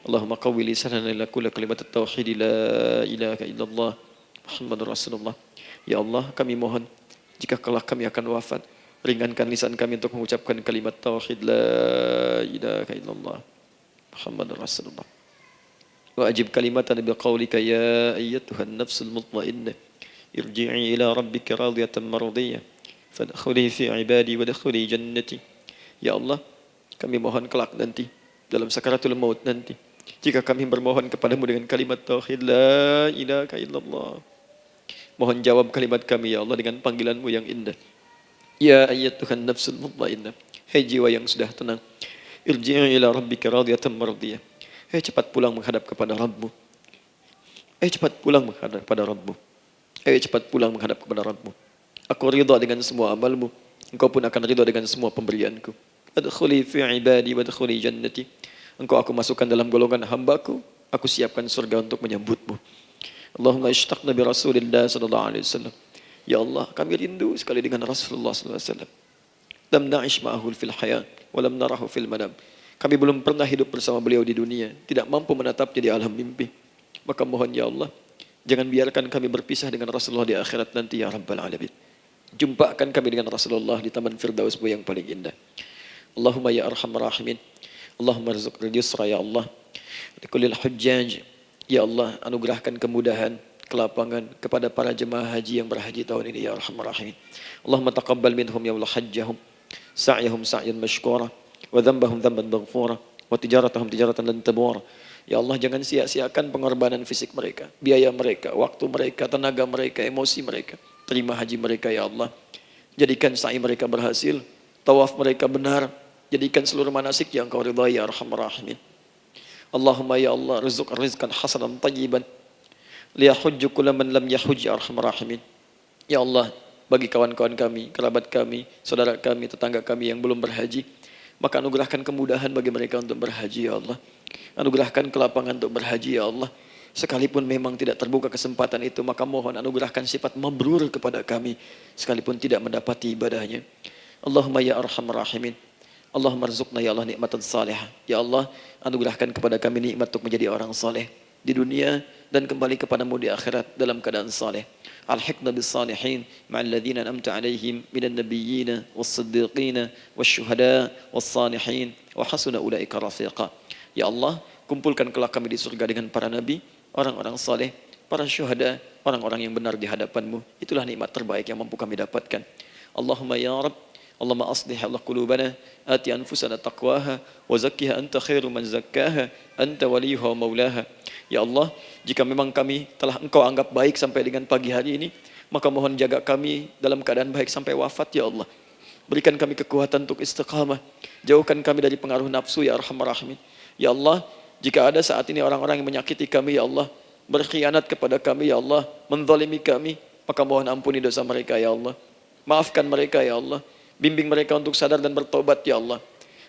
S2: Allahumma qawwi lisanana ila kulli kalimat at-tauhid la ilaha illallah Muhammadur Rasulullah. Ya Allah, kami mohon, jika kelak kami akan wafat, ringankan lisan kami untuk mengucapkan kalimat tauhid la ilaha illallah Muhammadur Rasulullah. Wa ajib kalimatan biqaulika ya ayyatuhan nafsul mutmainnah irji'i ila rabbika radiyatan mardiyah fadkhuli fi ibadi wadkhuli jannati. Ya Allah, kami mohon kelak nanti dalam sakaratul maut nanti, jika kami bermohon kepadamu dengan kalimat tauhid la ilaha illallah, mohon jawab kalimat kami, ya Allah, dengan panggilanmu yang indah. Ya ayyatuhan nafsul mutmainnah, hai jiwa yang sudah tenang, irji'i ila rabbika radiyatan mardiyah, hai cepat pulang menghadap kepada Rabbmu. Hai cepat pulang menghadap kepada Rabbmu. Hai cepat pulang menghadap kepada Rabbmu. Aku ridha dengan semua amalmu, engkau pun akan ridha dengan semua pemberianku. Adkhuli fi ibadi wadkhuli jannati. Engkau aku masukkan dalam golongan hambaku, aku siapkan surga untuk menyambutmu. Allahumma ishtaqna bi Rasulillah sallallahu alaihi wasallam. Ya Allah, kami rindu sekali dengan Rasulullah sallallahu alaihi wasallam. Lam na'ish ma'ahu fil hayat wa lam narahu fil manam. Kami belum pernah hidup bersama beliau di dunia, tidak mampu menatapnya di alam mimpi. Maka mohon, ya Allah, jangan biarkan kami berpisah dengan Rasulullah di akhirat nanti, ya Rabbal Alamin. Jumpakan kami dengan Rasulullah di Taman Firdausmu yang paling indah. Allahumma ya Arhamar Rahimin. Allahumma rizqna yusra, ya Allah. Likullil hujjaj. Ya Allah, anugerahkan kemudahan, kelapangan kepada para jemaah haji yang berhaji tahun ini, ya Arhamar Rahimin. Allahumma taqabbal minhum ya Allah hajjahum, sa'yahum sa'yan mashkura, wa dhanbahum dhanban maghfura, wa tijaratahum tijaratan lan tabur. Ya Allah, jangan sia-siakan pengorbanan fisik mereka, biaya mereka, waktu mereka, tenaga mereka, emosi mereka. Terima haji mereka, ya Allah. Jadikan sa'i mereka berhasil, tawaf mereka benar. Jadikan seluruh manasik yang Kau ridhai, ya Arhamar Rahimin. Allahumma ya Allah, rizqan hasanan tayyiban liyahujju kulla man lam yahujj, ya Arhamar Rahimin. Ya Allah, bagi kawan-kawan kami, kerabat kami, saudara kami, tetangga kami yang belum berhaji, maka anugerahkan kemudahan bagi mereka untuk berhaji, ya Allah. Anugerahkan kelapangan untuk berhaji, ya Allah. Sekalipun memang tidak terbuka kesempatan itu, maka mohon anugerahkan sifat mabrur kepada kami, sekalipun tidak mendapati ibadahnya. Allahumma ya Arhamar Rahimin. Allahumma rizqna ya Allah nikmatan salihah. Ya Allah, anugerahkan kepada kami nikmat untuk menjadi orang saleh di dunia dan kembali kepadamu di akhirat dalam keadaan saleh. Alhiqna bis salihin ma'al ladzina an'amta 'alaihim minan nabiyyina was-siddiqina wasyuhada was-salihin wa hasuna ulaika rafiqa. Ya Allah, kumpulkan kelak kami di surga dengan para nabi, orang-orang saleh, para syuhada, orang-orang yang benar di hadapan-Mu. Itulah nikmat terbaik yang mampu kami dapatkan. Allahumma ya Rabb, Allahumma aslih Allah qulubana, ati anfusana taqwaha, wa zakkiha anta khairu man zakkaha, anta waliyuha wa maulaha. Ya Allah, jika memang kami telah Engkau anggap baik sampai dengan pagi hari ini, maka mohon jaga kami dalam keadaan baik sampai wafat ya Allah. Berikan kami kekuatan untuk istiqamah. Jauhkan kami dari pengaruh nafsu ya Arhamar Rahimin. Ya Allah, jika ada saat ini orang-orang yang menyakiti kami ya Allah, berkhianat kepada kami ya Allah, menzalimi kami, maka mohon ampuni dosa mereka ya Allah. Maafkan mereka ya Allah. Bimbing mereka untuk sadar dan bertobat ya Allah.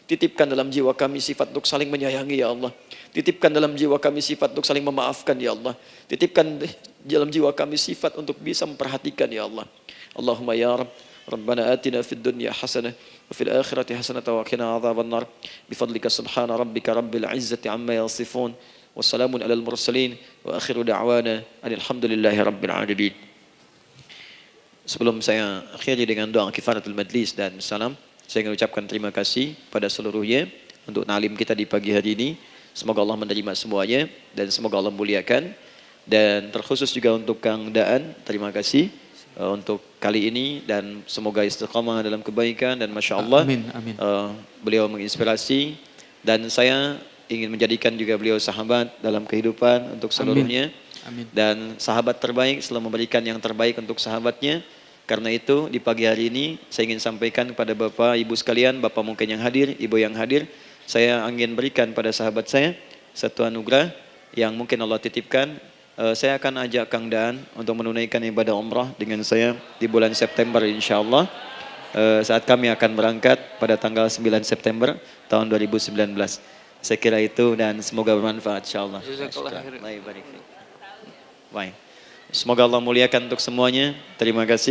S2: Titipkan dalam jiwa kami sifat untuk saling menyayangi ya Allah. Titipkan dalam jiwa kami sifat untuk saling memaafkan ya Allah. Titipkan dalam jiwa kami sifat untuk bisa memperhatikan ya Allah. Allahumma ya Rabb, Rabbana atina fid dunya hasanah wa fil akhirati hasanah wa qina adzaban nar. Bifadlika subhana rabbika rabbil izzati amma yasifun. Wassalamun alal mursalin wa akhiru da'wana alhamdulillahi rabbil alamin. Sebelum saya akhiri dengan doa kifaratul majlis dan salam, saya ingin ucapkan terima kasih pada seluruhnya untuk ta'lim kita di pagi hari ini. Semoga Allah menerima semuanya dan semoga Allah muliakan. Dan terkhusus juga untuk Kang Daan, terima kasih untuk kali ini dan semoga istiqamah dalam kebaikan dan Masya Allah
S3: Amin.
S2: Beliau menginspirasi dan saya ingin menjadikan juga beliau sahabat dalam kehidupan untuk seluruhnya.
S3: Amin.
S2: Dan sahabat terbaik selalu memberikan yang terbaik untuk sahabatnya. Karena itu di pagi hari ini saya ingin sampaikan kepada Bapak Ibu sekalian, Bapak mungkin yang hadir, Ibu yang hadir, saya ingin berikan pada sahabat saya satu anugerah yang mungkin Allah titipkan. Saya akan ajak Kang Daan untuk menunaikan ibadah umrah dengan saya di bulan September insya Allah. Saat kami akan berangkat pada tanggal 9 September tahun 2019. Saya kira itu dan semoga bermanfaat insya Allah. Baik. Semoga Allah muliakan untuk semuanya. Terima kasih.